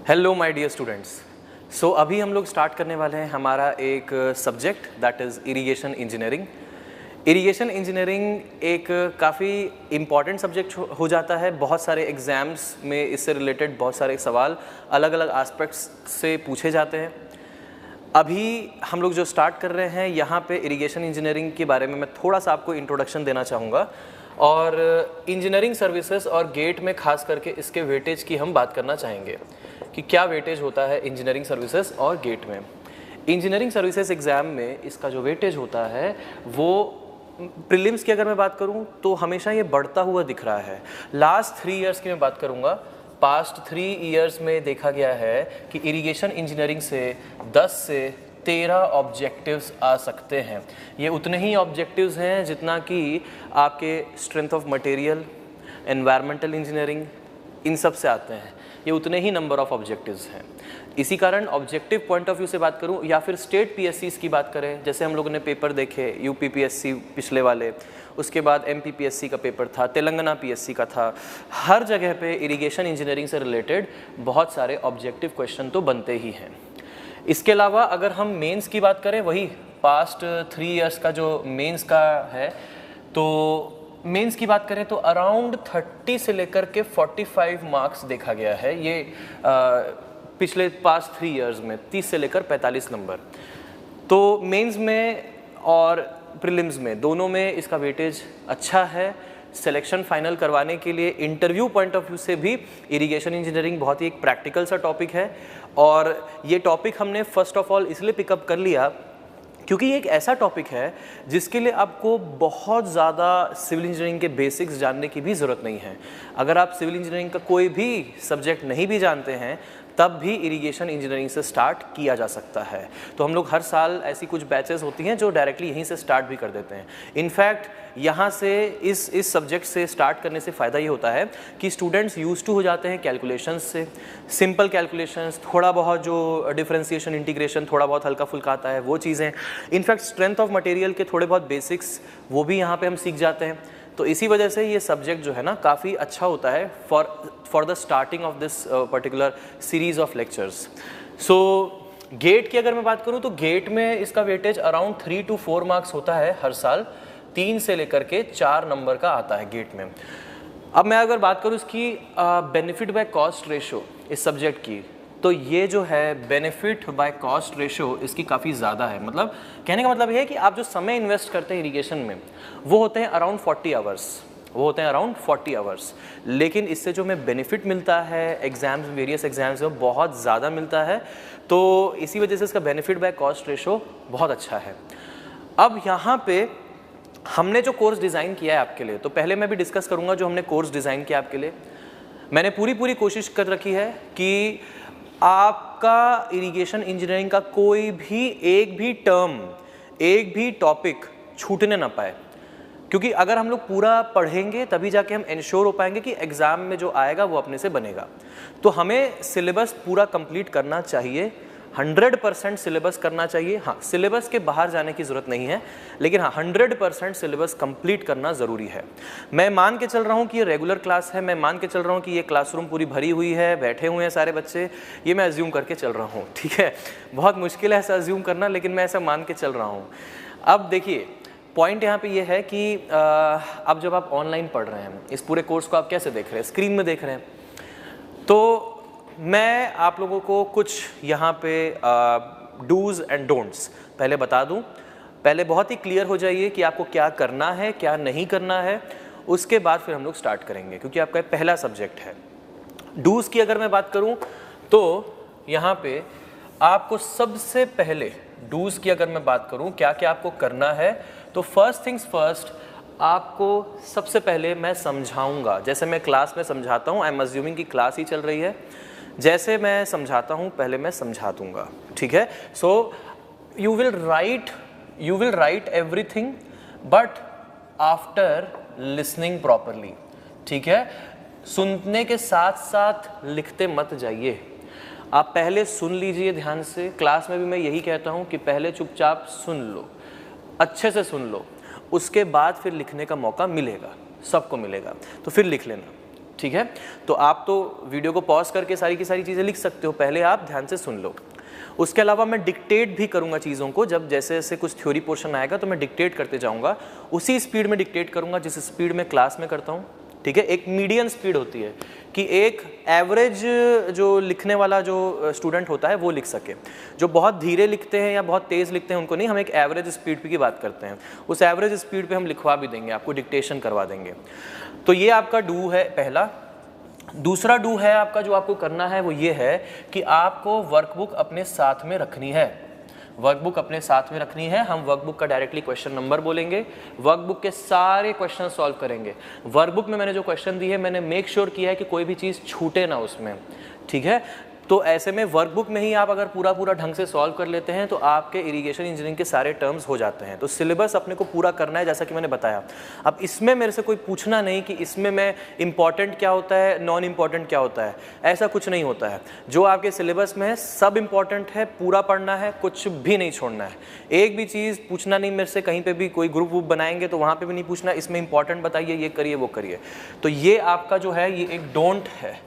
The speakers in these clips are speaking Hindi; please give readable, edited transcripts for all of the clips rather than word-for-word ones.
Hello my dear students. So अभी हम लोग स्टार्ट करने वाले हैं हमारा एक subject that is irrigation engineering. Irrigation engineering एक काफ़ी इम्पॉर्टेंट सब्जेक्ट हो जाता है। बहुत सारे एग्ज़ाम्स में इससे रिलेटेड बहुत सारे सवाल अलग अलग एस्पेक्ट्स से पूछे जाते हैं। अभी हम लोग जो स्टार्ट कर रहे हैं यहाँ पे इरिगेशन इंजीनियरिंग के बारे में मैं थोड़ा सा आपको इंट्रोडक्शन देना चाहूँगा और इंजीनियरिंग सर्विसेज और गेट में खास करके इसके वेटेज की हम बात करना चाहेंगे कि क्या वेटेज होता है इंजीनियरिंग सर्विसेज और गेट में। इंजीनियरिंग सर्विसेज एग्ज़ाम में इसका जो वेटेज होता है वो प्रीलिम्स की अगर मैं बात करूं तो हमेशा ये बढ़ता हुआ दिख रहा है। लास्ट 3 इयर्स की मैं बात करूंगा, पास्ट 3 इयर्स में देखा गया है कि इरिगेशन इंजीनियरिंग से 10 से 13 ऑब्जेक्टिव्स आ सकते हैं। ये उतने ही ऑब्जेक्टिव्स हैं जितना कि आपके strength of material, environmental engineering, इन सब से आते हैं। ये उतने ही नंबर ऑफ ऑब्जेक्टिव्स हैं। इसी कारण ऑब्जेक्टिव पॉइंट ऑफ व्यू से बात करूं या फिर स्टेट पीएससीज की बात करें, जैसे हम लोगों ने पेपर देखे यूपी पीएससी पिछले वाले, उसके बाद एमपी पीएससी का पेपर था, तेलंगाना पीएससी का था। हर जगह पे इरिगेशन इंजीनियरिंग से रिलेटेड बहुत सारे ऑब्जेक्टिव क्वेश्चन तो बनते ही हैं। इसके अलावा अगर हम मेंस की बात करें, वही पास्ट 3 इयर्स का जो मेंस का है, तो मेंस की बात करें तो अराउंड 30 से लेकर के 45 मार्क्स देखा गया है। ये पिछले पास्ट 3 इयर्स में 30 से लेकर 45 नंबर। तो मेंस में और प्रीलिम्स में दोनों में इसका वेटेज अच्छा है। सिलेक्शन फाइनल करवाने के लिए इंटरव्यू पॉइंट ऑफ व्यू से भी इरिगेशन इंजीनियरिंग बहुत ही एक प्रैक्टिकल सा टॉपिक है और ये टॉपिक हमने फर्स्ट ऑफ ऑल इसलिए पिकअप कर लिया क्योंकि ये एक ऐसा टॉपिक है जिसके लिए आपको बहुत ज़्यादा सिविल इंजीनियरिंग के बेसिक्स जानने की भी ज़रूरत नहीं है। अगर आप सिविल इंजीनियरिंग का कोई भी सब्जेक्ट नहीं भी जानते हैं तब भी इरिगेशन इंजीनियरिंग से स्टार्ट किया जा सकता है। तो हम लोग हर साल ऐसी कुछ बैचेस होती हैं जो डायरेक्टली यहीं से स्टार्ट भी कर देते हैं। इनफैक्ट यहाँ से इस सब्जेक्ट से स्टार्ट करने से फ़ायदा ये होता है कि स्टूडेंट्स यूज्ड टू हो जाते हैं कैलकुलेशंस से। सिंपल कैलकुलेशंस, थोड़ा बहुत जो डिफरेंशिएशन इंटीग्रेशन थोड़ा बहुत हल्का फुल्का आता है वो चीज़ें, इनफैक्ट स्ट्रेंथ ऑफ मटेरियल के थोड़े बहुत बेसिक्स वो भी यहाँ पे हम सीख जाते हैं। तो इसी वजह से ये सब्जेक्ट जो है ना काफ़ी अच्छा होता है for the starting of this particular series of lectures. So gate की अगर मैं बात करूँ तो गेट में इसका वेटेज अराउंड 3 to 4 मार्क्स होता है हर साल। 3 से लेकर के 4 नंबर का आता है गेट में। अब मैं अगर बात करूँ इसकी बेनिफिट बाय कॉस्ट रेशो इस सब्जेक्ट की, तो ये जो है बेनिफिट बाय कॉस्ट रेशो इसकी काफ़ी ज़्यादा है। मतलब कहने का मतलब ये है कि आप जो समय इन्वेस्ट करते हैं इरिगेशन में वो होते हैं अराउंड 40 आवर्स, लेकिन इससे जो हमें बेनिफिट मिलता है एग्जाम्स, वेरियस एग्जाम्स में बहुत ज़्यादा मिलता है। तो इसी वजह से इसका बेनिफिट बाय कॉस्ट रेशो बहुत अच्छा है। अब यहाँ पे हमने जो कोर्स डिज़ाइन किया है आपके लिए, तो पहले मैं भी डिस्कस करूँगा जो हमने कोर्स डिज़ाइन किया आपके लिए। मैंने पूरी कोशिश कर रखी है कि आपका इरिगेशन इंजीनियरिंग का कोई भी एक भी टर्म, एक भी टॉपिक छूटने ना पाए, क्योंकि अगर हम लोग पूरा पढ़ेंगे तभी जाके हम इंश्योर हो पाएंगे कि एग्ज़ाम में जो आएगा वो अपने से बनेगा। तो हमें सिलेबस पूरा कंप्लीट करना चाहिए, 100% सिलेबस करना चाहिए। हाँ, सिलेबस के बाहर जाने की ज़रूरत नहीं है, लेकिन हाँ 100% सिलेबस कंप्लीट करना ज़रूरी है। मैं मान के चल रहा हूँ कि ये रेगुलर क्लास है, मैं मान के चल रहा हूँ कि ये क्लासरूम पूरी भरी हुई है, बैठे हुए हैं सारे बच्चे, ये मैं अज्यूम करके चल रहा हूँ, ठीक है। बहुत मुश्किल है ऐसा अज्यूम करना, लेकिन मैं ऐसा मान के चल रहा हूँ। अब देखिए पॉइंट यहाँ पे ये है कि अब जब आप ऑनलाइन पढ़ रहे हैं, इस पूरे कोर्स को आप कैसे देख रहे हैं, स्क्रीन में देख रहे हैं, तो मैं आप लोगों को कुछ यहाँ पे डूज़ एंड डोंट्स पहले बता दूँ। पहले बहुत ही क्लियर हो जाइए कि आपको क्या करना है क्या नहीं करना है, उसके बाद फिर हम लोग स्टार्ट करेंगे क्योंकि आपका पहला सब्जेक्ट है। डूज़ की अगर मैं बात करूँ तो यहाँ पे आपको सबसे पहले डूज़ की अगर मैं बात करूँ क्या क्या आपको करना है, तो फर्स्ट थिंग्स फर्स्ट, आपको सबसे पहले मैं समझाऊंगा, जैसे मैं क्लास में समझाता हूँ, आई एम अज्यूमिंग कि क्लास ही चल रही है, जैसे मैं समझाता हूँ पहले मैं समझा दूंगा, ठीक है। So you will write everything but after listening properly, ठीक है। सुनने के साथ साथ लिखते मत जाइए, आप पहले सुन लीजिए ध्यान से। क्लास में भी मैं यही कहता हूँ कि पहले चुपचाप सुन लो, अच्छे से सुन लो, उसके बाद फिर लिखने का मौका मिलेगा, सबको मिलेगा, तो फिर लिख लेना, ठीक है। तो आप तो वीडियो को पॉज करके सारी की सारी चीज़ें लिख सकते हो, पहले आप ध्यान से सुन लो। उसके अलावा मैं डिक्टेट भी करूंगा चीज़ों को, जब जैसे जैसे कुछ थ्योरी पोर्शन आएगा तो मैं डिक्टेट करते जाऊंगा, उसी स्पीड में डिक्टेट करूंगा जिस स्पीड में क्लास में करता हूँ, ठीक है। एक मीडियम स्पीड होती है कि एक एवरेज जो लिखने वाला जो स्टूडेंट होता है वो लिख सके। जो बहुत धीरे लिखते हैं या बहुत तेज़ लिखते हैं उनको नहीं, हम एक एवरेज स्पीड की बात करते हैं। उस एवरेज स्पीड पे हम लिखवा भी देंगे, आपको डिक्टेशन करवा देंगे। तो ये आपका डू है पहला। दूसरा डू है आपका, जो आपको करना है वो ये है कि आपको वर्कबुक अपने साथ में रखनी है। वर्कबुक अपने साथ में रखनी है। हम वर्कबुक का डायरेक्टली क्वेश्चन नंबर बोलेंगे, वर्कबुक के सारे क्वेश्चन सॉल्व करेंगे। वर्कबुक में मैंने जो क्वेश्चन दी है, मैंने मेक श्योर किया है कि कोई भी चीज़ छूटे ना उसमें, ठीक है। तो ऐसे में वर्कबुक में ही आप अगर पूरा ढंग से सॉल्व कर लेते हैं तो आपके इरिगेशन इंजीनियरिंग के सारे टर्म्स हो जाते हैं। तो सिलेबस अपने को पूरा करना है, जैसा कि मैंने बताया। अब इसमें मेरे से कोई पूछना नहीं कि इसमें मैं इंपॉर्टेंट क्या होता है, नॉन इंपॉर्टेंट क्या होता है, ऐसा कुछ नहीं होता है। जो आपके सिलेबस में है सब इंपॉर्टेंट है, पूरा पढ़ना है, कुछ भी नहीं छोड़ना है। एक भी चीज़ पूछना नहीं मेरे से, कहीं पर भी कोई ग्रुप वुप बनाएंगे तो वहाँ पर भी नहीं पूछना इसमें इंपॉर्टेंट बताइए, ये करिए वो करिए। तो ये आपका जो है ये एक डोंट है।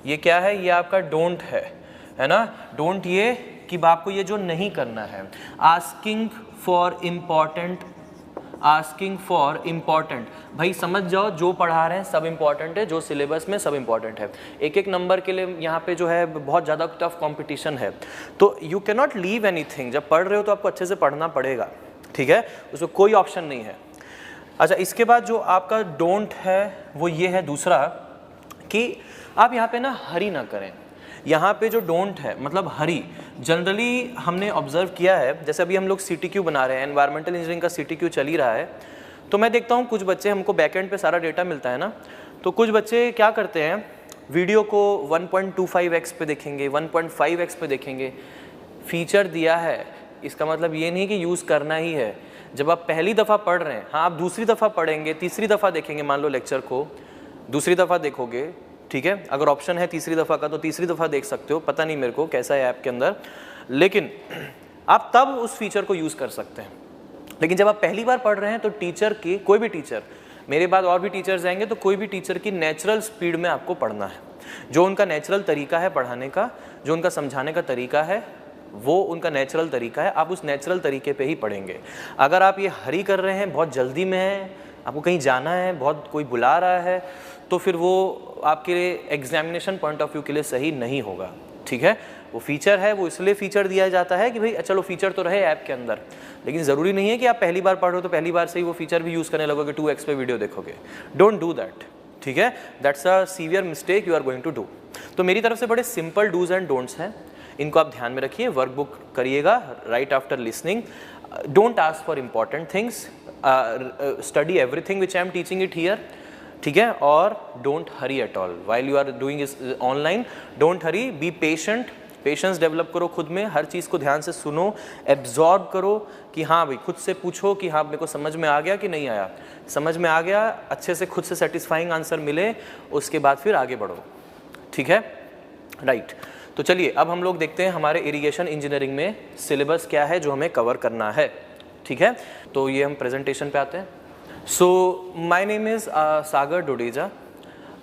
ये क्या है? ये आपका डोंट है ना। डोंट ये कि आपको ये जो नहीं करना है। Asking for important, asking for important, भाई समझ जाओ जो पढ़ा रहे हैं सब इम्पॉर्टेंट है, जो सिलेबस में सब इम्पॉर्टेंट है। एक एक नंबर के लिए यहाँ पे जो है बहुत ज़्यादा टफ कंपटीशन है, तो you can not leave anything. जब पढ़ रहे हो तो आपको अच्छे से पढ़ना पड़ेगा, ठीक है, उसमें कोई ऑप्शन नहीं है। अच्छा, इसके बाद जो आपका डोंट है वो ये है दूसरा, कि आप यहाँ पे ना हरी ना करें। यहाँ पे जो डोंट है मतलब हरी, जनरली हमने ऑब्जर्व किया है, जैसे अभी हम लोग CTQ बना रहे हैं, एनवायरमेंटल इंजीनियरिंग का CTQ चल ही रहा है, तो मैं देखता हूँ कुछ बच्चे, हमको बैकएंड पे सारा डेटा मिलता है ना, तो कुछ बच्चे क्या करते हैं, वीडियो को 1.25x पे देखेंगे, 1.5x पे देखेंगे। फीचर दिया है, इसका मतलब ये नहीं कि यूज़ करना ही है। जब आप पहली दफ़ा पढ़ रहे हैं, हाँ आप दूसरी दफ़ा पढ़ेंगे, तीसरी दफ़ा देखेंगे, मान लो लेक्चर को दूसरी दफ़ा देखोगे, ठीक है, अगर ऑप्शन है तीसरी दफ़ा का तो तीसरी दफ़ा देख सकते हो, पता नहीं मेरे को कैसा है ऐप के अंदर, लेकिन आप तब उस फीचर को यूज़ कर सकते हैं। लेकिन जब आप पहली बार पढ़ रहे हैं तो टीचर की, कोई भी टीचर, मेरे बाद और भी टीचर्स आएंगे, तो कोई भी टीचर की नेचुरल स्पीड में आपको पढ़ना है। जो उनका नेचुरल तरीका है पढ़ाने का, जो उनका समझाने का तरीका है, वो उनका नेचुरल तरीका है, आप उस नेचुरल तरीके पे ही पढ़ेंगे। अगर आप ये हरी कर रहे हैं, बहुत जल्दी में है, आपको कहीं जाना है, बहुत कोई बुला रहा है, तो फिर वो आपके एग्जामिनेशन पॉइंट ऑफ व्यू के लिए सही नहीं होगा, ठीक है। वो फीचर है, वो इसलिए फीचर दिया जाता है कि भाई चलो फीचर तो रहे ऐप के अंदर, लेकिन ज़रूरी नहीं है कि आप पहली बार पढ़ रहे हो तो पहली बार से ही वो फीचर भी यूज़ करने लगोगे, 2x पे वीडियो देखोगे। डोंट डू दैट, ठीक है, that's a severe mistake you are going to do. तो मेरी तरफ से बड़े सिंपल डूज एंड डोंट्स हैं, इनको आप ध्यान में रखिए। वर्कबुक करिएगा right after listening. Don't ask for important things, study everything which I am teaching it here, ठीक है। और don't hurry at all while you are doing इस online. Don't hurry, be patient, patience develop करो खुद में, हर चीज़ को ध्यान से सुनो, एब्जॉर्ब करो कि हाँ भाई, खुद से पूछो कि हाँ मेरे को समझ में आ गया कि नहीं आया। समझ में आ गया, अच्छे से खुद से सेटिस्फाइंग आंसर मिले, उसके बाद फिर आगे बढ़ो, ठीक है, राइट। तो चलिए अब हम लोग देखते हैं हमारे इरिगेशन इंजीनियरिंग में सिलेबस क्या है जो हमें कवर करना है, ठीक है। तो ये हम प्रेजेंटेशन पे आते हैं। So my name is Sagar Dodeja.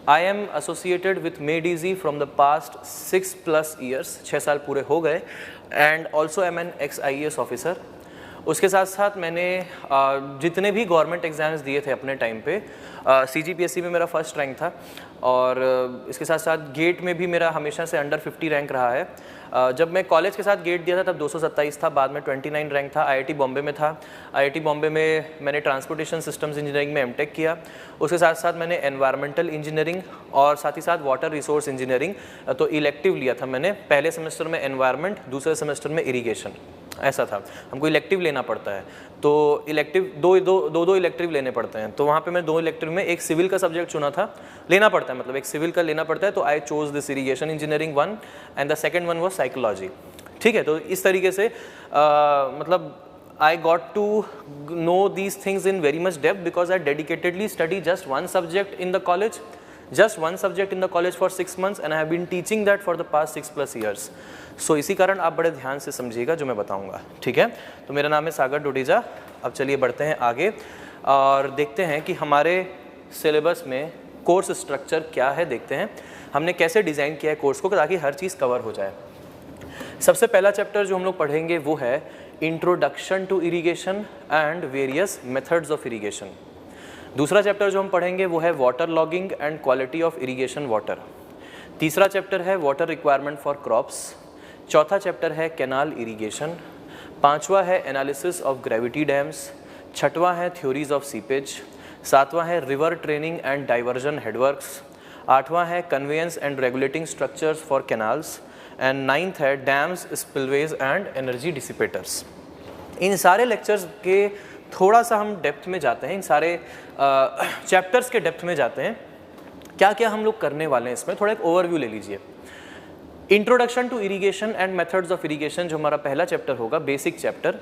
I am associated with MADEZ from the past 6+ years, 6 साल पूरे हो गए, and also I'm an ex-IAS officer. उसके साथ साथ मैंने जितने भी गवर्नमेंट एग्ज़ाम्स दिए थे अपने टाइम पे, CGPSC में मेरा फर्स्ट रैंक था, और इसके साथ साथ गेट में भी मेरा हमेशा से अंडर 50 रैंक रहा है। जब मैं कॉलेज के साथ गेट दिया था तब 227 था, बाद में 29 रैंक था। IIT बॉम्बे में था, IIT बॉम्बे में मैंने ट्रांसपोर्टेशन सिस्टम्स इंजीनियरिंग में MTech किया। उसके साथ साथ मैंने एनवायरमेंटल इंजीनियरिंग और साथ ही साथ वाटर रिसोर्स इंजीनियरिंग, तो इलेक्टिव लिया था मैंने। पहले सेमेस्टर में एनवायरमेंट, दूसरे सेमेस्टर में इरीगेशन, ऐसा था। हमको इलेक्टिव लेना पड़ता है, तो इलेक्टिव दो इलेक्टिव लेने पड़ते हैं। तो वहाँ पे मैं 2 इलेक्टिव में एक सिविल का सब्जेक्ट चुना था, लेना पड़ता है मतलब एक सिविल का लेना पड़ता है, तो I chose this irrigation engineering 1 and the second one was psychology, ठीक है। तो इस तरीके से मतलब I got to know these things in very much depth because I dedicatedly studied just one subject in the college, for 6 months, and I have been teaching that for the past 6+ years. So इसी कारण आप बड़े ध्यान से समझिएगा जो मैं बताऊंगा, ठीक है। तो मेरा नाम है सागर डोडेजा। अब चलिए बढ़ते हैं आगे और देखते हैं कि हमारे सिलेबस में कोर्स स्ट्रक्चर क्या है देखते हैं, हमने कैसे डिज़ाइन किया है कोर्स को ताकि हर चीज़ कवर हो जाए। सबसे पहला चैप्टर जो हम लोग पढ़ेंगे वो है introduction to irrigation and various methods of irrigation. दूसरा चैप्टर जो हम पढ़ेंगे वो है water logging and quality of irrigation water. तीसरा चैप्टर है वाटर रिक्वायरमेंट फॉर क्रॉप्स। चौथा चैप्टर है कैनाल इरिगेशन। पांचवा है एनालिसिस ऑफ ग्रेविटी डैम्स। छठवां है थ्योरीज ऑफ सीपेज। सातवां है river training and diversion headworks. आठवां है conveyance and regulating structures for canals and ninth है dams, spillways and energy dissipators. इन सारे लेक्चर्स के थोड़ा सा हम डेप्थ में जाते हैं, इन सारे चैप्टर्स के डेप्थ में जाते हैं, क्या क्या हम लोग करने वाले हैं इसमें, थोड़ा एक ओवरव्यू ले लीजिए। Introduction to irrigation and methods of irrigation जो हमारा पहला चैप्टर होगा, बेसिक चैप्टर,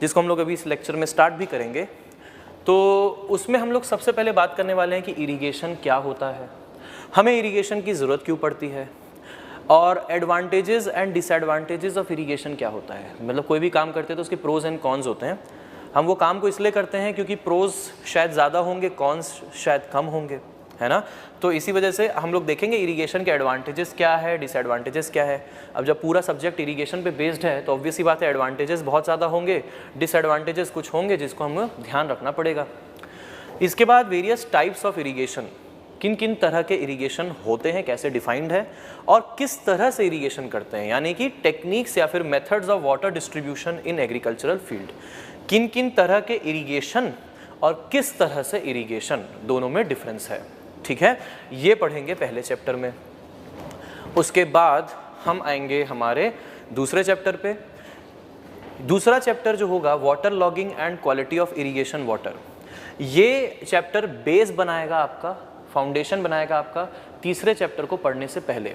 जिसको हम लोग अभी इस लेक्चर में स्टार्ट भी करेंगे। तो उसमें हम लोग सबसे पहले बात करने वाले हैं कि इरिगेशन क्या होता है, हमें इरिगेशन की ज़रूरत क्यों पड़ती है, और advantages and disadvantages of irrigation क्या होता है। मतलब कोई भी काम करते हैं तो उसके प्रोज एंड कॉन्स होते हैं। हम वो काम को इसलिए करते हैं क्योंकि प्रोज शायद ज़्यादा होंगे, कॉन्स शायद कम होंगे, है ना। तो इसी वजह से हम लोग देखेंगे इरिगेशन के एडवांटेजेस क्या है, डिसएडवांटेजेस क्या है। अब जब पूरा सब्जेक्ट इरिगेशन पे बेस्ड है तो ऑब्वियस ही बात है एडवांटेजेस बहुत ज़्यादा होंगे, डिसएडवांटेजेस कुछ होंगे जिसको हमें ध्यान रखना पड़ेगा। इसके बाद वेरियस टाइप्स ऑफ इरिगेशन, किन किन तरह के इरिगेशन होते हैं, कैसे डिफाइंड है, और किस तरह से इरिगेशन करते हैं, यानी कि टेक्निक्स या फिर methods of water distribution in agricultural field. किन किन तरह के इरिगेशन और किस तरह से इरिगेशन, दोनों में डिफरेंस है, ठीक है। ये पढ़ेंगे पहले चैप्टर में। उसके बाद हम आएंगे हमारे दूसरे चैप्टर पे। दूसरा चैप्टर जो होगा water logging and quality of irrigation water. ये चैप्टर बेस बनाएगा आपका, फाउंडेशन बनाएगा आपका तीसरे चैप्टर को पढ़ने से पहले।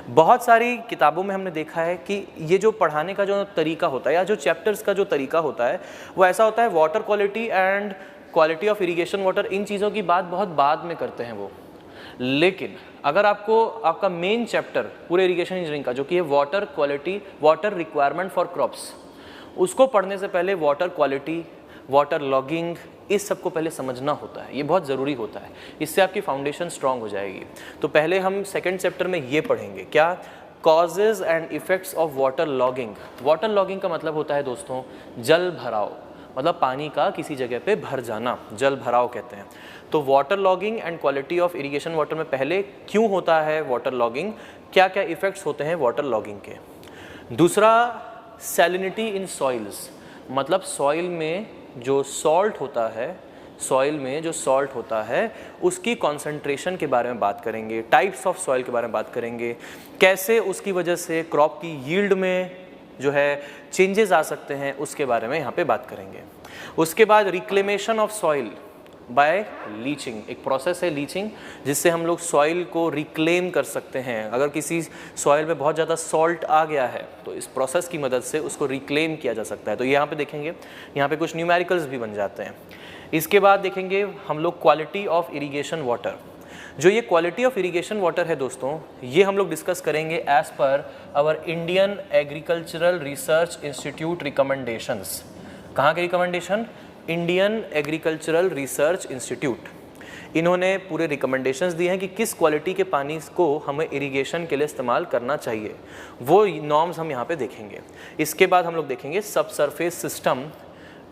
बहुत सारी किताबों में हमने देखा है कि ये जो पढ़ाने का जो तरीका होता है या जो चैप्टर्स का जो तरीका होता है वो ऐसा होता है, water quality and quality of irrigation water, इन चीज़ों की बात बहुत बाद में करते हैं वो। लेकिन अगर आपको आपका मेन चैप्टर पूरे इरिगेशन इंजीनियरिंग का जो कि है water quality, water requirement for crops, उसको पढ़ने से पहले वाटर क्वालिटी, वाटर लॉगिंग, इस सब को पहले समझना होता है। ये बहुत ज़रूरी होता है, इससे आपकी फाउंडेशन स्ट्रांग हो जाएगी। तो पहले हम सेकंड चैप्टर में ये पढ़ेंगे, क्या, causes and effects of water logging. Water logging का मतलब होता है दोस्तों जल भराव, मतलब पानी का किसी जगह पे भर जाना, जल भराव कहते हैं। तो water logging and quality of irrigation water में पहले क्यों होता है वाटर लॉगिंग, क्या क्या इफ़ेक्ट्स होते हैं वाटर लॉगिंग के। दूसरा सैलिनिटी इन सॉइल्स, मतलब सॉइल में जो सॉल्ट होता है, सॉइल में जो सॉल्ट होता है उसकी कॉन्सेंट्रेशन के बारे में बात करेंगे, टाइप्स ऑफ सॉइल के बारे में बात करेंगे, कैसे उसकी वजह से क्रॉप की यील्ड में जो है चेंजेस आ सकते हैं, उसके बारे में यहाँ पे बात करेंगे। उसके बाद reclamation of soil by leaching, एक प्रोसेस है लीचिंग जिससे हम लोग सॉइल को रिक्लेम कर सकते हैं। अगर किसी सॉइल में बहुत ज़्यादा सॉल्ट आ गया है तो इस प्रोसेस की मदद से उसको रिक्लेम किया जा सकता है। तो यहाँ पे देखेंगे, यहाँ पे कुछ न्यूमेरिकल्स भी बन जाते हैं। इसके बाद देखेंगे हम लोग क्वालिटी ऑफ इरिगेशन वाटर। जो ये क्वालिटी ऑफ इरिगेशन वाटर है दोस्तों, ये हम लोग डिस्कस करेंगे एज पर our Indian agricultural research institute recommendations. कहाँ के recommendation? Indian agricultural research institute. इन्होंने पूरे रिकमेंडेशंस दिए हैं कि किस क्वालिटी के पानी को हमें इरिगेशन के लिए इस्तेमाल करना चाहिए, वो नॉर्म्स हम यहाँ पे देखेंगे। इसके बाद हम लोग देखेंगे subsurface system,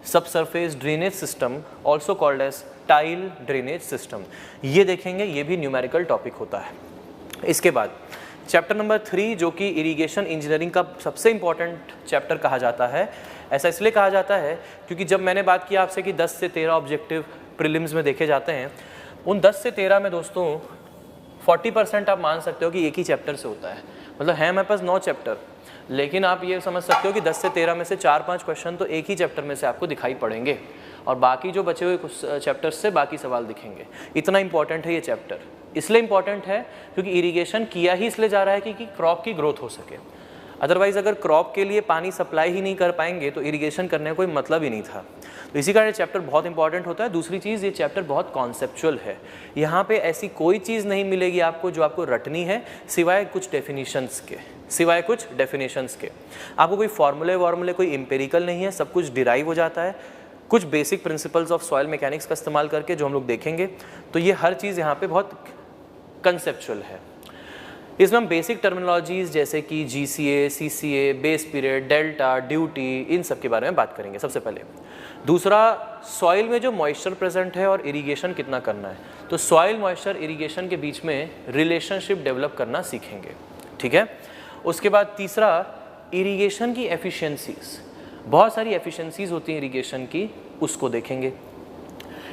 subsurface drainage system, also called as tile drainage system, ये देखेंगे, ये भी न्यूमेरिकल टॉपिक होता है। इसके बाद चैप्टर नंबर 3 जो कि इरिगेशन इंजीनियरिंग का सबसे इम्पॉर्टेंट चैप्टर कहा जाता है। ऐसा इसलिए कहा जाता है क्योंकि जब मैंने बात की आपसे कि 10 से 13 ऑब्जेक्टिव प्रीलिम्स में देखे जाते हैं, उन 10 से 13 में दोस्तों 40% आप मान सकते हो कि एक ही चैप्टर से होता है। मतलब है हमारे पास 9 चैप्टर, लेकिन आप ये समझ सकते हो कि 10 से 13 में से 4-5 क्वेश्चन तो एक ही चैप्टर में से आपको दिखाई पड़ेंगे और बाकी जो बचे हुए कुछ चैप्टर्स से बाकी सवाल दिखेंगे। इतना इंपॉर्टेंट है ये चैप्टर। इसलिए इंपॉर्टेंट है क्योंकि इरिगेशन किया ही इसलिए जा रहा है कि क्रॉप की ग्रोथ हो सके। अदरवाइज़ अगर क्रॉप के लिए पानी सप्लाई ही नहीं कर पाएंगे तो इरिगेशन करने का कोई मतलब ही नहीं था। तो इसी कारण ये चैप्टर बहुत इंपॉर्टेंट होता है। दूसरी चीज़, ये चैप्टर बहुत कॉन्सेप्चुअल है। यहाँ पे ऐसी कोई चीज़ नहीं मिलेगी आपको जो आपको रटनी है सिवाय कुछ डेफिनेशंस के, सिवाय कुछ डेफिनेशंस के। आपको कोई फार्मूले वार्मूले कोई एम्पेरिकल नहीं है, सब कुछ डिराइव हो जाता है। कुछ basic principles of soil mechanics का इस्तेमाल करके जो हम लोग देखेंगे। तो ये हर चीज़ यहाँ पे बहुत कंसेप्चुअल है। इसमें हम बेसिक टर्मिनोलॉजीज जैसे कि GCA, CCA, base period, delta, duty, इन सब के बारे में बात करेंगे सबसे पहले। दूसरा, सॉइल में जो मॉइस्चर प्रेजेंट है और इरिगेशन कितना करना है, तो सॉइल मॉइस्चर इरिगेशन के बीच में रिलेशनशिप डेवलप करना सीखेंगे, ठीक है। उसके बाद तीसरा, इरिगेशन की एफिशिएंसीज, बहुत सारी एफिशिएंसीज होती हैं इरिगेशन की, उसको देखेंगे।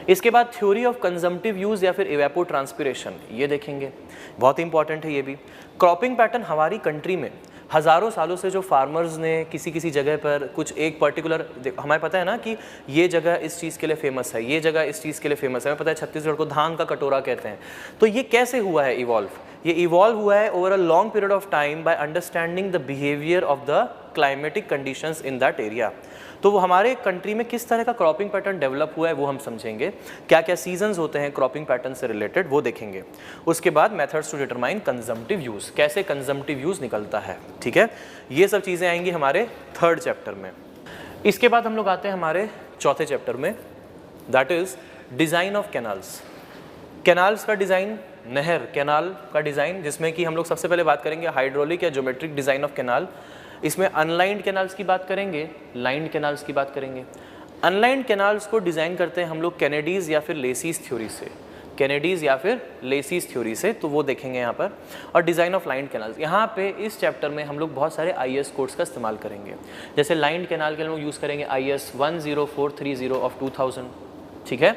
इसके बाद थ्योरी ऑफ कंजम्पटिव यूज़ या फिर इवेपोट्रांसपिरेशन, ये देखेंगे, बहुत इंपॉर्टेंट है ये भी। क्रॉपिंग पैटर्न हमारी कंट्री में हज़ारों सालों से जो फार्मर्स ने किसी किसी जगह पर कुछ एक पर्टिकुलर, हमें पता है ना कि ये जगह इस चीज़ के लिए फेमस है, ये जगह इस चीज़ के लिए फेमस है, हमें पता है छत्तीसगढ़ को धान का कटोरा कहते हैं। तो ये कैसे हुआ है इवॉल्व? ये इवॉल्व हुआ है over a long period of time by understanding the behaviour of the climatic conditions in that area. तो वो हमारे कंट्री में किस तरह का क्रॉपिंग पैटर्न डेवलप हुआ है वो हम समझेंगे, क्या क्या सीजन्स होते हैं क्रॉपिंग पैटर्न से रिलेटेड वो देखेंगे। उसके बाद methods to determine consumptive use, कैसे कंजम्पटिव यूज़ निकलता है, ठीक है। ये सब चीज़ें आएंगी हमारे थर्ड चैप्टर में। इसके बाद हम लोग आते हैं हमारे चौथे चैप्टर में, that is design of canals. Canals का डिज़ाइन, नहर कैनाल का डिज़ाइन, जिसमें कि हम लोग सबसे पहले बात करेंगे हाइड्रोलिक या ज्योमेट्रिक डिज़ाइन ऑफ कैनाल। इसमें अनलाइंड कैनाल्स की बात करेंगे, लाइंड कैनाल्स की बात करेंगे। अनलाइंड कैनाल्स को डिज़ाइन करते हैं हम लोग कैनेडीज़ या फिर लेसीज थ्योरी से, कैनेडीज़ या फिर लेसीज थ्योरी से, तो वो देखेंगे यहाँ पर। और डिज़ाइन ऑफ लाइंड कैनाल्स, यहाँ पे इस चैप्टर में हम लोग बहुत सारे IS कोड्स का इस्तेमाल करेंगे। जैसे लाइंड कैनाल के लिए हम लोग यूज़ करेंगे IS 10430 ऑफ 2000, ठीक है।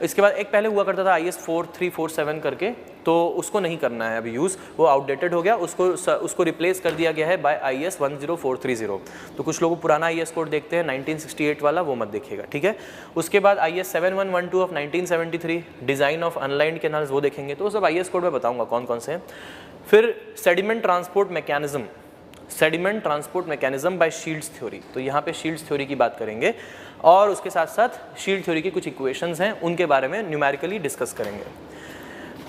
इसके बाद एक पहले हुआ करता था IS 4347 करके, तो उसको नहीं करना है अभी यूज़, वो आउटडेटेड हो गया, उसको रिप्लेस कर दिया गया है बाय IS 10430। तो कुछ लोग पुराना IS कोड देखते हैं 1968 वाला, वो मत देखिएगा, ठीक है। उसके बाद IS 7112 of 1973 design of unlined canals, वो देखेंगे। तो सब IS कोड में बताऊँगा कौन कौन से हैं। फिर sediment transport mechanism, sediment transport mechanism bye shields theory, तो यहाँ पे शील्ड्स थ्योरी की बात करेंगे। और उसके साथ साथ शील्ड थ्योरी की कुछ इक्वेशंस हैं, उनके बारे में न्यूमेरिकली डिस्कस करेंगे।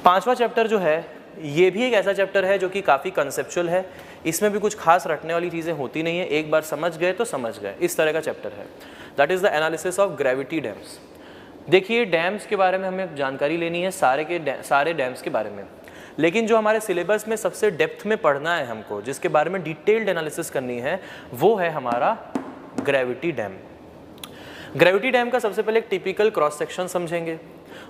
पांचवा चैप्टर जो है, ये भी एक ऐसा चैप्टर है जो कि काफ़ी कंसेप्चुअल है, इसमें भी कुछ खास रटने वाली चीज़ें होती नहीं है, एक बार समझ गए तो समझ गए, इस तरह का चैप्टर है। That is the analysis of gravity dams. देखिए, डैम्स के बारे में हमें जानकारी लेनी है, सारे डैम्स के बारे में, लेकिन जो हमारे सिलेबस में सबसे डेप्थ में पढ़ना है हमको, जिसके बारे में डिटेल्ड एनालिसिस करनी है, वो है हमारा ग्रेविटी डैम। ग्रेविटी डैम का सबसे पहले एक टिपिकल क्रॉस सेक्शन समझेंगे,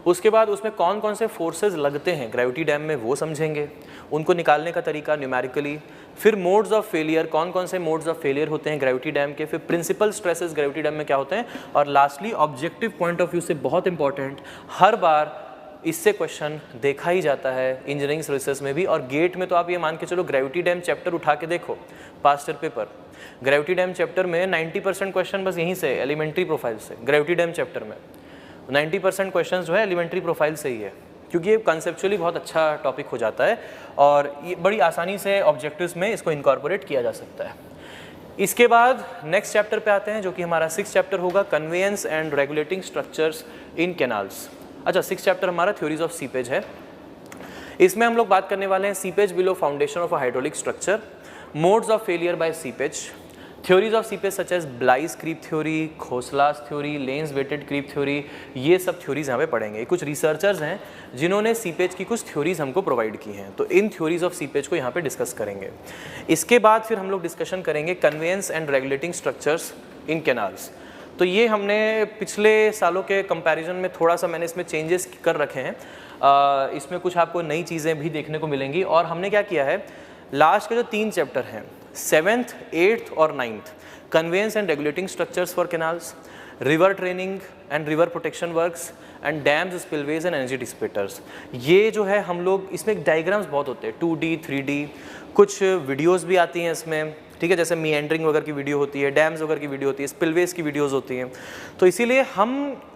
उसके बाद उसमें कौन कौन से फोर्सेस लगते हैं ग्रेविटी डैम में वो समझेंगे, उनको निकालने का तरीका न्यूमेरिकली। फिर मोड्स ऑफ फेलियर, कौन कौन से मोड्स ऑफ फेलियर होते हैं ग्रेविटी डैम के, फिर प्रिंसिपल स्ट्रेसेस ग्रेविटी डैम में क्या होते हैं, और lastly objective point of view से बहुत इंपॉर्टेंट, हर बार इससे क्वेश्चन देखा ही जाता है इंजीनियरिंग रिसर्च में भी, और गेट में तो आप ये मान के चलो ग्रेविटी डैम चैप्टर उठा के देखो past year paper, gravity dam chapter में 90% क्वेश्चन बस यहीं से, एलिमेंट्री प्रोफाइल से। ग्रेविटी डैम चैप्टर में 90% क्वेश्चन जो है एलिमेंट्री प्रोफाइल से ही है, क्योंकि ये कंसेप्चुअली बहुत अच्छा टॉपिक हो जाता है और ये बड़ी आसानी से ऑब्जेक्टिव्स में इसको इनकॉर्पोरेट किया जा सकता है। इसके बाद नेक्स्ट चैप्टर पे आते हैं, जो कि हमारा 6th चैप्टर होगा, conveyance and regulating structures in canals. अच्छा, 6th चैप्टर हमारा थ्योरीज ऑफ सीपेज है। इसमें हम लोग बात करने वाले हैं seepage below foundation of a hydraulic structure, modes of failure by seepage, theories of seepage such as Bligh's creep theory, Khosla's theory, Lane's weighted creep theory, ये सब थ्योरीज यहाँ पे पढ़ेंगे। कुछ रिसर्चर्स हैं जिन्होंने सीपेज की कुछ थ्योरीज हमको प्रोवाइड की हैं, तो इन थ्योरीज ऑफ सीपेज को यहाँ पे डिस्कस करेंगे। इसके बाद फिर हम लोग डिस्कशन करेंगे conveyance and regulating structures in canals. तो ये हमने पिछले सालों के कंपैरिजन में थोड़ा सा मैंने इसमें चेंजेस कर रखे हैं, इसमें कुछ आपको नई चीज़ें भी देखने को मिलेंगी। और हमने क्या किया है, लास्ट के जो 3 चैप्टर हैं 7th, 8th और 9th, conveyance and regulating structures for canals, river training and river protection works and dams, spillways and energy dissipators, ये जो है हम लोग इसमें डायग्राम्स बहुत होते हैं 2D 3D, कुछ वीडियोज़ भी आती हैं इसमें, ठीक है, जैसे मीएंडरिंग वगैरह की वीडियो होती है, डैम्स वगैरह की वीडियो होती है, स्पिलवेज की वीडियोज़ होती हैं। तो इसीलिए हम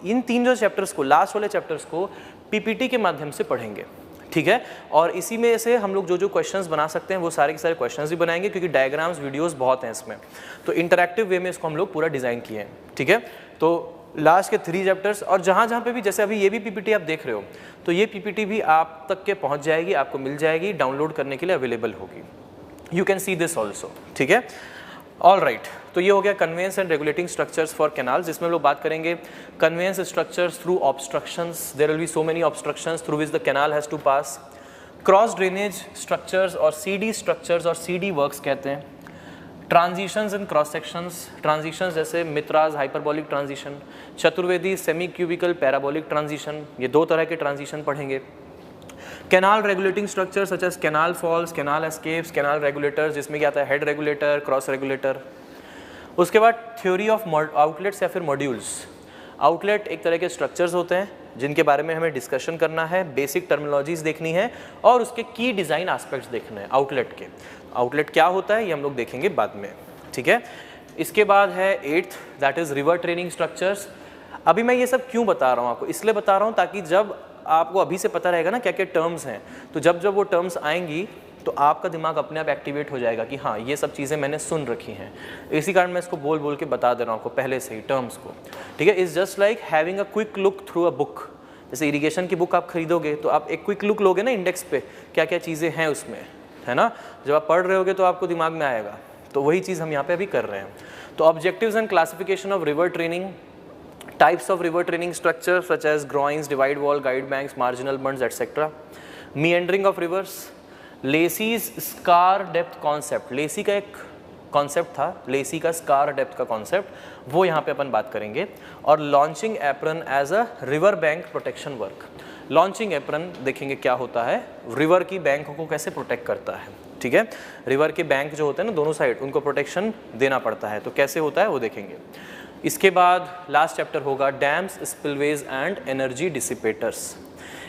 इन 3 जो चैप्टर्स को, लास्ट वाले चैप्टर्स को PPT के माध्यम से पढ़ेंगे, ठीक है। और इसी में से हम लोग जो जो क्वेश्चंस बना सकते हैं वो सारे के सारे क्वेश्चंस भी बनाएंगे, क्योंकि डायग्राम्स वीडियोस बहुत हैं इसमें, तो इंटरैक्टिव वे में इसको हम लोग पूरा डिज़ाइन किए हैं, ठीक है। तो लास्ट के 3 चैप्टर्स, और जहाँ जहाँ पे भी, जैसे अभी ये भी PPT आप देख रहे हो, तो ये PPT भी आप तक के पहुँच जाएगी, आपको मिल जाएगी, डाउनलोड करने के लिए अवेलेबल होगी, you can see this also, ठीक है। ऑल राइट, तो ये हो गया conveyance and regulating structures for canals, जिसमें हम लोग बात करेंगे conveyance structures through obstructions, there will be so many obstructions through which the canal has to pass, cross drainage structures और सीडी स्ट्रक्चर्स और सीडी वर्क्स कहते हैं, transitions in cross sections, transitions जैसे Mitra's hyperbolic transition, Chaturvedi semi cubical parabolic transition, ये दो तरह के ट्रांजिशन पढ़ेंगे। Canal regulating structure such as canal falls, canal escapes, canal regulators, जिसमें क्या आता है हेड रेगुलेटर, क्रॉस रेगुलेटर। उसके बाद थ्योरी ऑफ आउटलेट्स या फिर मॉड्यूल्स। आउटलेट एक तरह के स्ट्रक्चर्स होते हैं जिनके बारे में हमें डिस्कशन करना है, बेसिक टर्मिनोलॉजीज देखनी है और उसके की डिज़ाइन एस्पेक्ट्स देखने हैं आउटलेट के। आउटलेट क्या होता है ये हम लोग देखेंगे बाद में, ठीक है। इसके बाद है 8th, that is river training structures. अभी मैं ये सब क्यों बता रहा हूँ आपको, इसलिए बता रहा हूँ ताकि जब आपको अभी से पता रहेगा ना क्या क्या टर्म्स हैं, तो जब वो टर्म्स आएंगी तो आपका दिमाग अपने आप एक्टिवेट हो जाएगा कि हाँ ये सब चीज़ें मैंने सुन रखी हैं। इसी कारण मैं इसको बोल बोल के बता दे रहा हूँ आपको पहले से ही टर्म्स को, ठीक है। Is just like having a quick look through a book. जैसे इरिगेशन की बुक आप खरीदोगे तो आप एक क्विक लुक लोगे ना इंडेक्स पे, क्या क्या चीज़ें हैं उसमें, है ना। जब आप पढ़ रहे होगे तो आपको दिमाग में आएगा, तो वही चीज़ हम यहाँ पे अभी कर रहे हैं। तो objectives and classification of river training, types of river training structure such as groins, divide wall, guide banks, marginal bunds, etc. Meandering of rivers, Lacey's scar depth concept, Lacey का एक कॉन्सेप्ट था, लेसी का स्कार डेप्थ का कॉन्सेप्ट, वो यहाँ पे अपन बात करेंगे। और launching apron as a river bank protection work. Launching apron देखेंगे क्या होता है, रिवर की बैंक को कैसे प्रोटेक्ट करता है, ठीक है। रिवर के बैंक जो होते हैं ना दोनों साइड, उनको प्रोटेक्शन देना पड़ता है, तो कैसे होता है वो देखेंगे। इसके बाद लास्ट चैप्टर होगा dams, spillways and energy dissipators.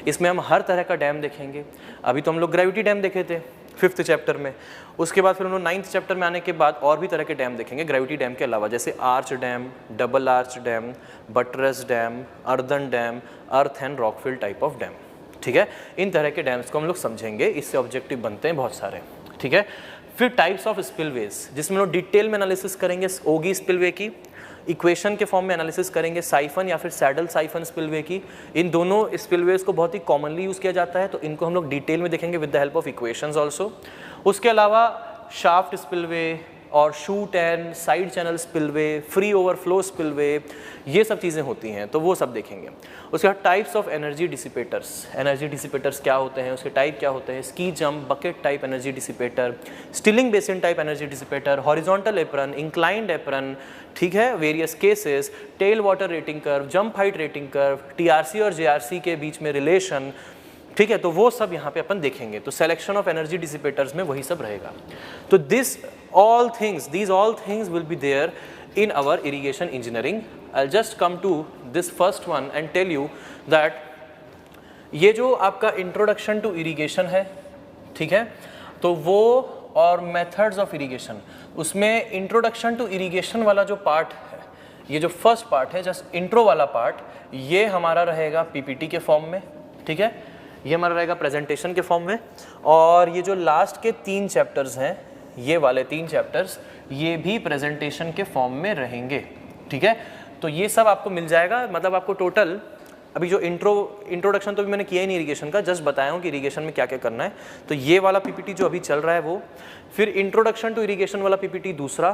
इसमें हम हर तरह का डैम देखेंगे। अभी तो हम लोग ग्रेविटी डैम देखे थे 5th चैप्टर में, उसके बाद फिर हम लोग 9th चैप्टर में आने के बाद और भी तरह के डैम देखेंगे ग्रेविटी डैम के अलावा, जैसे arch dam, double arch dam, buttress dam, earthen dam, earth and rockfill type of dam, ठीक है। इन तरह के डैम्स को हम लोग समझेंगे, इससे ऑब्जेक्टिव बनते हैं बहुत सारे, ठीक है। फिर टाइप्स ऑफ स्पिलवेज, जिसमें लोग डिटेल में एनालिसिस करेंगे ओगी स्पिलवे की, इक्वेशन के फॉर्म में एनालिसिस करेंगे साइफन या फिर सैडल साइफन स्पिलवे की। इन दोनों स्पिलवेज को बहुत ही कॉमनली यूज़ किया जाता है, तो इनको हम लोग डिटेल में देखेंगे with the help of equations also. उसके अलावा शाफ्ट स्पिलवे और shoot and side channel spillway, free overflow spillway, ये सब चीज़ें होती हैं, तो वो सब देखेंगे। उसके बाद types of energy dissipaters, energy dissipaters क्या होते हैं, उसके टाइप क्या होते हैं, ski jump, bucket type energy dissipater, stilling basin type energy dissipater, horizontal apron, inclined apron, ठीक है, various cases, tail water rating curve, jump height rating curve, TRC और जेआरसी के बीच में रिलेशन, ठीक है, तो वो सब यहाँ पे अपन देखेंगे। तो सिलेक्शन ऑफ एनर्जी डिसिपेटर्स में वही सब रहेगा। तो these all things will be there in our irrigation engineering. I'll just come to this first one and tell you that ये जो आपका इंट्रोडक्शन टू इरिगेशन है, ठीक है, तो वो और मेथड्स ऑफ इरिगेशन, उसमें इंट्रोडक्शन टू इरिगेशन वाला जो पार्ट है, ये जो फर्स्ट पार्ट है, जस्ट इंट्रो वाला पार्ट, ये हमारा रहेगा पीपीटी के फॉर्म में, ठीक है, ये हमारा रहेगा प्रेजेंटेशन के फॉर्म में। और ये जो लास्ट के 3 चैप्टर्स हैं, ये वाले 3 चैप्टर्स, ये भी प्रेजेंटेशन के फॉर्म में रहेंगे, ठीक है। तो ये सब आपको मिल जाएगा, मतलब आपको टोटल अभी जो इंट्रोडक्शन तो भी मैंने किया ही नहीं इरिगेशन का, जस्ट बताया हूँ कि इरिगेशन में क्या क्या करना है। तो ये वाला पीपीटी जो अभी चल रहा है वो, फिर इंट्रोडक्शन टू इरिगेशन वाला पीपीटी दूसरा,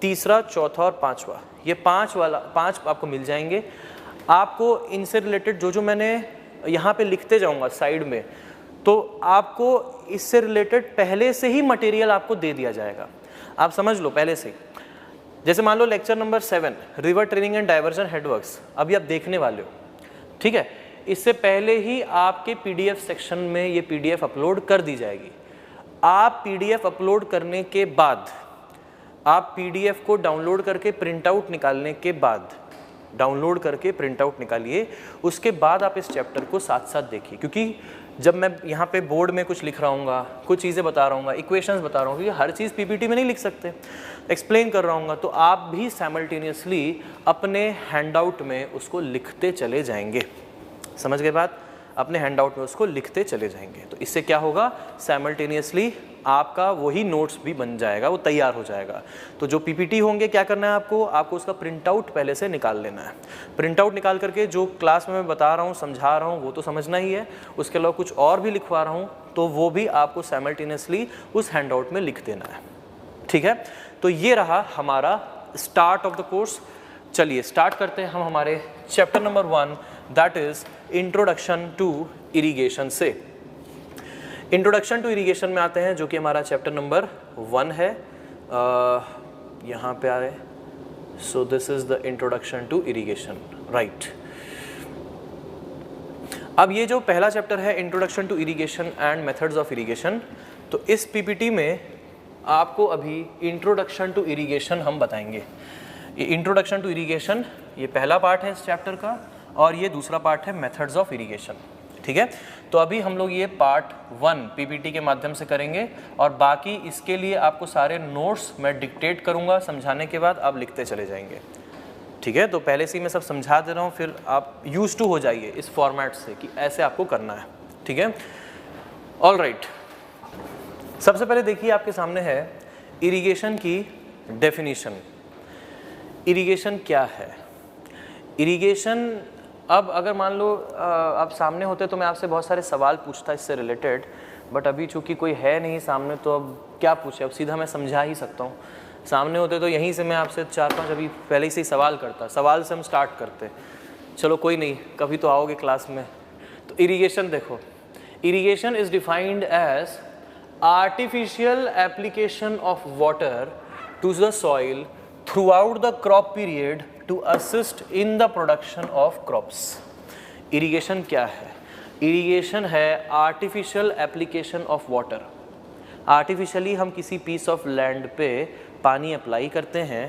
तीसरा, चौथा और 5वां, ये 5 आपको मिल जाएंगे। आपको इनसे रिलेटेड जो मैंने यहाँ पे लिखते जाऊँगा साइड में, तो आपको इससे रिलेटेड पहले से ही मटेरियल आपको दे दिया जाएगा, आप समझ लो पहले से ही। जैसे मान लो lecture number 7 river training and diversion headworks अभी आप देखने वाले हो, ठीक है, इससे पहले ही आपके पीडीएफ सेक्शन में ये पीडीएफ अपलोड कर दी जाएगी। आप पीडीएफ अपलोड करने के बाद, आप पीडीएफ को डाउनलोड करके प्रिंट आउट निकालने के बाद, डाउनलोड करके प्रिंट आउट निकालिए, उसके बाद आप इस चैप्टर को साथ साथ देखिए, क्योंकि जब मैं यहाँ पे बोर्ड में कुछ लिख रहा हूँ, कुछ चीज़ें बता रहा हूँ, इक्वेशंस बता रहा हूँ, क्योंकि हर चीज़ पीपीटी में नहीं लिख सकते, एक्सप्लेन कर रहा हूँ, तो आप भी साइमल्टेनियसली अपने हैंडआउट में उसको लिखते चले जाएंगे। समझ गए बात? अपने हैंडआउट में उसको लिखते चले जाएंगे, तो इससे क्या होगा, साइमल्टेनियसली आपका वही नोट्स भी बन जाएगा, वो तैयार हो जाएगा। तो जो पीपीटी होंगे क्या करना है आपको उसका प्रिंट आउट पहले से निकाल लेना है। प्रिंट आउट निकाल करके जो क्लास में मैं बता रहा हूँ, समझा रहा हूँ, वो तो समझना ही है, उसके अलावा कुछ और भी लिखवा रहा हूँ तो वो भी आपको साइमल्टेनियसली उस हैंडआउट में लिख देना है, ठीक है। तो ये रहा हमारा स्टार्ट ऑफ द कोर्स। चलिए स्टार्ट करते हैं हम हमारे chapter number 1 that is introduction to irrigation से। इंट्रोडक्शन टू इरिगेशन में आते हैं जो कि हमारा चैप्टर नंबर 1 है। यहाँ पे आ रहे, so this is the introduction to irrigation, right. अब ये जो पहला चैप्टर है introduction to irrigation and methods of irrigation, तो इस पीपीटी में आपको अभी इंट्रोडक्शन टू इरिगेशन हम बताएंगे। ये इंट्रोडक्शन टू इरिगेशन ये पहला पार्ट है इस चैप्टर का, और ये दूसरा पार्ट है मेथड्स ऑफ इरिगेशन, ठीक है। तो अभी हम लोग ये पार्ट 1 पीपीटी के माध्यम से करेंगे, और बाकी इसके लिए आपको सारे नोट्स मैं डिक्टेट करूंगा, समझाने के बाद आप लिखते चले जाएंगे, ठीक है। तो पहले से ही मैं सब समझा दे रहा हूँ, फिर आप यूज टू हो जाइए इस फॉर्मेट से कि ऐसे आपको करना है, ठीक है। ऑल राइट, सबसे पहले देखिए आपके सामने है इरिगेशन की डेफिनेशन। इरिगेशन क्या है? इरिगेशन, अब अगर मान लो आप सामने होते तो मैं आपसे बहुत सारे सवाल पूछता इससे रिलेटेड, बट अभी चूंकि कोई है नहीं सामने तो अब क्या पूछे, अब सीधा मैं समझा ही सकता हूँ। सामने होते तो यहीं से मैं आपसे 4-5 अभी पहले से ही सवाल करता, सवाल से हम स्टार्ट करते। चलो कोई नहीं, कभी तो आओगे क्लास में। तो इरिगेशन देखो, irrigation is defined as artificial application of water to the soil throughout the crop period to assist in the production of crops. Irrigation क्या है? इरिगेशन है artificial application of water. Artificially हम किसी पीस ऑफ लैंड पे पानी अप्लाई करते हैं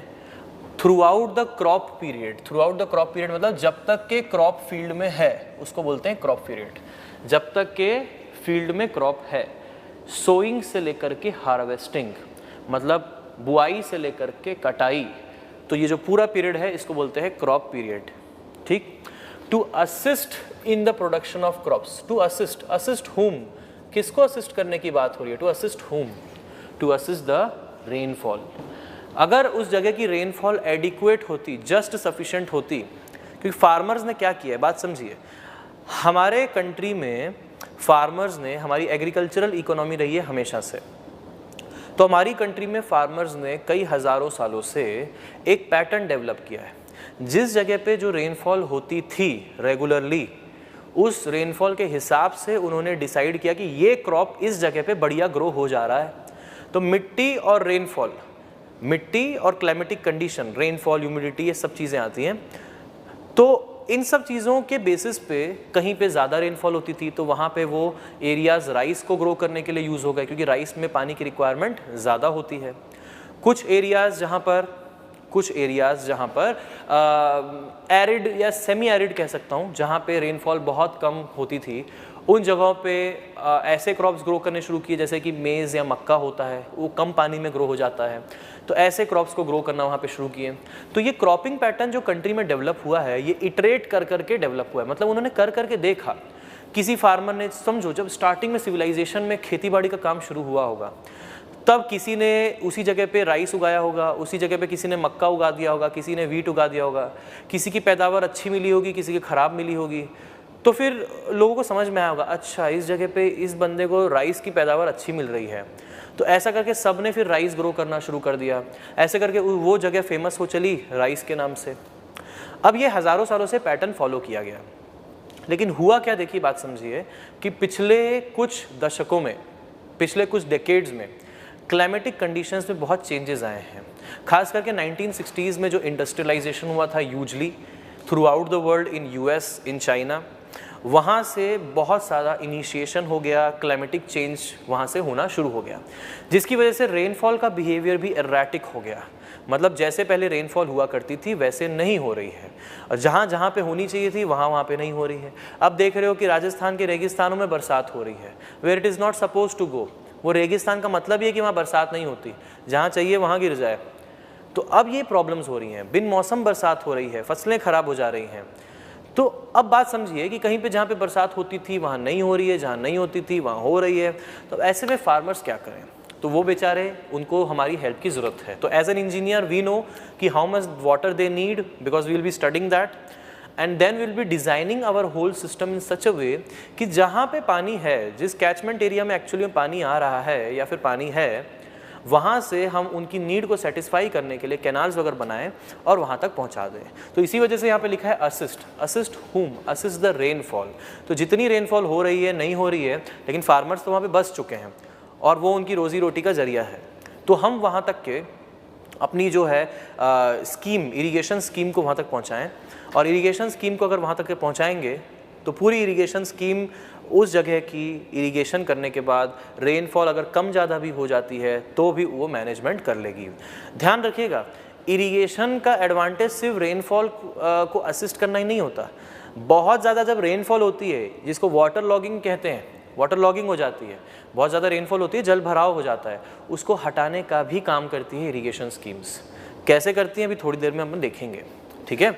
through out the crop period. Through out the crop period मतलब जब तक के क्रॉप फील्ड में है उसको बोलते हैं क्रॉप पीरियड। जब तक के फील्ड में क्रॉप है, सोइंग से लेकर के हार्वेस्टिंग मतलब बुआई से लेकर के कटाई, तो ये जो पूरा पीरियड है इसको बोलते हैं क्रॉप पीरियड, ठीक। To assist in the production of crops, to assist, assist whom, किसको असिस्ट करने की बात हो रही है? To assist whom, to assist the rainfall. अगर उस जगह की रेनफॉल एडिक्वेट होती, जस्ट सफिशिएंट होती, क्योंकि फार्मर्स ने क्या किया है बात समझिए। हमारे कंट्री में फार्मर्स ने, हमारी एग्रीकल्चरल इकोनॉमी रही है हमेशा से, तो हमारी कंट्री में फार्मर्स ने कई हज़ारों सालों से एक पैटर्न डेवलप किया है। जिस जगह पे जो रेनफॉल होती थी रेगुलरली, उस रेनफॉल के हिसाब से उन्होंने डिसाइड किया कि ये क्रॉप इस जगह पे बढ़िया ग्रो हो जा रहा है। तो मिट्टी और रेनफॉल, मिट्टी और क्लाइमेटिक कंडीशन, रेनफॉल, ह्यूमिडिटी, ये सब चीज़ें आती हैं। तो इन सब चीज़ों के बेसिस पे कहीं पे ज़्यादा रेनफॉल होती थी तो वहाँ पे वो एरियाज़ राइस को ग्रो करने के लिए यूज़ हो गए, क्योंकि राइस में पानी की रिक्वायरमेंट ज़्यादा होती है। कुछ एरियाज़ जहाँ पर एरिड या सेमी एरिड कह सकता हूँ, जहाँ पे रेनफॉल बहुत कम होती थी, उन जगहों पे ऐसे क्रॉप्स ग्रो करने शुरू किए जैसे कि मेज़ या मक्का होता है, वो कम पानी में ग्रो हो जाता है, तो ऐसे क्रॉप्स को ग्रो करना वहाँ पे शुरू किए। तो ये क्रॉपिंग पैटर्न जो कंट्री में डेवलप हुआ है, ये इटरेट कर करके डेवलप हुआ है। मतलब उन्होंने कर करके देखा, किसी फार्मर ने, समझो जब स्टार्टिंग में सिविलाइजेशन में खेती बाड़ी का काम शुरू हुआ होगा, तब किसी ने उसी जगह पे राइस उगाया होगा, उसी जगह पे किसी ने मक्का उगा दिया होगा, किसी ने वीट उगा दिया होगा, किसी की पैदावार अच्छी मिली होगी, किसी की ख़राब मिली होगी। तो फिर लोगों को समझ में आया होगा, अच्छा इस जगह पे इस बंदे को राइस की पैदावार अच्छी मिल रही है, तो ऐसा करके सब ने फिर राइस ग्रो करना शुरू कर दिया। ऐसे करके वो जगह फेमस हो चली राइस के नाम से। अब ये हज़ारों सालों से पैटर्न फॉलो किया गया, लेकिन हुआ क्या, देखिए बात समझिए कि पिछले कुछ दशकों में, पिछले कुछ डेकेड्स में क्लाइमेटिक कंडीशंस में बहुत चेंजेस आए हैं। खास करके 1960s में जो इंडस्ट्रियलाइजेशन हुआ था usually through out the world, in US, in China, वहाँ से बहुत सारा इनिशिएशन हो गया, क्लाइमेटिक चेंज वहाँ से होना शुरू हो गया, जिसकी वजह से रेनफॉल का बिहेवियर भी एर्राटिक हो गया। मतलब जैसे पहले रेनफॉल हुआ करती थी वैसे नहीं हो रही है, और जहाँ जहाँ पे होनी चाहिए थी वहाँ पे नहीं हो रही है। अब देख रहे हो कि राजस्थान के रेगिस्तानों में बरसात हो रही है, where it is not suppose to go. वो रेगिस्तान का मतलब ये कि वहाँ बरसात नहीं होती, जहाँ चाहिए वहाँ गिर जाए। तो अब ये प्रॉब्लम्स हो रही हैं, बिन मौसम बरसात हो रही है, फसलें खराब हो जा रही हैं। तो अब बात समझिए कि कहीं पे जहाँ पे बरसात होती थी वहाँ नहीं हो रही है, जहाँ नहीं होती थी वहाँ हो रही है। तो ऐसे में फार्मर्स क्या करें? तो वो बेचारे, उनको हमारी हेल्प की ज़रूरत है। तो as an engineer we know कि how much water they need, because we will be studying that, and then will be designing our whole system in such a way कि जहाँ पे पानी है, जिस कैचमेंट एरिया में एक्चुअली में पानी आ रहा है या फिर पानी है, वहाँ से हम उनकी नीड को सेटिस्फाई करने के लिए कैनाल्स वगैरह बनाएं और वहाँ तक पहुँचा दें। तो इसी वजह से यहाँ पे लिखा है असिस्ट हुम, असिस्ट द रेनफॉल। तो जितनी रेनफॉल हो रही है नहीं हो रही है, लेकिन फार्मर्स तो वहाँ पे बस चुके हैं और वो उनकी रोजी रोटी का जरिया है। तो हम वहाँ तक के अपनी जो है स्कीम, इरिगेशन स्कीम को वहाँ तक पहुँचाएँ, और इरिगेशन स्कीम को अगर वहाँ तक के पहुँचाएँगे तो पूरी इरिगेशन स्कीम उस जगह की इरिगेशन करने के बाद रेनफॉल अगर कम ज़्यादा भी हो जाती है तो भी वो मैनेजमेंट कर लेगी। ध्यान रखिएगा, इरिगेशन का एडवांटेज सिर्फ रेनफॉल को असिस्ट करना ही नहीं होता। बहुत ज़्यादा जब रेनफॉल होती है, जिसको वाटर लॉगिंग कहते हैं, वाटर लॉगिंग हो जाती है, बहुत ज़्यादा रेनफॉल होती है, जल भराव हो जाता है, उसको हटाने का भी काम करती है इरिगेशन स्कीम्स। कैसे करती हैं अभी थोड़ी देर में हम देखेंगे, ठीक है।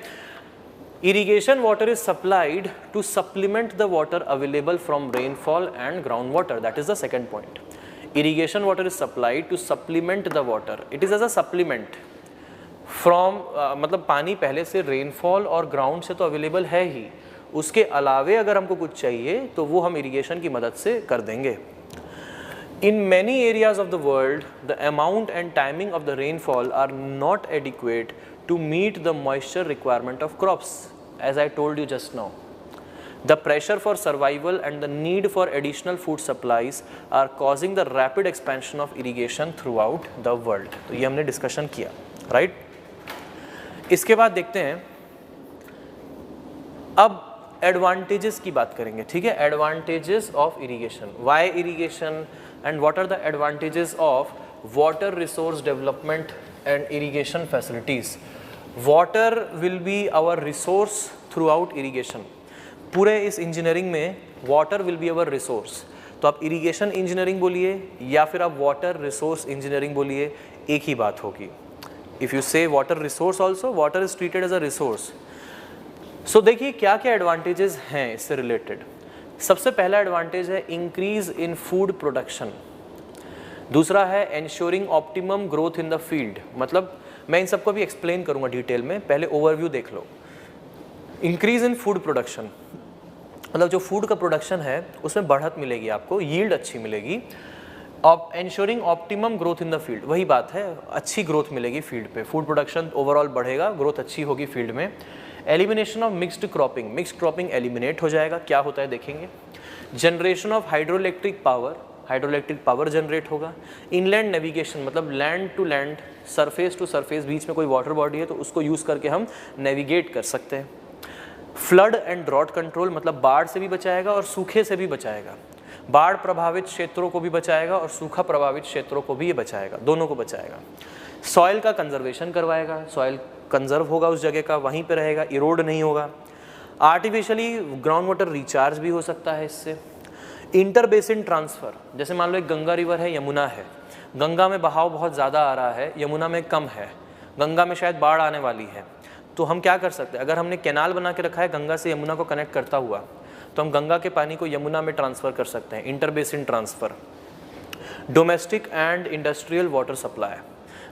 Irrigation water is supplied to supplement the water available from rainfall and groundwater. That is the second point. Irrigation water is supplied to supplement the water. It is as a supplement from मतलब पानी पहले से रेनफॉल और ग्राउंड से तो अवेलेबल है ही, उसके अलावे अगर हमको कुछ चाहिए तो वो हम इरिगेशन की मदद से कर देंगे। In many areas of the world, the amount and timing of the rainfall are not adequate to meet the moisture requirement of crops, as I told you just now. The pressure for survival and the need for additional food supplies are causing the rapid expansion of irrigation throughout the world. तो ये हमने डिस्कशन किया, राइट? इसके बाद देखते हैं, अब एडवांटेजेस की बात करेंगे, ठीक है। Advantages of irrigation, why irrigation and what are the advantages of water resource development and irrigation facilities. Water will be our resource throughout irrigation. पूरे इस इंजीनियरिंग में water will be our resource. तो आप इरीगेशन इंजीनियरिंग बोलिए या फिर आप वाटर रिसोर्स इंजीनियरिंग बोलिए, एक ही बात होगी। If you say water resource also, water is treated as a resource. So देखिए क्या क्या एडवांटेजेस हैं इससे रिलेटेड। सबसे पहला एडवांटेज है इंक्रीज इन फूड प्रोडक्शन। दूसरा है ensuring optimum growth in the field. मतलब मैं इन सबको भी एक्सप्लेन करूंगा डिटेल में, पहले ओवरव्यू देख लो। इंक्रीज इन फूड प्रोडक्शन मतलब जो फूड का प्रोडक्शन है उसमें बढ़त मिलेगी, आपको यील्ड अच्छी मिलेगी। अब ensuring optimum growth in the field, वही बात है, अच्छी ग्रोथ मिलेगी फील्ड पे, फूड प्रोडक्शन ओवरऑल बढ़ेगा, ग्रोथ अच्छी होगी फील्ड में। Elimination of mixed cropping, mixed cropping eliminate हो जाएगा, क्या होता है देखेंगे। Generation of hydroelectric power, hydroelectric power generate होगा। इनलैंड नेविगेशन मतलब land to land, surface to surface, बीच में कोई वाटर बॉडी है तो उसको यूज़ करके हम नेविगेट कर सकते हैं। फ्लड एंड ड्रॉट कंट्रोल मतलब बाढ़ से भी बचाएगा और सूखे से भी बचाएगा। बाढ़ प्रभावित क्षेत्रों को भी बचाएगा और सूखा प्रभावित क्षेत्रों को भी ये बचाएगा, दोनों को बचाएगा। सॉइल का कंजर्वेशन करवाएगा, सॉइल कंजर्व होगा उस जगह का, वहीं पे रहेगा, इरोड नहीं होगा। आर्टिफिशियली ग्राउंड वाटर रिचार्ज भी हो सकता है इससे। इंटर बेसिन ट्रांसफ़र, जैसे मान लो एक गंगा रिवर है, यमुना है, गंगा में बहाव बहुत ज़्यादा आ रहा है, यमुना में कम है, गंगा में शायद बाढ़ आने वाली है, तो हम क्या कर सकते हैं, अगर हमने कैनाल बना के रखा है गंगा से यमुना को कनेक्ट करता हुआ, तो हम गंगा के पानी को यमुना में ट्रांसफ़र कर सकते हैं, inter basin transfer. Domestic and industrial water supply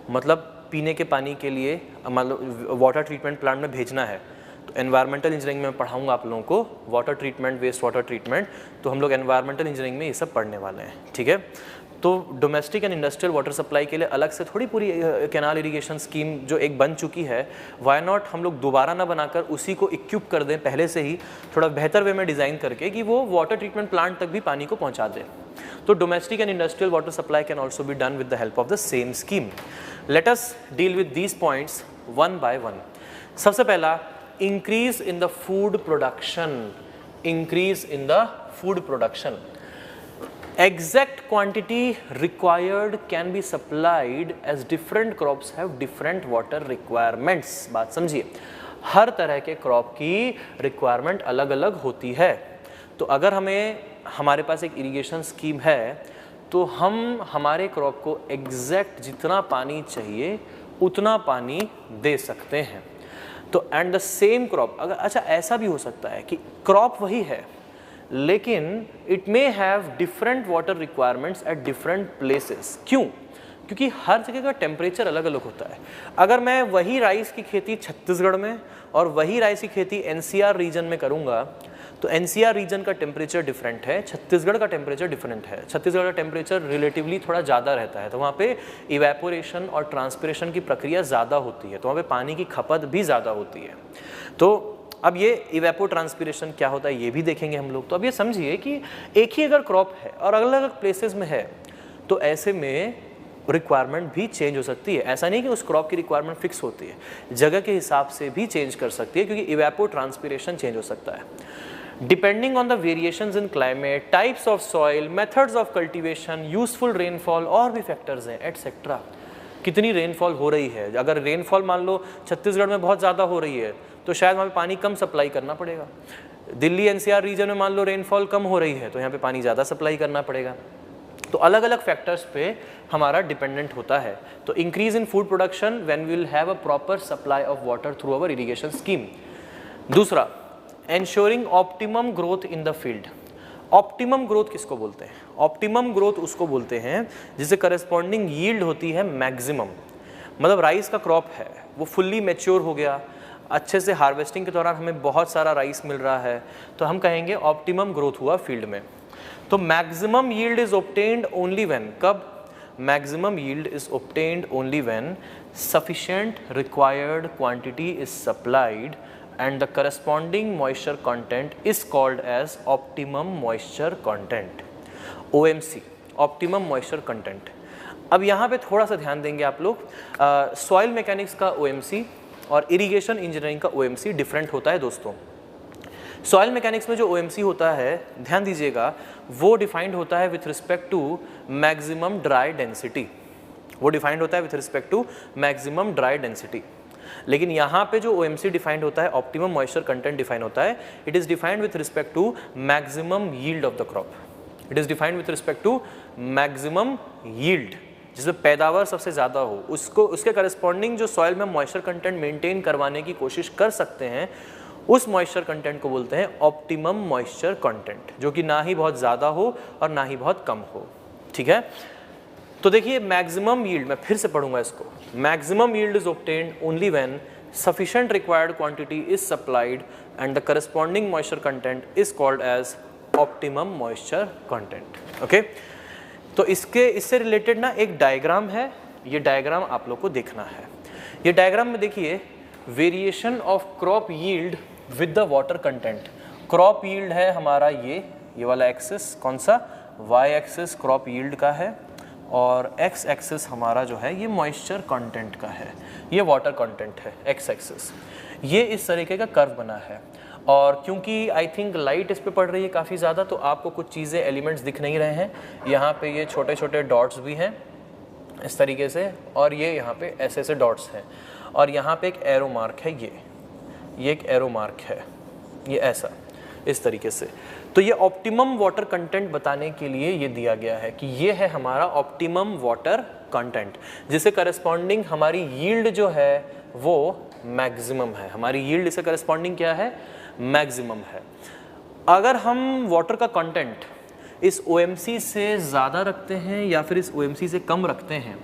मतलब पीने के पानी के लिए मतलब वाटर ट्रीटमेंट प्लांट में भेजना है, तो एनवायरमेंटल इंजीनियरिंग में पढ़ाऊंगा आप लोगों को water treatment, waste water treatment, तो हम लोग एनवायरमेंटल इंजीनियरिंग में ये सब पढ़ने वाले हैं, ठीक है। तो domestic and industrial water supply के लिए अलग से थोड़ी पूरी कैनाल इरिगेशन स्कीम जो एक बन चुकी है, वाई नॉट हम लोग दोबारा ना बनाकर उसी को इक्विप कर दें पहले से ही, थोड़ा बेहतर वे में डिज़ाइन करके कि वो वाटर ट्रीटमेंट प्लांट तक भी पानी को पहुंचा दे। तो domestic and industrial water supply can also be done with the help of the same scheme. Let us deal with these points one by one. सबसे पहला, increase in the food production, increase in the food production. Exact quantity required can be supplied as different crops have different water requirements. बात समझिए, हर तरह के क्रॉप की रिक्वायरमेंट अलग अलग होती है। तो अगर हमारे पास एक इरिगेशन स्कीम है तो हम हमारे क्रॉप को एग्जैक्ट जितना पानी चाहिए उतना पानी दे सकते हैं। तो एंड द सेम क्रॉप, अगर अच्छा ऐसा भी हो सकता है कि क्रॉप वही है लेकिन it may have different water requirements at different places. क्यों? क्योंकि हर जगह का टेम्परेचर अलग अलग होता है। अगर मैं वही राइस की खेती छत्तीसगढ़ में और वही राइस की खेती एनसीआर रीजन में करूँगा तो एनसीआर रीजन का टेम्परेचर डिफरेंट है, छत्तीसगढ़ का टेम्परेचर डिफरेंट है। छत्तीसगढ़ का टेम्परेचर रिलेटिवली थोड़ा ज़्यादा रहता है, तो वहाँ पे इवेपोरेशन और ट्रांसपिरेशन की प्रक्रिया ज़्यादा होती है, तो वहाँ पे पानी की खपत भी ज़्यादा होती है। तो अब ये इवेपो ट्रांसपिरेशन क्या होता है ये भी देखेंगे हम लोग। तो अब ये समझिए कि एक ही अगर क्रॉप है और अलग अलग प्लेसेस में है, तो ऐसे में रिक्वायरमेंट भी चेंज हो सकती है। ऐसा नहीं कि उस क्रॉप की रिक्वायरमेंट फिक्स होती है, जगह के हिसाब से भी चेंज कर सकती है, क्योंकि इवेपो ट्रांसपिरेशन चेंज हो सकता है depending on the variations in climate, types of soil, methods of cultivation, useful rainfall और भी फैक्टर्स हैं एटसेट्रा। कितनी रेनफॉल हो रही है, अगर रेनफॉल मान लो छत्तीसगढ़ में बहुत ज़्यादा हो रही है तो शायद वहाँ पे पानी कम सप्लाई करना पड़ेगा। दिल्ली एनसीआर रीजन में मान लो रेनफॉल कम हो रही है तो यहाँ पे पानी ज़्यादा सप्लाई करना पड़ेगा। तो अलग अलग फैक्टर्स पे हमारा डिपेंडेंट होता है। तो increase in food production when we will have a proper supply of water through our irrigation scheme. दूसरा, ensuring optimum growth in the field. Optimum growth किसको बोलते हैं? ऑप्टिमम ग्रोथ उसको बोलते हैं जिससे करस्पॉन्डिंग यील्ड होती है मैक्सिमम। मतलब राइस का क्रॉप है, वो फुल्ली मैच्योर हो गया, अच्छे से हार्वेस्टिंग के दौरान हमें बहुत सारा राइस मिल रहा है, तो हम कहेंगे ऑप्टिमम ग्रोथ हुआ फील्ड में। तो maximum yield is obtained only when, कब? Maximum yield is obtained only when sufficient required quantity is supplied and the corresponding moisture content is called as optimum moisture content, OMC, optimum moisture content। अब यहाँ पे थोड़ा सा ध्यान देंगे आप लोग, सॉइल मैकेनिक्स का OMC और इरिगेशन इंजीनियरिंग का OMC डिफरेंट होता है दोस्तों। सॉइल मैकेनिक्स में जो OMC होता है, ध्यान दीजिएगा, वो डिफाइंड होता है with respect to maximum dry density, वो डिफाइंड होता है with respect to maximum dry density. लेकिन यहाँ पे जो OMC डिफाइंड होता है, ऑप्टिमम मॉइस्चर कंटेंट डिफाइन होता है, it is defined with respect to maximum yield of the crop. It is defined with respect to maximum yield, जिसमें पैदावार सबसे ज़्यादा हो, उसको उसके करस्पॉन्डिंग जो सॉइल में मॉइस्चर कंटेंट मेंटेन करवाने की कोशिश कर सकते हैं, उस मॉइस्चर कंटेंट को बोलते हैं ऑप्टिमम मॉइस्चर कंटेंट, जो कि ना ही बहुत ज़्यादा हो और ना ही बहुत कम हो। ठीक है, तो देखिए मैक्सिमम यील्ड, मैं फिर से पढ़ूंगा इसको, maximum yield is obtained only when sufficient required quantity is supplied and the corresponding moisture content is called as optimum moisture content. Okay, तो इससे रिलेटेड ना एक डायग्राम है, ये डायग्राम आप लोग को देखना है। ये डायग्राम में देखिए variation of crop yield with the water content. Crop yield है हमारा ये वाला एक्सिस, कौन सा? वाई एक्सिस क्रॉप यील्ड का है, और एक्स एक्सिस हमारा जो है ये मॉइस्चर कंटेंट का है, ये वाटर कंटेंट है एक्स एक्सिस। ये इस तरीके का कर्व बना है, और क्योंकि आई थिंक लाइट इस पे पड़ रही है काफ़ी ज़्यादा, तो आपको कुछ चीज़ें एलिमेंट्स दिख नहीं रहे हैं। यहाँ पे ये छोटे छोटे डॉट्स भी हैं इस तरीके से, और ये यहाँ पे ऐसे ऐसे डॉट्स हैं, और यहाँ पे एक एरो मार्क है, ये एक एरो मार्क है, ये ऐसा इस तरीके से। तो ये ऑप्टिमम वाटर कंटेंट बताने के लिए ये दिया गया है कि ये है हमारा ऑप्टिमम वाटर कंटेंट, जिससे करस्पॉन्डिंग हमारी यील्ड जो है वो मैक्सिमम है। हमारी यील्ड इससे करस्पॉन्डिंग क्या है? मैक्सिमम है। अगर हम वाटर का कंटेंट इस OMC से ज़्यादा रखते हैं या फिर इस OMC से कम रखते हैं,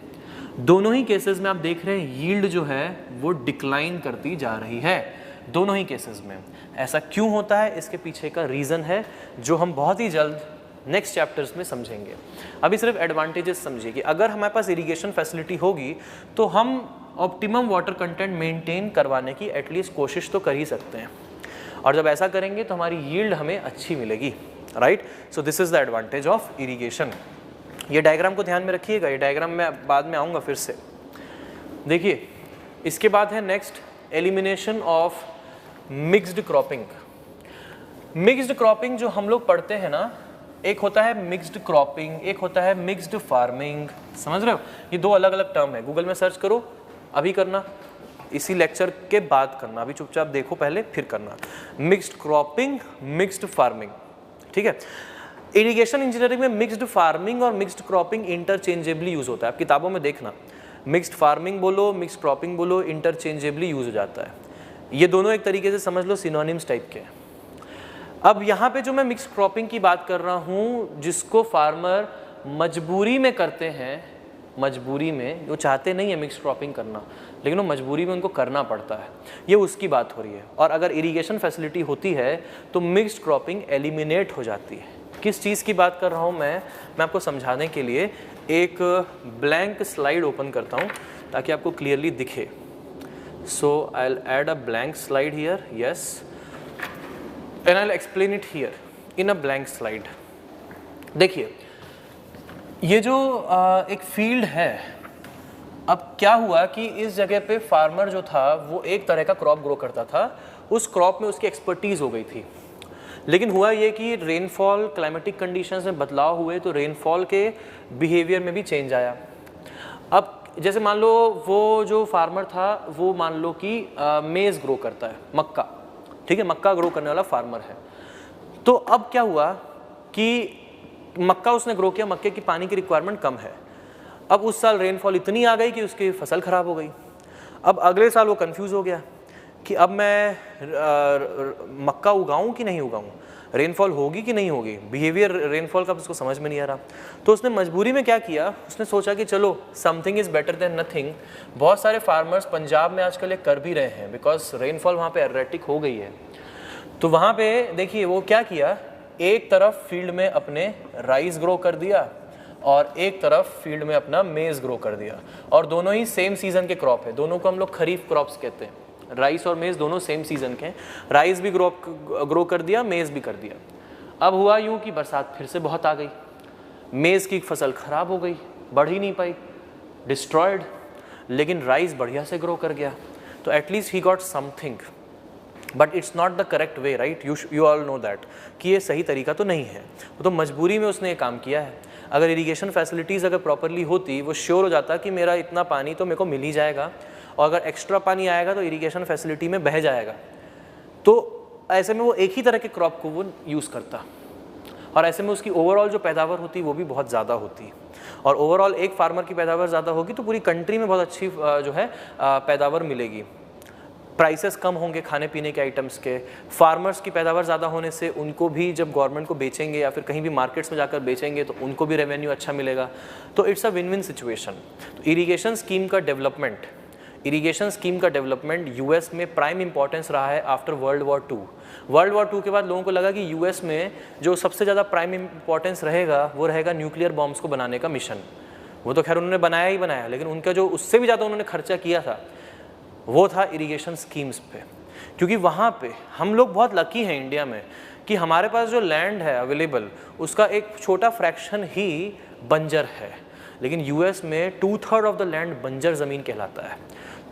दोनों ही केसेस में आप देख रहे हैं यील्ड जो है वो डिक्लाइन करती जा रही है, दोनों ही केसेस में। ऐसा क्यों होता है, इसके पीछे का रीज़न है जो हम बहुत ही जल्द नेक्स्ट चैप्टर्स में समझेंगे। अभी सिर्फ एडवांटेजेस समझिए कि अगर हमारे पास इरिगेशन फैसिलिटी होगी तो हम ऑप्टिमम वाटर कंटेंट मेंटेन करवाने की एटलीस्ट कोशिश तो कर ही सकते हैं, और जब ऐसा करेंगे तो हमारी यील्ड हमें अच्छी मिलेगी, right. So this is the advantage of irrigation. ये डायग्राम को ध्यान में रखिएगा, ये डायग्राम मैं बाद में आऊँगा फिर से। देखिए इसके बाद है next elimination of mixed cropping. Mixed cropping जो हम लोग पढ़ते हैं ना, एक होता है मिक्स्ड क्रॉपिंग, एक होता है मिक्स्ड फार्मिंग, समझ रहे हो? ये दो अलग अलग टर्म है, गूगल में सर्च करो, अभी करना, इसी लेक्चर के बाद करना, अभी चुपचाप देखो पहले फिर करना। मिक्स्ड क्रॉपिंग, मिक्स्ड फार्मिंग, ठीक है। इरिगेशन इंजीनियरिंग में मिक्स्ड फार्मिंग और मिक्स्ड क्रॉपिंग इंटरचेंजेबली यूज होता है, आप किताबों में देखना, मिक्स्ड फार्मिंग बोलो, मिक्स्ड क्रॉपिंग बोलो, इंटरचेंजेबली यूज हो जाता है। ये दोनों एक तरीके से समझ लो सिनोनिम्स टाइप के हैं। अब यहाँ पे जो मैं मिक्स्ड क्रॉपिंग की बात कर रहा हूँ, जिसको फार्मर मजबूरी में करते हैं, मजबूरी में, वो चाहते नहीं है मिक्स क्रॉपिंग करना, लेकिन वो मजबूरी में उनको करना पड़ता है, ये उसकी बात हो रही है। और अगर इरिगेशन फैसिलिटी होती है तो मिक्स्ड क्रॉपिंग एलिमिनेट हो जाती है। किस चीज़ की बात कर रहा हूँ मैं आपको समझाने के लिए एक ब्लैंक स्लाइड ओपन करता हूँ ताकि आपको क्लियरली दिखे। So I will add a blank slide here, yes, and I will explain it here in a blank slide. देखिए ये जो एक फील्ड है, अब क्या हुआ कि इस जगह पे फार्मर जो था वो एक तरह का क्रॉप ग्रो करता था, उस क्रॉप में उसकी एक्सपर्टीज़ हो गई थी। लेकिन हुआ ये कि रेनफॉल, क्लाइमेटिक कंडीशंस में बदलाव हुए तो रेनफॉल के बिहेवियर में भी चेंज आया। अब जैसे मान लो वो जो फार्मर था वो मान लो कि मेज़ ग्रो करता है, मक्का, ठीक है, मक्का ग्रो करने वाला फार्मर है। तो अब क्या हुआ कि मक्का उसने ग्रो किया, मक्के की पानी की रिक्वायरमेंट कम है। अब उस साल रेनफॉल इतनी आ गई कि उसकी फसल ख़राब हो गई। अब अगले साल वो कंफ्यूज हो गया कि अब मैं मक्का उगाऊं कि नहीं उगाऊं, रेनफॉल होगी कि नहीं होगी, बिहेवियर रेनफॉल का उसको समझ में नहीं आ रहा। तो उसने मजबूरी में क्या किया, उसने सोचा कि चलो something is better than nothing. बहुत सारे फार्मर्स पंजाब में आजकल ये कर भी रहे हैं बिकॉज रेनफॉल वहाँ पे एर्रेटिक हो गई है। तो वहाँ पे देखिए वो क्या किया, एक तरफ फील्ड में अपने राइस ग्रो कर दिया और एक तरफ फील्ड में अपना मेज़ ग्रो कर दिया, और दोनों ही सेम सीज़न के क्रॉप है। दोनों को हम लोग खरीफ क्रॉप्स कहते हैं। राइस और मेज़ दोनों सेम सीज़न के हैं। राइस भी ग्रो कर दिया, मेज़ भी कर दिया। अब हुआ यूँ कि बरसात फिर से बहुत आ गई, मेज़ की फसल ख़राब हो गई, बढ़ ही नहीं पाई, डिस्ट्रॉयड। लेकिन राइस बढ़िया से ग्रो कर गया, तो at least he got something, but it's not the correct way, right, you all know that कि ये सही तरीका तो नहीं है। तो मजबूरी में उसने ये काम किया है। अगर इरिगेशन फैसिलिटीज़ अगर प्रॉपरली होती, वो श्योर हो जाता कि मेरा इतना पानी तो मेरे को मिल ही जाएगा, और अगर एक्स्ट्रा पानी आएगा तो इरिगेशन फैसिलिटी में बह जाएगा। तो ऐसे में वो एक ही तरह के क्रॉप को वो यूज़ करता, और ऐसे में उसकी ओवरऑल जो पैदावार होती वो भी बहुत ज़्यादा होती। और ओवरऑल एक फार्मर की पैदावार ज़्यादा होगी तो पूरी कंट्री में बहुत अच्छी जो है पैदावार मिलेगी। प्राइसेस कम होंगे खाने पीने के आइटम्स के, फार्मर्स की पैदावार ज़्यादा होने से उनको भी जब गवर्नमेंट को बेचेंगे या फिर कहीं भी मार्केट्स में जाकर बेचेंगे तो उनको भी रेवेन्यू अच्छा मिलेगा। तो it's a win win situation. तो इरिगेशन स्कीम का डेवलपमेंट यूएस में प्राइम इंपॉर्टेंस रहा है after world war two. World war two के बाद लोगों को लगा कि यूएस में जो सबसे ज़्यादा प्राइम इंपॉर्टेंस रहेगा वो रहेगा न्यूक्लियर बॉम्ब्स को बनाने का मिशन। वो तो खैर उन्होंने बनाया ही बनाया, लेकिन उनका जो उससे भी ज़्यादा उन्होंने खर्चा किया था वो था इरिगेशन स्कीम्स पे। क्योंकि वहाँ पे हम लोग बहुत लकी हैं इंडिया में कि हमारे पास जो लैंड है अवेलेबल उसका एक छोटा फ्रैक्शन ही बंजर है, लेकिन यूएस में 2/3 ऑफ द लैंड बंजर ज़मीन कहलाता है।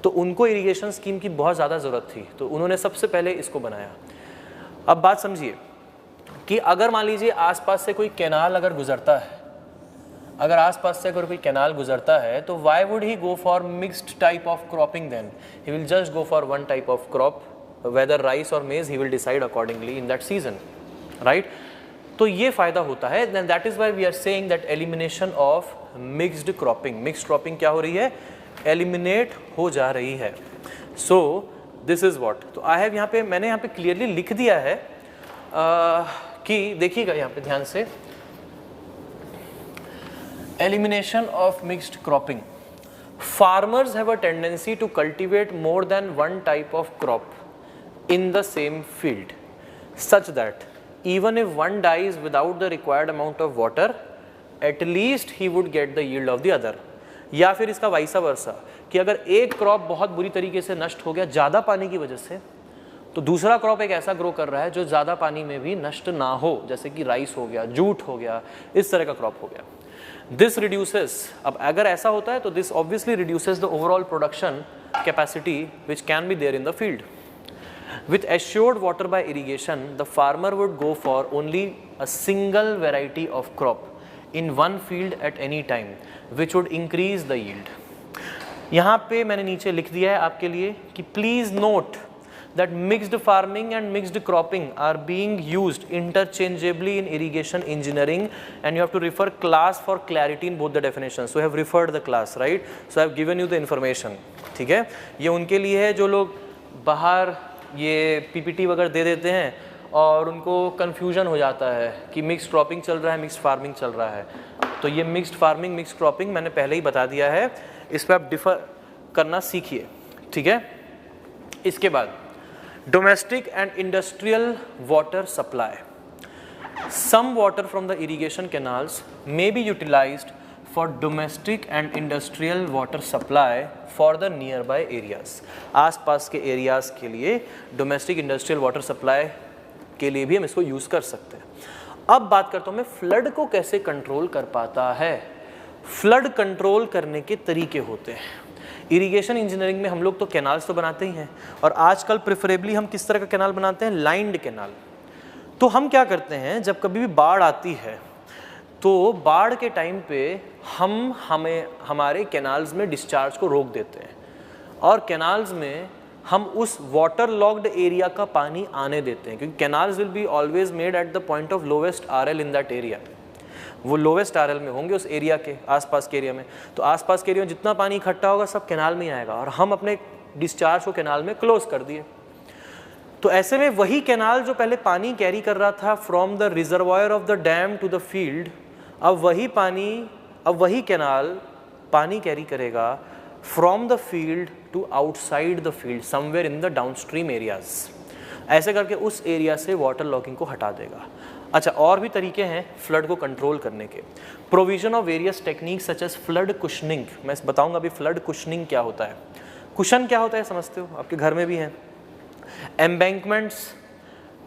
तो उनको इरिगेशन स्कीम की बहुत ज़्यादा ज़रूरत थी, तो उन्होंने सबसे पहले इसको बनाया। अब बात समझिए कि अगर मान लीजिए आसपास से कोई कैनाल अगर गुजरता है, अगर आसपास से अगर कोई कैनाल गुजरता है तो why would he go for mixed type of cropping then, he will just go for one type of crop, whether rice और maize, he will decide accordingly in that season, right. तो ये फ़ायदा होता है, then that is why we are saying that elimination of mixed cropping. Mixed cropping क्या हो रही है, एलिमिनेट हो जा रही है। सो दिस इज़ वॉट, तो आई हैव यहाँ पे, मैंने यहाँ पे क्लियरली लिख दिया है कि देखिएगा यहाँ पे ध्यान से, elimination of mixed cropping. Farmers have a tendency to cultivate more than one type of crop in the same field, such that even if one dies without the required amount of water, at least he would get the yield of the other. या फिर इसका वाइसा वर्सा कि अगर एक क्रॉप बहुत बुरी तरीके से नष्ट हो गया ज़्यादा पानी की वजह से, तो दूसरा क्रॉप एक ऐसा ग्रो कर रहा है जो ज़्यादा पानी में भी नष्ट ना हो, जैसे कि राइस हो गया, जूट हो गया, इस तरह का क्रॉप हो गया। दिस रिड्यूसेस, अब अगर ऐसा होता है तो this obviously reduces the overall production capacity which can be there in the field. With assured water by irrigation, the farmer would go for only a single variety of crop in one field at any time, which would increase the yield. यहाँ पे मैंने नीचे लिख दिया है आपके लिए कि please note that mixed farming and mixed cropping are being used interchangeably in irrigation engineering, and you have to refer class for clarity in both the definitions. So I have referred the class, right? So I have given you the information. ठीक है, ये उनके लिए है जो लोग बाहर ये पीपीटी वगैरह दे देते हैं और उनको कन्फ्यूजन हो जाता है कि मिक्स क्रॉपिंग चल रहा है, मिक्स फार्मिंग चल रहा है। तो ये मिक्स्ड फार्मिंग, मिक्स्ड क्रॉपिंग मैंने पहले ही बता दिया है, इस पर आप डिफर करना सीखिए, ठीक है। इसके बाद domestic and industrial water supply, some water from the irrigation canals may be utilised for domestic and industrial water supply for the nearby areas. आसपास के एरियाज के लिए डोमेस्टिक इंडस्ट्रियल वाटर सप्लाई के लिए भी हम इसको यूज़ कर सकते हैं। अब बात करता हूँ मैं फ्लड को कैसे कंट्रोल कर पाता है। फ्लड कंट्रोल करने के तरीके होते हैं। इरिगेशन इंजीनियरिंग में हम लोग तो कैनाल्स तो बनाते ही हैं, और आजकल प्रेफरेबली हम किस तरह का कैनाल बनाते हैं, लाइंड कैनाल। तो हम क्या करते हैं, जब कभी भी बाढ़ आती है तो बाढ़ के टाइम पे हमारे कैनाल्स में डिस्चार्ज को रोक देते हैं, और कैनाल्स में हम उस वाटर लॉक्ड एरिया का पानी आने देते हैं, क्योंकि canals will be always made at the point of lowest RL in that area. वो लोवेस्ट आरएल में होंगे उस एरिया के आसपास के एरिया में, तो आसपास के एरिया में जितना पानी इकट्ठा होगा सब कैनाल में ही आएगा, और हम अपने डिस्चार्ज को कैनाल में क्लोज कर दिए। तो ऐसे में वही कैनाल जो पहले पानी कैरी कर रहा था from the reservoir of the dam to the field, अब वही कैनाल पानी कैरी करेगा from the field to outside the field, somewhere in the downstream areas. ऐसे करके उस एरिया से वाटर लॉकिंग को हटा देगा। अच्छा, और भी तरीके हैं फ्लड को कंट्रोल करने के। Provision of various techniques such as flood cushioning. मैं बताऊंगा अभी फ्लड कुशनिंग क्या होता है। कुशन क्या होता है समझते हो, आपके घर में भी है। Embankments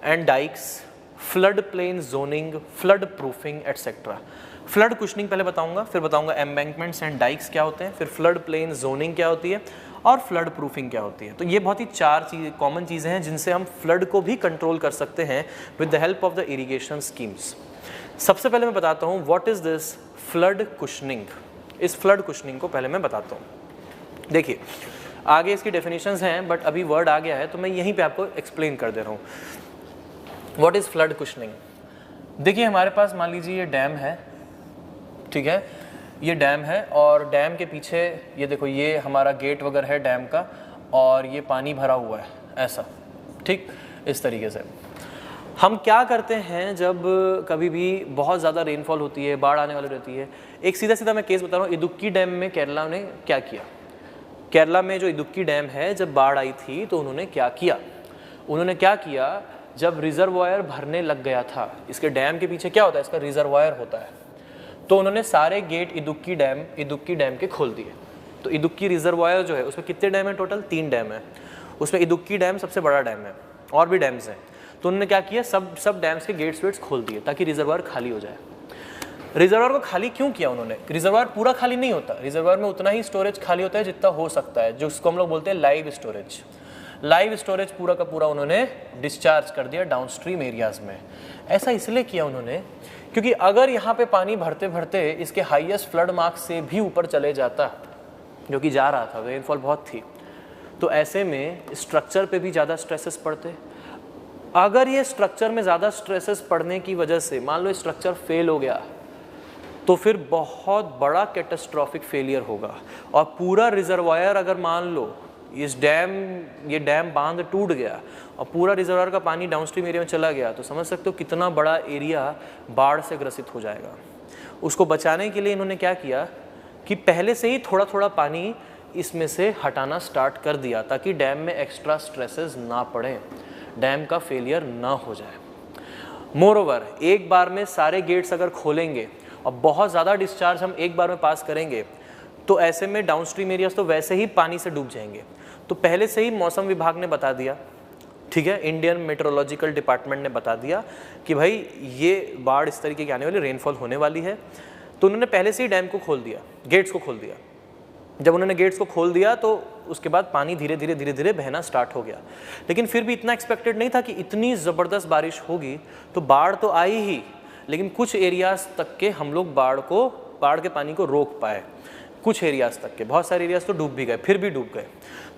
and dykes, flood plain zoning, flood proofing etcetera. Flood cushioning पहले बताऊंगा, फिर बताऊंगा एम्बैंकमेंट्स एंड डाइक्स क्या होते हैं, फिर फ्लड प्लेन जोनिंग क्या होती है, और फ्लड प्रूफिंग क्या होती है। तो ये बहुत ही चार कॉमन चीज़ें हैं जिनसे हम फ्लड को भी कंट्रोल कर सकते हैं with the help of the irrigation schemes. सबसे पहले मैं बताता हूँ what is this flood cushioning. इस फ्लड कुशनिंग को पहले मैं बताता हूँ। देखिए, आगे इसकी डेफिनेशंस हैं, बट अभी वर्ड आ गया है तो मैं यहीं पे आपको एक्सप्लेन कर दे रहा हूँ व्हाट इज़ फ्लड कुशनिंग। देखिए, हमारे पास मान लीजिए ये डैम है, ठीक है, ये डैम है, और डैम के पीछे ये देखो, ये हमारा गेट वगैरह है डैम का, और ये पानी भरा हुआ है ऐसा, ठीक। इस तरीके से हम क्या करते हैं जब कभी भी बहुत ज़्यादा रेनफॉल होती है, बाढ़ आने वाली रहती है। एक सीधा मैं केस बता रहा हूँ। इदुक्की डैम में केरला ने क्या किया, केरला में जो इदुक्की डैम है, जब बाढ़ आई थी तो उन्होंने क्या किया, जब रिजर्वायर भरने लग गया था, इसके डैम के पीछे क्या होता है, इसका रिजर्वायर होता है, तो उन्होंने सारे गेट इदुक्की डैम के खोल दिए। तो इदुक्की रिजर्वायर जो है उसमें कितने डैम है, टोटल 3 डैम है। उसमें इदुक्की डैम सबसे बड़ा डैम है, और भी डैम्स हैं। तो उन्होंने क्या किया, सब डैम्स के गेट्स खोल दिए ताकि रिजर्वायर खाली हो जाए। रिजर्वायर को खाली क्यों किया उन्होंने, रिजर्वायर पूरा खाली नहीं होता, रिजर्वायर में उतना ही स्टोरेज खाली होता है जितना हो सकता है, जिसको हम लोग बोलते हैं लाइव स्टोरेज पूरा का पूरा उन्होंने डिस्चार्ज कर दिया डाउनस्ट्रीम एरियाज में। ऐसा इसलिए किया उन्होंने क्योंकि अगर यहाँ पे पानी भरते भरते इसके हाईएस्ट फ्लड मार्क से भी ऊपर चले जाता, जो कि जा रहा था, रेनफॉल बहुत थी, तो ऐसे में स्ट्रक्चर पे भी ज़्यादा स्ट्रेसेस पड़ते। अगर ये स्ट्रक्चर में ज़्यादा स्ट्रेसेस पड़ने की वजह से मान लो स्ट्रक्चर फेल हो गया, तो फिर बहुत बड़ा कैटास्ट्रॉफिक फेलियर होगा, और पूरा रिजर्वायर अगर मान लो ये डैम बांध टूट गया और पूरा रिजर्वायर का पानी डाउनस्ट्रीम एरिया में चला गया, तो समझ सकते हो कितना बड़ा एरिया बाढ़ से ग्रसित हो जाएगा। उसको बचाने के लिए इन्होंने क्या किया कि पहले से ही थोड़ा थोड़ा पानी इसमें से हटाना स्टार्ट कर दिया ताकि डैम में एक्स्ट्रा स्ट्रेसेस ना पड़े, डैम का फेलियर ना हो जाए। मोरओवर, एक बार में सारे गेट्स अगर खोलेंगे और बहुत ज़्यादा डिस्चार्ज हम एक बार में पास करेंगे, तो ऐसे में डाउनस्ट्रीम एरियाज तो वैसे ही पानी से डूब जाएंगे। तो पहले से ही मौसम विभाग ने बता दिया, ठीक है, इंडियन मेट्रोलॉजिकल डिपार्टमेंट ने बता दिया कि भाई ये बाढ़ इस तरीके की आने वाली, रेनफॉल होने वाली है। तो उन्होंने पहले से ही डैम को खोल दिया, गेट्स को खोल दिया। जब उन्होंने गेट्स को खोल दिया तो उसके बाद पानी धीरे धीरे बहना स्टार्ट हो गया। लेकिन फिर भी इतना एक्सपेक्टेड नहीं था कि इतनी ज़बरदस्त बारिश होगी। तो बाढ़ तो आई ही, लेकिन कुछ एरियाज़ तक के हम लोग बाढ़ के पानी को रोक पाए, कुछ एरियाज़ तक के। बहुत सारे एरियाज़ तो डूब भी गए, फिर भी डूब गए।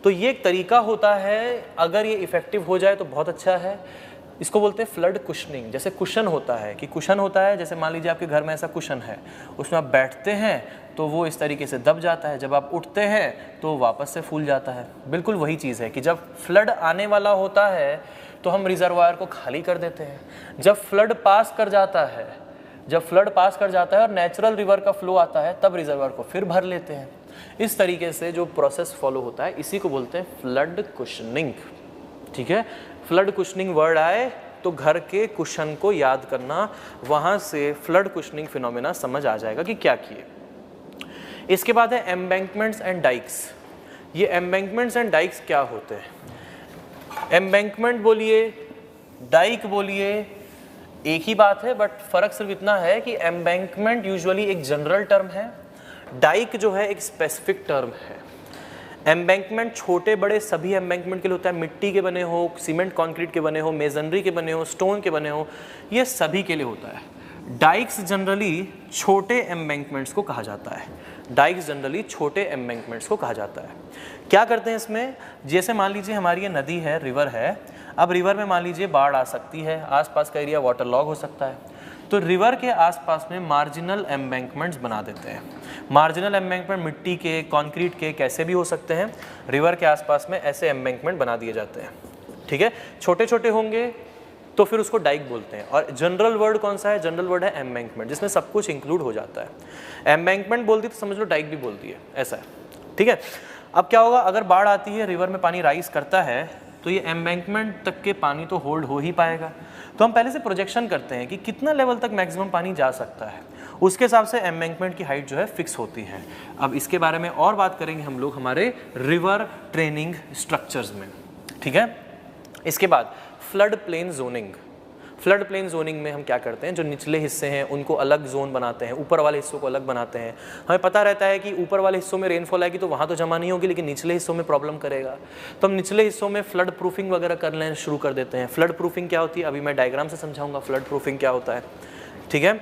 तो ये एक तरीका होता है, अगर ये इफ़ेक्टिव हो जाए तो बहुत अच्छा है। इसको बोलते हैं फ्लड कुशनिंग। जैसे कुशन होता है कि कुशन होता है, जैसे मान लीजिए आपके घर में ऐसा कुशन है, उसमें आप बैठते हैं तो वो इस तरीके से दब जाता है, जब आप उठते हैं तो वापस से फूल जाता है। बिल्कुल वही चीज़ है कि जब फ्लड आने वाला होता है तो हम रिजर्वायर को खाली कर देते हैं, जब फ्लड पास कर जाता है जब फ्लड पास कर जाता है और नेचुरल रिवर का फ्लो आता है तब रिजर्वर को फिर भर लेते हैं। इस तरीके से जो प्रोसेस फॉलो होता है इसी को बोलते हैं फ्लड कुशनिंग। ठीक है, फ्लड कुशनिंग वर्ड आए तो घर के कुशन को याद करना, वहाँ से फ्लड कुशनिंग फिनोमेना समझ आ जाएगा कि क्या किए। इसके बाद है एम्बैंकमेंट्स एंड डाइक्स। ये एम्बैंकमेंट्स एंड डाइक्स क्या होते हैं? एम्बैंकमेंट बोलिए, डाइक बोलिए, एक ही बात है, बट फर्क सिर्फ इतना है कि एम्बैंकमेंट यूजुअली एक जनरल टर्म है, डाइक जो है एक स्पेसिफिक टर्म है। एम्बैंकमेंट छोटे बड़े सभी एम्बैंकमेंट के लिए होता है, मिट्टी के बने हो, सीमेंट कंक्रीट के बने हो, मेजनरी के बने हो, स्टोन के बने हो, ये सभी के लिए होता है। डाइक्स जनरली छोटे एम्बैंकमेंट्स को कहा जाता है। डाइक्स जनरली छोटे एम्बैंकमेंट्स को कहा जाता है। क्या करते हैं इसमें? जैसे मान लीजिए हमारी ये नदी है, रिवर है, अब रिवर में मान लीजिए बाढ़ आ सकती है, आसपास का एरिया वाटर लॉग हो सकता है, तो रिवर के आसपास में मार्जिनल एम्बैंकमेंट्स बना देते हैं। मार्जिनल एम्बैंकमेंट मिट्टी के, कंक्रीट के, कैसे भी हो सकते हैं, रिवर के आसपास में ऐसे एम्बैंकमेंट बना दिए जाते हैं। ठीक है, छोटे छोटे होंगे तो फिर उसको डाइक बोलते हैं। और जनरल वर्ड कौन सा है? जनरल वर्ड है एम्बैंकमेंट, जिसमें सब कुछ इंक्लूड हो जाता है। एम्बैंकमेंट बोलती तो समझ लो डाइक भी बोलती है, ऐसा है। ठीक है, अब क्या होगा, अगर बाढ़ आती है, रिवर में पानी राइज करता है, तो ये एम्बैंकमेंट तक के पानी तो होल्ड हो ही पाएगा। तो हम पहले से प्रोजेक्शन करते हैं कि कितना लेवल तक मैक्सिमम पानी जा सकता है, उसके हिसाब से एम्बैंकमेंट की हाइट जो है फिक्स होती है। अब इसके बारे में और बात करेंगे हम लोग हमारे रिवर ट्रेनिंग स्ट्रक्चर्स में। ठीक है, इसके बाद flood plain zoning. Flood plain zoning में हम क्या करते हैं, जो निचले हिस्से हैं उनको अलग जोन बनाते हैं, ऊपर वाले हिस्सों को अलग बनाते हैं। हमें पता रहता है कि ऊपर वाले हिस्सों में रेनफॉल आएगी तो वहाँ तो जमा नहीं होगी, लेकिन निचले हिस्सों में प्रॉब्लम करेगा, तो हम निचले हिस्सों में फ्लड प्रूफिंग वगैरह करना शुरू कर देते हैं। फ्लड प्रूफिंग क्या होती है, अभी मैं डायग्राम से समझाऊंगा फ्लड प्रूफिंग क्या होता है। ठीक है,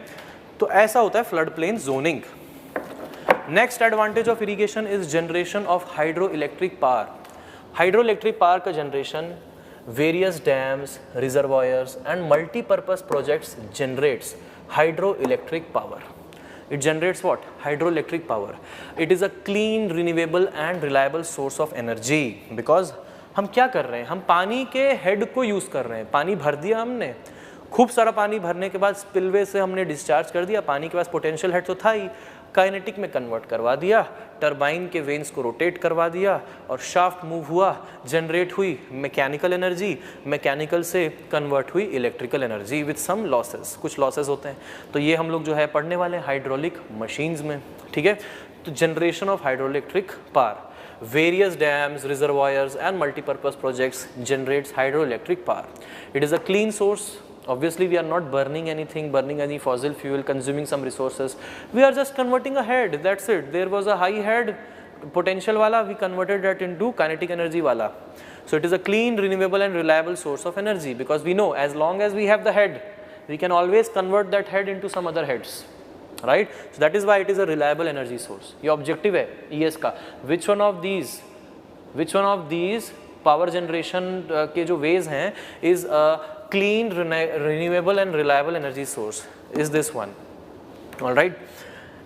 तो ऐसा होता है flood plain zoning. Next advantage of irrigation is generation of hydro electric power. Hydro electric power का generation various dams, reservoirs and multi-purpose projects generates hydroelectric power. It generates what? Hydroelectric power. It is a clean, renewable and reliable source of energy because हम क्या कर रहे हैं, हम पानी के हेड को यूज़ कर रहे हैं। पानी भर दिया हमने, खूब सारा पानी भरने के बाद स्पिलवे से हमने डिस्चार्ज कर दिया, पानी के पास पोटेंशियल हेड तो था ही, काइनेटिक में कन्वर्ट करवा दिया, टरबाइन के वेन्स को रोटेट करवा दिया और शाफ्ट मूव हुआ, जनरेट हुई मैकेनिकल एनर्जी, मैकेनिकल से कन्वर्ट हुई electrical energy with some losses, कुछ लॉसेस होते हैं। तो ये हम लोग जो है पढ़ने वाले हैं हाइड्रोलिक मशीन्स में। ठीक है, तो generation of hydroelectric power, various dams, reservoirs and multi-purpose projects generates hydroelectric power. It is a clean source. Obviously we are not burning anything, burning any fossil fuel, consuming some resources. We are just converting a head, that's it. There was a high head potential wala, we converted that into kinetic energy wala. So it is a clean, renewable and reliable source of energy because we know as long as we have the head, we can always convert that head into some other heads. Right? So that is why it is a reliable energy source. ये objective है ES का, which one of these power generation के जो ways हैं is a clean, renewable and reliable energy source is this one. All right?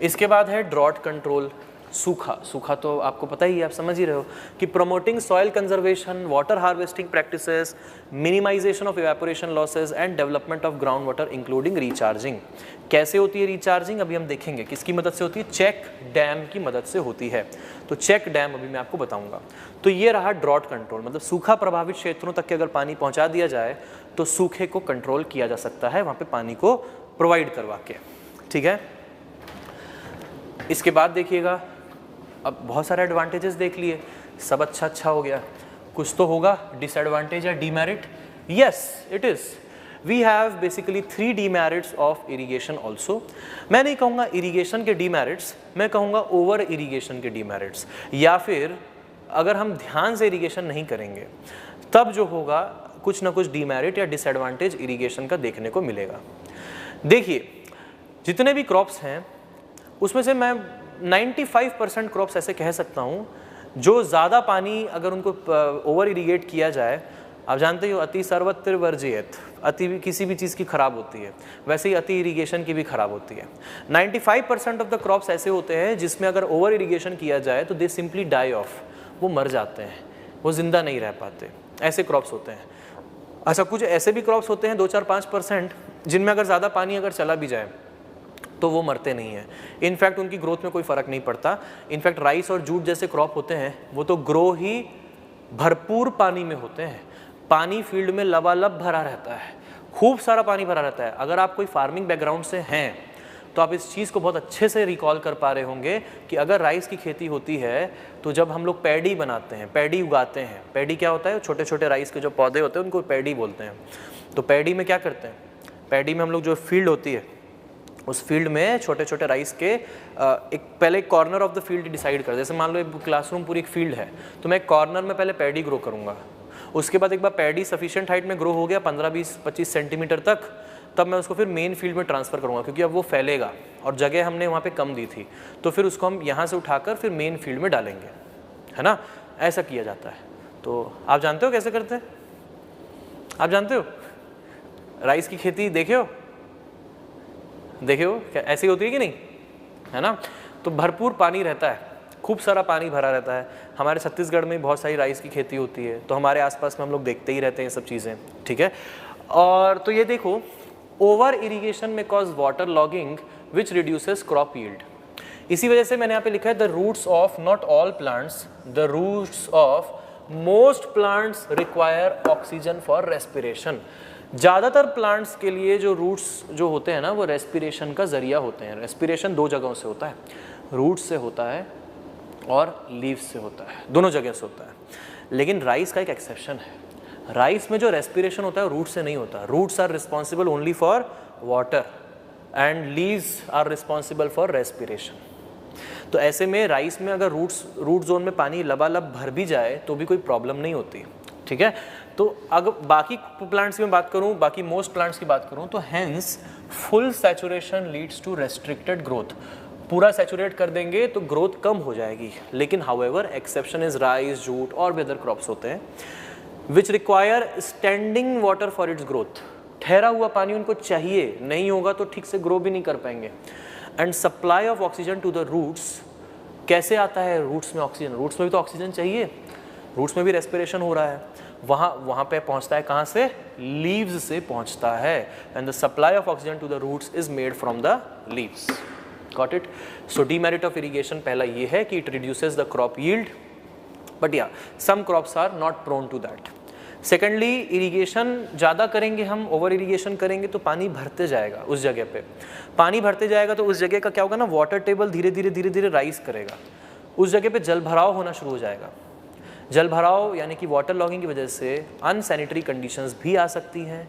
इसके बाद है drought control. सूखा, सूखा तो आपको पता ही है, आप समझ ही रहे हो कि promoting soil conservation, water harvesting practices, minimization of evaporation losses and development of groundwater including recharging. कैसे होती है रिचार्जिंग अभी हम देखेंगे, किसकी मदद से होती है, चेक डैम की मदद से होती है। तो चेक डैम अभी मैं आपको बताऊंगा। तो ये रहा ड्रॉट कंट्रोल, मतलब सूखा प्रभावित क्षेत्रों तक के अगर पानी पहुंचा दिया जाए तो सूखे को कंट्रोल किया जा सकता है, वहाँ पे पानी को प्रोवाइड करवा के। ठीक है, इसके बाद देखिएगा, अब बहुत सारे एडवांटेजेस देख लिए, सब अच्छा हो गया, कुछ तो होगा डिसएडवांटेज या demerit. Yes it is, we have basically 3 demerits of irrigation also. मैं नहीं कहूँगा इरिगेशन के डीमेरिट्स, मैं कहूँगा ओवर इरिगेशन के डीमेरिट्स, या फिर अगर हम ध्यान से इरिगेशन नहीं करेंगे तब जो होगा कुछ ना कुछ डीमेरिट या डिसएडवांटेज इरिगेशन का देखने को मिलेगा। देखिए जितने भी क्रॉप्स हैं उसमें से मैं 95% क्रॉप्स ऐसे कह सकता हूँ जो ज़्यादा पानी अगर उनको ओवर इरीगेट किया जाए, आप जानते हो अति सर्वत्र वर्जियत, अति भी किसी भी चीज़ की ख़राब होती है, वैसे ही अति इरीगेशन की भी ख़राब होती है। 95% ऑफ द क्रॉप्स ऐसे होते हैं जिसमें अगर ओवर इरीगेशन किया जाए तो दे सिंपली डाई ऑफ, वो मर जाते हैं, वो ज़िंदा नहीं रह पाते, ऐसे क्रॉप्स होते हैं। अच्छा, कुछ ऐसे भी क्रॉप्स होते हैं 2-4-5% जिनमें अगर ज़्यादा पानी अगर चला भी जाए तो वो मरते नहीं हैं। इनफैक्ट उनकी ग्रोथ में कोई फ़र्क नहीं पड़ता। इनफैक्ट राइस और जूट जैसे क्रॉप होते हैं वो तो ग्रो ही भरपूर पानी में होते हैं। पानी फील्ड में लबालब भरा रहता है, खूब सारा पानी भरा रहता है। अगर आप कोई फार्मिंग बैकग्राउंड से हैं तो आप इस चीज़ को बहुत अच्छे से रिकॉल कर पा रहे होंगे कि अगर राइस की खेती होती है तो जब हम लोग पैडी बनाते हैं, पैडी उगाते हैं, पैडी क्या होता है, छोटे छोटे राइस के जो पौधे होते हैं उनको पैडी बोलते हैं। तो पैडी में क्या करते हैं, पैडी में हम लोग जो फील्ड होती है उस फील्ड में छोटे छोटे राइस के एक पहले एक corner of the field decide कर, जैसे मान लो एक क्लासरूम पूरी एक फील्ड है तो मैं एक कॉर्नर में पहले पैडी ग्रो करूँगा। उसके बाद एक बार पैडी सफिशिएंट हाइट में ग्रो हो गया 15-20-25 सेंटीमीटर तक, तब मैं उसको फिर मेन फील्ड में ट्रांसफ़र करूँगा क्योंकि अब वो फैलेगा और जगह हमने वहाँ पे कम दी थी, तो फिर उसको हम यहाँ से उठाकर फिर मेन फील्ड में डालेंगे, है ना। ऐसा किया जाता है। तो आप जानते हो कैसे करते हैं? आप जानते हो राइस की खेती देखे हो क्या ऐसी होती है कि नहीं, है ना। तो भरपूर पानी रहता है, खूब सारा पानी भरा रहता है। हमारे छत्तीसगढ़ में बहुत सारी राइस की खेती होती है, तो हमारे आसपास में हम लोग देखते ही रहते हैं ये सब चीज़ें, ठीक है। और तो ये देखो, ओवर इरीगेशन में cause water logging which reduces crop yield. इसी वजह से मैंने यहाँ पे लिखा है the roots of not all plants, the roots of most plants require oxygen for respiration. ज़्यादातर प्लांट्स के लिए जो रूट्स जो होते हैं ना वो रेस्पिरेशन का जरिया होते हैं। रेस्पिरेशन दो जगहों से होता है, रूट्स से होता है और लीव्स से होता है, दोनों जगह से होता है। लेकिन राइस का एक एक्सेप्शन है, राइस में जो रेस्पिरेशन होता है रूट से नहीं होता। Roots are responsible only for water and leaves are responsible for respiration. तो ऐसे में राइस में अगर रूट जोन में पानी लबालब भर भी जाए तो भी कोई प्रॉब्लम नहीं होती, ठीक है। तो अगर बाकी प्लांट्स की मैं बात करूं, बाकी मोस्ट प्लांट्स की बात करूं, तो hence full saturation leads to restricted growth. पूरा सैचुरेट कर देंगे तो ग्रोथ कम हो जाएगी। लेकिन however exception is rice, jute और भी अदर क्रॉप्स होते हैं which require standing water for its growth. ठहरा हुआ पानी उनको चाहिए, नहीं होगा तो ठीक से ग्रो भी नहीं कर पाएंगे। And supply of oxygen to the roots, कैसे आता है रूट्स में ऑक्सीजन? रूट्स में भी तो ऑक्सीजन चाहिए, रूट्स में भी रेस्पिरेशन हो रहा है। वहाँ पे पहुँचता है कहाँ से? लीव्स से पहुँचता है। And the supply of oxygen to the roots is made from the leaves. Got it? So demerit of irrigation पहला ये है कि it reduces the crop yield, but या some crops are not prone to that. Secondly, irrigation ज़्यादा करेंगे हम, ओवर इरीगेशन करेंगे तो पानी भरते जाएगा उस जगह पे। पानी भरते जाएगा तो उस जगह का क्या होगा ना, वाटर टेबल धीरे धीरे राइज करेगा। उस जगह पे जल भराव होना शुरू हो जाएगा। जल भराव यानी कि वाटर लॉगिंग की वजह से अनसैनिटरी कंडीशंस भी आ सकती हैं,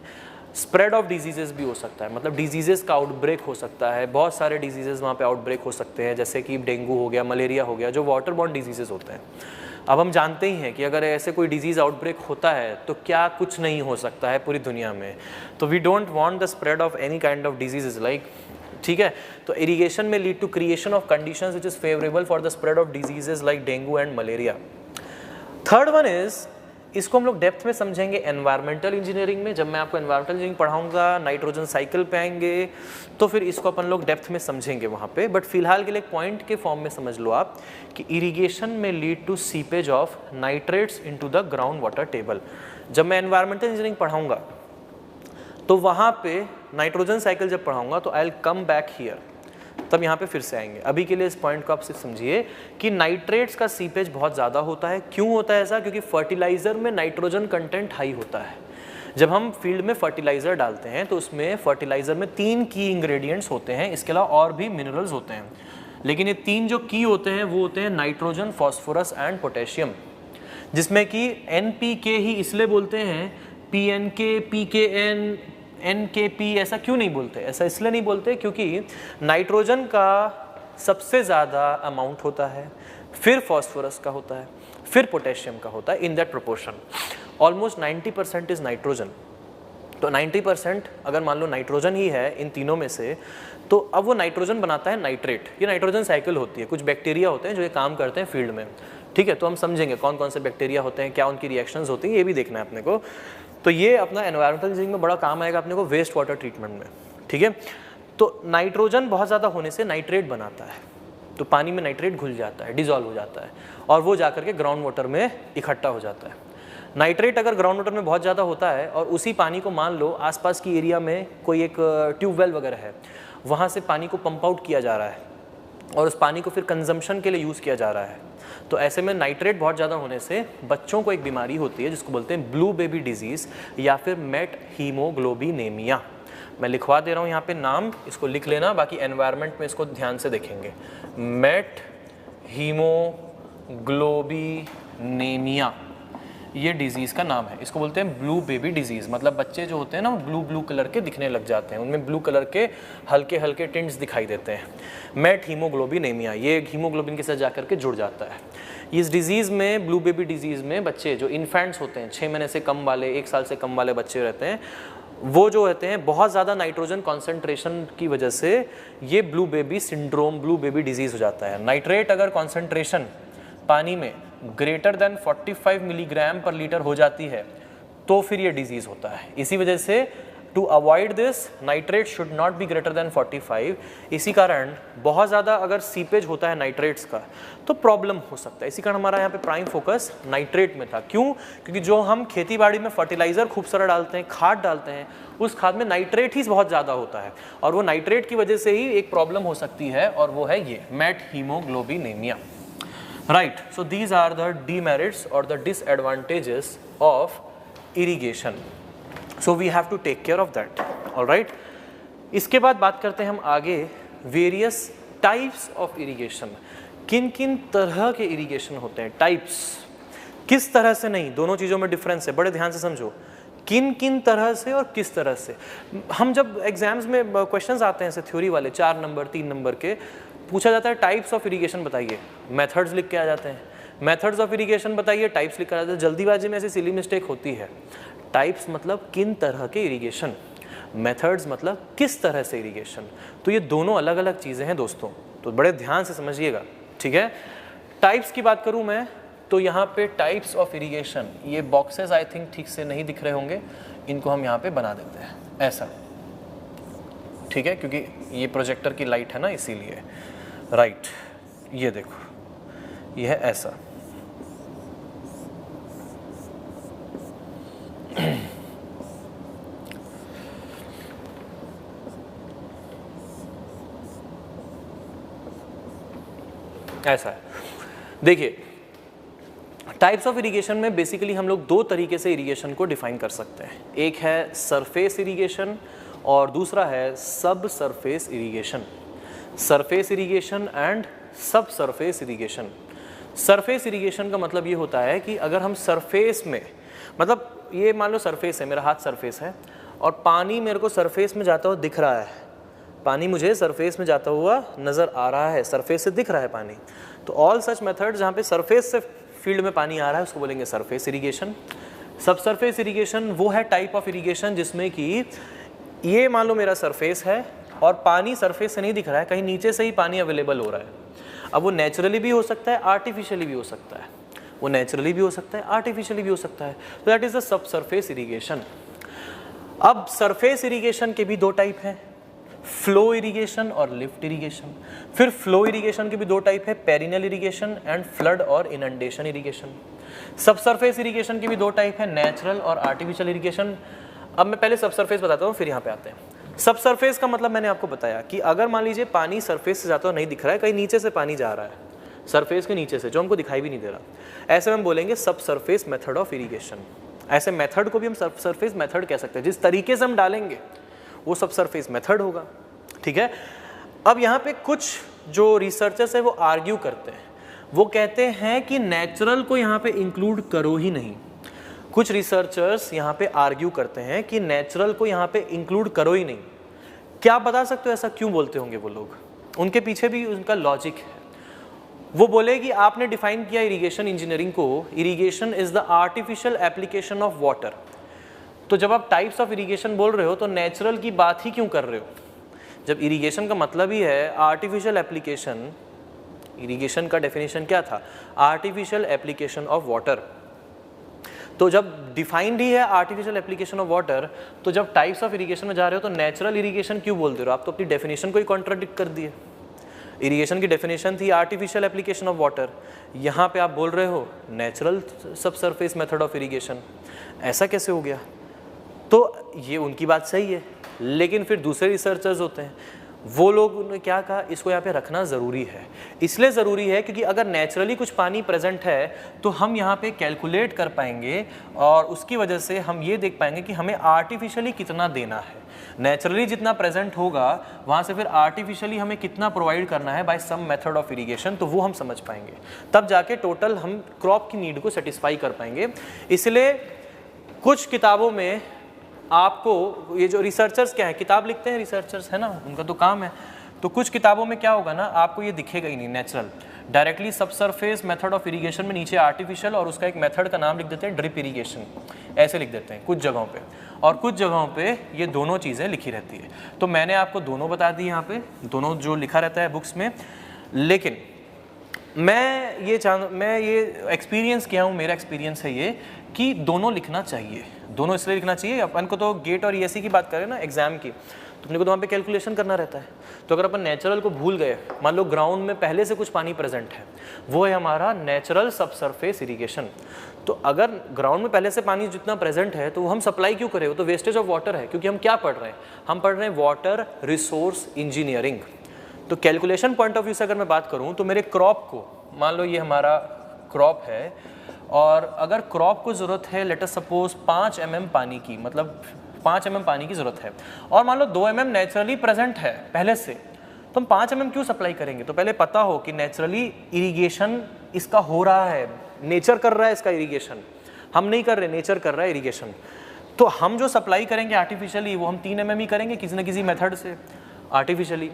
स्प्रेड ऑफ डिजीजेस भी हो सकता है, मतलब डिजीजेस का आउटब्रेक हो सकता है। बहुत सारे डिजीजेस वहाँ पे आउटब्रेक हो सकते हैं, जैसे कि डेंगू हो गया, मलेरिया हो गया, जो वाटर बॉर्न डिजीजेस होते हैं। अब हम जानते ही हैं कि अगर ऐसे कोई डिजीज़ आउटब्रेक होता है तो क्या कुछ नहीं हो सकता है पूरी दुनिया में। तो we don't want the spread of any kind of diseases like, ठीक है। तो इरीगेशन में lead to creation of conditions which is favourable for the spread of diseases like dengue and malaria. Third one is, इसको हम लोग डेप्थ में समझेंगे एनवायरमेंटल इंजीनियरिंग में। जब मैं आपको एनवायरमेंटल इंजीनियरिंग पढ़ाऊंगा, नाइट्रोजन साइकिल पे आएंगे, तो फिर इसको अपन लोग डेप्थ में समझेंगे वहाँ पे। बट फिलहाल के लिए एक पॉइंट के फॉर्म में समझ लो आप कि इरिगेशन में lead to seepage of nitrates into the ground water table. जब मैं एनवायरमेंटल इंजीनियरिंग पढ़ाऊंगा तो वहाँ पे नाइट्रोजन साइकिल जब पढ़ाऊंगा तो आई विल कम बैक हियर, तब यहाँ पे फिर से आएंगे। अभी के लिए इस पॉइंट को आप सिर्फ समझिए कि नाइट्रेट्स का सीपेज बहुत ज़्यादा होता है। क्यों होता है ऐसा? क्योंकि फर्टिलाइज़र में नाइट्रोजन कंटेंट हाई होता है। जब हम फील्ड में फर्टिलाइज़र डालते हैं तो उसमें फर्टिलाइज़र में 3 की इंग्रेडिएंट्स होते हैं, इसके अलावा और भी मिनरल्स होते हैं, लेकिन ये 3 जो की होते हैं वो होते हैं नाइट्रोजन, फॉस्फोरस एंड पोटेशियम, जिसमें कि NPK ही इसलिए बोलते हैं, PNK, PKN, NKP ऐसा क्यों नहीं बोलते? ऐसा इसलिए नहीं बोलते क्योंकि नाइट्रोजन का सबसे ज़्यादा अमाउंट होता है, फिर फॉस्फोरस का होता है, फिर पोटेशियम का होता है, in that proportion. Almost 90% is nitrogen. तो 90% अगर मान लो नाइट्रोजन ही है इन तीनों में से, तो अब वो नाइट्रोजन बनाता है नाइट्रेट। ये नाइट्रोजन साइकिल होती है, कुछ बैक्टीरिया होते हैं जो ये काम करते हैं फील्ड में, ठीक है। तो हम समझेंगे कौन कौन से बैक्टीरिया होते हैं, क्या उनकी रिएक्शंस होती हैं, ये भी देखना है अपने को। तो ये अपना एनवायरमेंटल इंजीनियरिंग में बड़ा काम आएगा अपने को वेस्ट वाटर ट्रीटमेंट में, ठीक है। तो नाइट्रोजन बहुत ज़्यादा होने से नाइट्रेट बनाता है, तो पानी में नाइट्रेट घुल जाता है, डिजॉल्व हो जाता है, और वो जाकर के ग्राउंड वाटर में इकट्ठा हो जाता है। नाइट्रेट अगर ग्राउंड वाटर में बहुत ज़्यादा होता है और उसी पानी को मान लो आसपास की एरिया में कोई एक ट्यूबवेल वगैरह है, वहाँ से पानी को पंप आउट किया जा रहा है और उस पानी को फिर कंजम्पशन के लिए यूज़ किया जा रहा है। तो ऐसे में नाइट्रेट बहुत ज़्यादा होने से बच्चों को एक बीमारी होती है जिसको बोलते हैं ब्लू बेबी डिजीज़ या फिर मेट हीमोग्लोबिनेमिया। मैं लिखवा दे रहा हूँ यहाँ पे नाम, इसको लिख लेना, बाकी एनवायरनमेंट में इसको ध्यान से देखेंगे। मेट हीमोग्लोबिनेमिया ये डिजीज़ का नाम है। इसको बोलते हैं ब्लू बेबी डिजीज़, मतलब बच्चे जो होते हैं ना वो ब्लू ब्लू कलर के दिखने लग जाते हैं, उनमें ब्लू कलर के हल्के हल्के टिंट्स दिखाई देते हैं। मेट हीमोग्लोबिनेमिया, ये हीमोग्लोबिन के साथ जाकर के जुड़ जाता है। इस डिज़ीज़ में, ब्लू बेबी डिजीज़ में बच्चे जो इन्फेंट्स होते हैं, 6 महीने से कम वाले, 1 साल से कम वाले बच्चे रहते हैं, वो जो होते हैं बहुत ज़्यादा नाइट्रोजन कॉन्सेंट्रेशन की वजह से ये blue baby syndrome, blue baby disease हो जाता है। नाइट्रेट अगर कॉन्सेंट्रेशन पानी में ग्रेटर देन 45 मिलीग्राम पर लीटर हो जाती है तो फिर ये डिजीज़ होता है। इसी वजह से to avoid this nitrate should not be greater than 45। इसी कारण बहुत ज़्यादा अगर सीपेज होता है नाइट्रेट्स का तो प्रॉब्लम हो सकता है। इसी कारण हमारा यहाँ पे प्राइम फोकस नाइट्रेट में था। क्यों? क्योंकि जो हम खेती बाड़ी में फर्टिलाइज़र खूब सारा डालते हैं, खाद डालते हैं, उस खाद में नाइट्रेट ही बहुत ज़्यादा होता है और वो नाइट्रेट की वजह से ही एक प्रॉब्लम हो सकती है और वो है ये met हीमोग्लोबिनेमिया। Right, so these are the demerits or the disadvantages of irrigation. So we have to take care of that. All right. इसके बाद बात करते हैं हम आगे various types of irrigation. किन किन तरह के irrigation होते हैं, types, किस तरह से नहीं, दोनों चीज़ों में डिफरेंस है, बड़े ध्यान से समझो। किन किन तरह से और किस तरह से। हम जब एग्जाम्स में क्वेश्चंस आते हैं ऐसे थ्योरी वाले 4 नंबर 3 नंबर के, पूछा जाता है टाइप्स ऑफ इरिगेशन बताइए, मेथड्स लिख के आ जाते हैं। मेथड्स ऑफ इरिगेशन बताइए, टाइप्स लिख कर आ जाते हैं। जल्दीबाजी में ऐसी सिली मिस्टेक होती है। टाइप्स मतलब किन तरह के इरिगेशन, मेथड्स मतलब किस तरह से इरिगेशन। तो ये दोनों अलग अलग चीज़ें हैं दोस्तों, तो बड़े ध्यान से समझिएगा, ठीक है। टाइप्स की बात करूँ मैं तो यहाँ पे टाइप्स ऑफ इरिगेशन, ये बॉक्सेस आई थिंक ठीक से नहीं दिख रहे होंगे, इनको हम यहाँ पे बना देते हैं ऐसा, ठीक है, क्योंकि ये प्रोजेक्टर की लाइट है ना इसीलिए। राइट, ये देखो, ये है ऐसा। ऐसा है। देखिए, टाइप्स ऑफ इरिगेशन में बेसिकली हम लोग 2 तरीके से इरिगेशन को डिफाइन कर सकते हैं। एक है सरफेस इरिगेशन और दूसरा है सब surface irrigation. Surface irrigation and सब सरफेस इरिगेशन। सरफेस इरिगेशन का मतलब ये होता है कि अगर हम सरफेस में, मतलब ये मान लो सरफेस है, मेरा हाथ सरफेस है और पानी मेरे को सरफेस में जाता हुआ दिख रहा है, पानी मुझे सरफेस में जाता हुआ नज़र आ रहा है, सरफेस से दिख रहा है पानी। तो ऑल सच मेथड जहाँ पे सरफेस से फील्ड में पानी आ रहा है उसको बोलेंगे सरफेस इरिगेशन। सब सरफेस इरिगेशन वो है टाइप ऑफ इरिगेशन जिसमें कि ये मान लो मेरा सरफेस है और पानी सरफेस से नहीं दिख रहा है, कहीं नीचे से ही पानी अवेलेबल हो रहा है। अब वो नेचुरली भी हो सकता है, आर्टिफिशियली भी हो सकता है, वो नेचुरली भी हो सकता है, आर्टिफिशियली भी हो सकता है। तो that is the sub surface irrigation. अब सरफेस इरिगेशन के भी 2 टाइप हैं, फ्लो इरिगेशन और लिफ्ट इरिगेशन। फिर फ्लो इरिगेशन के भी 2 टाइप है, पेरिनल इरिगेशन एंड फ्लड और इनंडेशन इरिगेशन। सब सरफेस इरिगेशन की भी 2 टाइप है, नेचुरल और आर्टिफिशियल इरिगेशन। अब मैं पहले सब सरफेस बताता हूँ, फिर यहाँ पे आते हैं। सब सरफेस का मतलब मैंने आपको बताया कि अगर मान लीजिए पानी सरफेस से जाता हुआ नहीं दिख रहा है, कहीं नीचे से पानी जा रहा है, सरफेस के नीचे से, जो हमको दिखाई भी नहीं दे रहा, ऐसे में हम बोलेंगे सब सरफेस मेथड ऑफ इरिगेशन। ऐसे मेथड को भी हम सब सरफेस मेथड कह सकते हैं, जिस तरीके से हम डालेंगे वो सब सरफेस मेथड होगा, ठीक है। अब यहाँ पे कुछ जो रिसर्चर्स है वो आर्ग्यू करते हैं, वो कहते हैं कि नेचुरल को यहाँ पे इंक्लूड करो ही नहीं। कुछ रिसर्चर्स यहाँ पे आर्ग्यू करते हैं कि नेचुरल को यहाँ पे इंक्लूड करो ही नहीं। क्या बता सकते हो ऐसा क्यों बोलते होंगे वो लोग? उनके पीछे भी उनका लॉजिक है। वो बोले कि आपने डिफाइन किया इरिगेशन इंजीनियरिंग को, irrigation is the artificial application of water. तो जब आप टाइप्स ऑफ इरिगेशन बोल रहे हो तो नेचुरल की बात ही क्यों कर रहे हो? जब इरिगेशन का मतलब ही है आर्टिफिशियल एप्लीकेशन, इरिगेशन का डेफिनेशन क्या था? Artificial application of water. तो जब डिफाइंड ही है आर्टिफिशियल एप्लीकेशन ऑफ वाटर, तो जब टाइप्स ऑफ इरिगेशन में जा रहे हो तो नेचुरल इरिगेशन क्यों बोल दे रहे हो? आप तो अपनी डेफिनेशन को ही कॉन्ट्राडिक्ट कर दिए। इरिगेशन की डेफिनेशन थी आर्टिफिशियल एप्लीकेशन ऑफ वाटर, यहाँ पे आप बोल रहे हो नेचुरल सब सरफेस मेथड ऑफ इरिगेशन। ऐसा कैसे हो गया? तो ये उनकी बात सही है, लेकिन फिर दूसरे रिसर्चर्स होते हैं वो लोग ने क्या कहा, इसको यहाँ पे रखना ज़रूरी है। इसलिए ज़रूरी है क्योंकि अगर नेचुरली कुछ पानी प्रेजेंट है तो हम यहाँ पे कैलकुलेट कर पाएंगे और उसकी वजह से हम ये देख पाएंगे कि हमें आर्टिफिशियली कितना देना है। नेचुरली जितना प्रेजेंट होगा वहाँ से फिर आर्टिफिशियली हमें कितना प्रोवाइड करना है by some method of irrigation, तो वो हम समझ पाएंगे, तब जाके टोटल हम क्रॉप की नीड को सेटिस्फाई कर पाएंगे। इसलिए कुछ किताबों में आपको, ये जो रिसर्चर्स क्या है, किताब लिखते हैं रिसर्चर्स है ना, उनका तो काम है, तो कुछ किताबों में क्या होगा ना, आपको ये दिखेगा ही नहीं natural, directly subsurface method of irrigation में नीचे आर्टिफिशियल और उसका एक मेथड का नाम लिख देते हैं ड्रिप इरिगेशन, ऐसे लिख देते हैं कुछ जगहों पे, और कुछ जगहों पे ये दोनों चीज़ें लिखी रहती है। तो मैंने आपको दोनों बता दी यहाँ पे, दोनों जो लिखा रहता है बुक्स में, लेकिन मैं ये एक्सपीरियंस किया हूँ, मेरा एक्सपीरियंस है ये कि दोनों लिखना चाहिए। दोनों इसलिए लिखना चाहिए, अपन को तो गेट और ईएससी की बात करें ना एग्जाम की, तो अपने को तो वहाँ पे कैलकुलेशन करना रहता है। तो अगर अपन नेचुरल को भूल गए, मान लो ग्राउंड में पहले से कुछ पानी प्रेजेंट है, वो है हमारा नेचुरल सबसरफेस इरिगेशन। तो अगर ग्राउंड में पहले से पानी जितना प्रेजेंट है तो हम सप्लाई क्यों करें, वो तो वेस्टेज ऑफ वाटर है, क्योंकि हम क्या पढ़ रहे हैं, हम पढ़ रहे हैं वाटर रिसोर्स इंजीनियरिंग। तो कैलकुलेशन पॉइंट ऑफ व्यू से अगर मैं बात करूँ तो मेरे क्रॉप को, मान लो ये हमारा क्रॉप है और अगर क्रॉप को ज़रूरत है लेट अस सपोज 5 mm पानी की, मतलब 5 mm पानी की ज़रूरत है, और मान लो 2 mm नेचुरली प्रेजेंट है पहले से, तो हम 5 mm क्यों सप्लाई करेंगे। तो पहले पता हो कि नेचुरली इरिगेशन इसका हो रहा है, नेचर कर रहा है इसका इरिगेशन, हम नहीं कर रहे, नेचर कर रहा है इरिगेशन। तो हम जो सप्लाई करेंगे आर्टिफिशियली वो हम 3 mm ही करेंगे किसी न किसी मेथड से आर्टिफिशियली।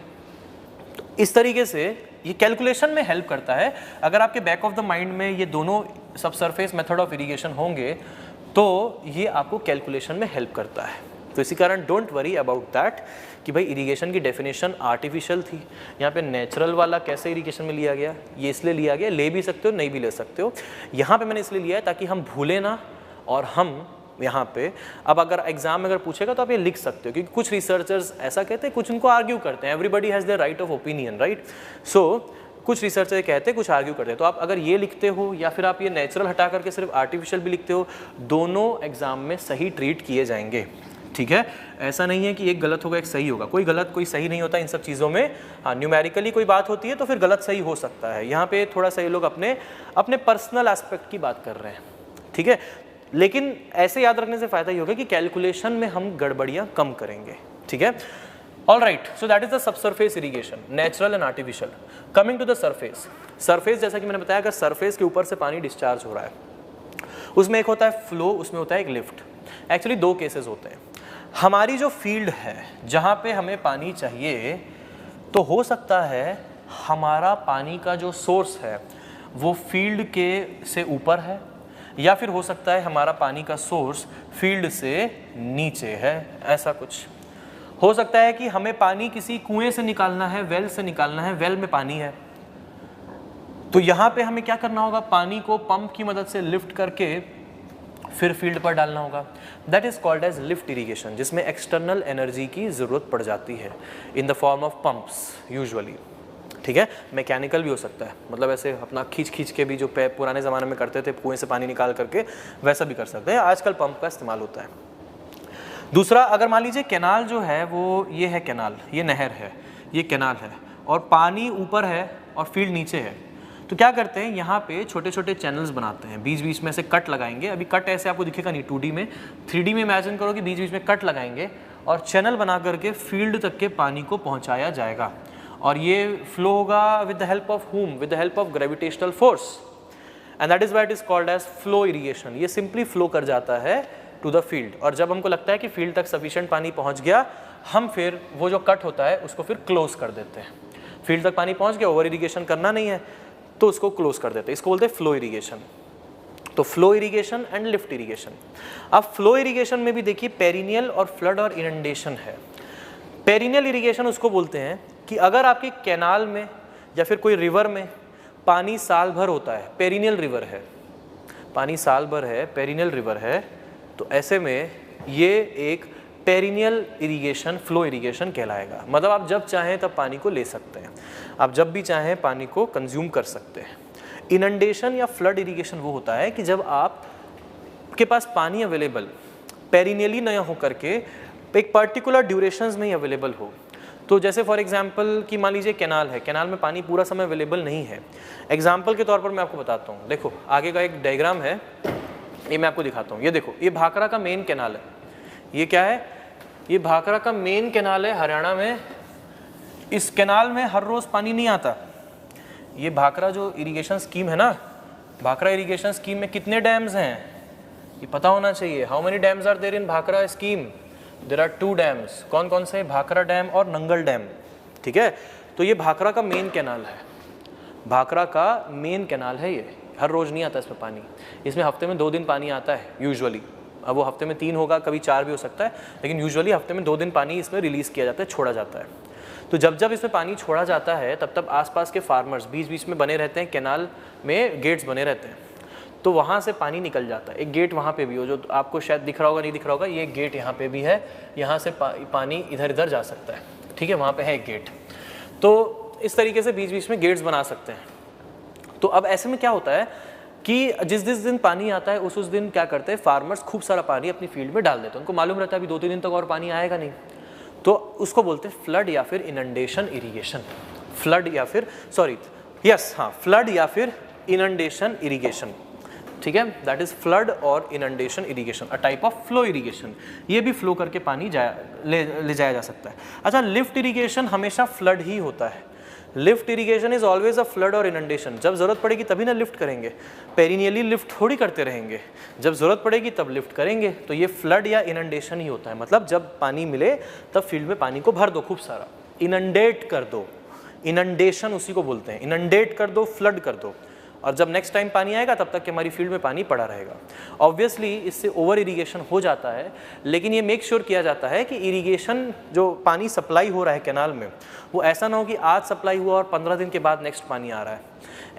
तो इस तरीके से ये कैलकुलेशन में हेल्प करता है। अगर आपके बैक ऑफ द माइंड में ये दोनों सबसरफेस मेथड ऑफ इरिगेशन होंगे तो ये आपको कैलकुलेशन में हेल्प करता है। तो इसी कारण डोंट वरी अबाउट दैट कि भाई इरिगेशन की डेफिनेशन आर्टिफिशियल थी, यहाँ पे नेचुरल वाला कैसे इरिगेशन में लिया गया, ये इसलिए लिया गया, ले भी सकते हो नहीं भी ले सकते हो, यहाँ पे मैंने इसलिए लिया है ताकि हम भूलें ना, और हम यहाँ पे अब अगर एग्जाम में अगर पूछेगा तो आप ये लिख सकते हो, क्योंकि कुछ रिसर्चर्स ऐसा कहते हैं, कुछ उनको आर्ग्यू करते हैं, everybody has the right of opinion, right. So कुछ रिसर्चर कहते हैं, कुछ आर्ग्यू करते हैं। तो आप अगर ये लिखते हो या फिर आप ये नेचुरल हटा करके सिर्फ आर्टिफिशियल भी लिखते हो, दोनों एग्जाम में सही ट्रीट किए जाएंगे, ठीक है। ऐसा नहीं है कि एक गलत होगा एक सही होगा, कोई गलत कोई सही नहीं होता इन सब चीज़ों में। हाँ, न्यूमेरिकली कोई बात होती है तो फिर गलत सही हो सकता है, यहाँ पे थोड़ा सा ये लोग अपने पर्सनल एस्पेक्ट की बात कर रहे हैं, ठीक है। लेकिन ऐसे याद रखने से फायदा ये होगा कि कैलकुलेशन में हम गड़बड़ियाँ कम करेंगे, ठीक है। All right, so that is the subsurface irrigation, natural and artificial. Coming to the surface. Surface जैसा कि मैंने बताया, अगर surface के ऊपर से पानी डिस्चार्ज हो रहा है, उसमें एक होता है फ्लो, उसमें होता है एक लिफ्ट। एक्चुअली 2 केसेस होते हैं। हमारी जो फील्ड है जहाँ पे हमें पानी चाहिए, तो हो सकता है हमारा पानी का जो सोर्स है वो फील्ड के से ऊपर है, या फिर हो सकता है हमारा पानी का सोर्स फील्ड से नीचे है, ऐसा कुछ हो सकता है कि हमें पानी किसी कुएं से निकालना है, वेल से निकालना है, वेल में पानी है, तो यहाँ पे हमें क्या करना होगा, पानी को पंप की मदद से लिफ्ट करके फिर फील्ड पर डालना होगा। That is called as lift irrigation, जिसमें एक्सटर्नल एनर्जी की ज़रूरत पड़ जाती है in the form of pumps usually, ठीक है। मैकेनिकल भी हो सकता है, मतलब ऐसे अपना खींच के भी जो पुराने ज़माने में करते थे कुएं से पानी निकाल करके, वैसा भी कर सकते हैं। आजकल पंप का इस्तेमाल होता है। दूसरा, अगर मान लीजिए कैनाल जो है वो ये है, कैनाल ये नहर है, ये कैनाल है, और पानी ऊपर है और फील्ड नीचे है, तो क्या करते हैं यहाँ पे छोटे छोटे चैनल्स बनाते हैं, बीच बीच में से कट लगाएंगे। अभी कट ऐसे आपको दिखेगा नहीं 2D में, 3D में इमेजिन करो कि बीच बीच में कट लगाएंगे और चैनल बना करके फील्ड तक के पानी को पहुँचाया जाएगा, और ये फ्लो होगा विद द हेल्प ऑफ हुम, with the help of gravitational force, and that is why it is called as flow irrigation. ये सिंपली फ्लो कर जाता है टू द फील्ड, और जब हमको लगता है कि फील्ड तक सफिशिएंट पानी पहुंच गया, हम फिर वो जो कट होता है उसको फिर क्लोज कर देते हैं। फील्ड तक पानी पहुंच गया, ओवर इरिगेशन करना नहीं है तो उसको क्लोज कर देते हैं, इसको बोलते हैं फ्लो इरिगेशन। तो flow irrigation and lift irrigation. अब फ्लो इरिगेशन में भी देखिए पेरिनियल और फ्लड और इनंडेशन है। पेरिनियल इरिगेशन उसको बोलते हैं कि अगर आपके कैनाल में या फिर कोई रिवर में पानी साल भर होता है, पेरिनियल रिवर है, पानी साल भर है, पेरिनियल रिवर है, तो ऐसे में ये एक पेरिनियल इरिगेशन, फ्लो इरिगेशन कहलाएगा। मतलब आप जब चाहें तब पानी को ले सकते हैं, आप जब भी चाहें पानी को कंज्यूम कर सकते हैं। इनंडेशन या फ्लड इरिगेशन वो होता है कि जब आपके पास पानी अवेलेबल पेरिनियली न हो करके एक पर्टिकुलर ड्यूरेशंस में ही अवेलेबल हो, तो जैसे फॉर एग्जांपल कि मान लीजिए कैनाल है, कैनाल में पानी पूरा समय अवेलेबल नहीं है। एग्जांपल के तौर पर मैं आपको बताता हूँ, देखो आगे का एक डायग्राम है, ये मैं आपको दिखाता हूँ। ये देखो, ये भाखड़ा का मेन कैनाल है। ये क्या है? ये भाखड़ा का मेन कैनाल है हरियाणा में। इस कैनाल में हर रोज पानी नहीं आता। ये भाखड़ा जो इरिगेशन स्कीम है ना, भाखड़ा इरिगेशन स्कीम में कितने डैम्स हैं ये पता होना चाहिए। How many dams are there in Bhakra scheme? There are 2 dams. कौन कौन से? भाखड़ा डैम और नंगल डैम। ठीक है, तो ये भाखड़ा का मेन कैनाल है, भाखड़ा का मेन कैनाल है। ये हर रोज नहीं आता इसमें पानी, इसमें हफ्ते में 2 दिन पानी आता है यूजुअली। अब वो हफ्ते में 3 होगा, कभी 4 भी हो सकता है, लेकिन यूजुअली हफ्ते में 2 दिन पानी इसमें रिलीज किया जाता है, छोड़ा जाता है। तो जब जब इसमें पानी छोड़ा जाता है तब तब आसपास के फार्मर्स बीच बीच में बने रहते हैं, कैनाल में गेट्स बने रहते हैं, तो वहाँ से पानी निकल जाता है। एक गेट वहाँ पे भी हो, जो आपको शायद दिख रहा होगा, नहीं दिख रहा होगा, ये गेट यहाँ पे भी है, यहाँ से पानी इधर इधर जा सकता है। ठीक है, वहाँ पे है एक गेट। तो इस तरीके से बीच बीच में गेट्स बना सकते हैं। तो अब ऐसे में क्या होता है कि जिस दिन पानी आता है उस दिन क्या करते हैं फार्मर्स, खूब सारा पानी अपनी फील्ड में डाल देते हैं। उनको मालूम रहता है अभी 2-3 दिन तक और पानी आएगा नहीं, तो उसको बोलते हैं फ्लड या फिर इनंडेशन इरिगेशन। फ्लड या फिर फ्लड या फिर इनंडेशन इरिगेशन। ठीक है, दैट इज फ्लड और inundation irrigation, a type of flow irrigation. ये भी फ्लो करके पानी ले जाया जा सकता है। अच्छा, लिफ्ट इरिगेशन हमेशा फ्लड ही होता है। Lift irrigation is always a flood और इनंडेशन। जब जरूरत पड़ेगी तभी ना लिफ्ट करेंगे, पेरिनियली लिफ्ट थोड़ी करते रहेंगे, जब जरूरत पड़ेगी तब लिफ्ट करेंगे। तो ये फ्लड या इनंडेशन ही होता है, मतलब जब पानी मिले तब फील्ड में पानी को भर दो खूब सारा, इनंडेट कर दो। इनंडेशन उसी को बोलते हैं, इनंडेट कर दो, फ्लड कर दो, और जब नेक्स्ट टाइम पानी आएगा तब तक कि हमारी फील्ड में पानी पड़ा रहेगा। ऑब्वियसली इससे ओवर इरिगेशन हो जाता है, लेकिन ये मेक श्योर किया जाता है कि इरिगेशन जो पानी सप्लाई हो रहा है कैनाल में, वो ऐसा ना हो कि आज सप्लाई हुआ और 15 दिन के बाद नेक्स्ट पानी आ रहा है।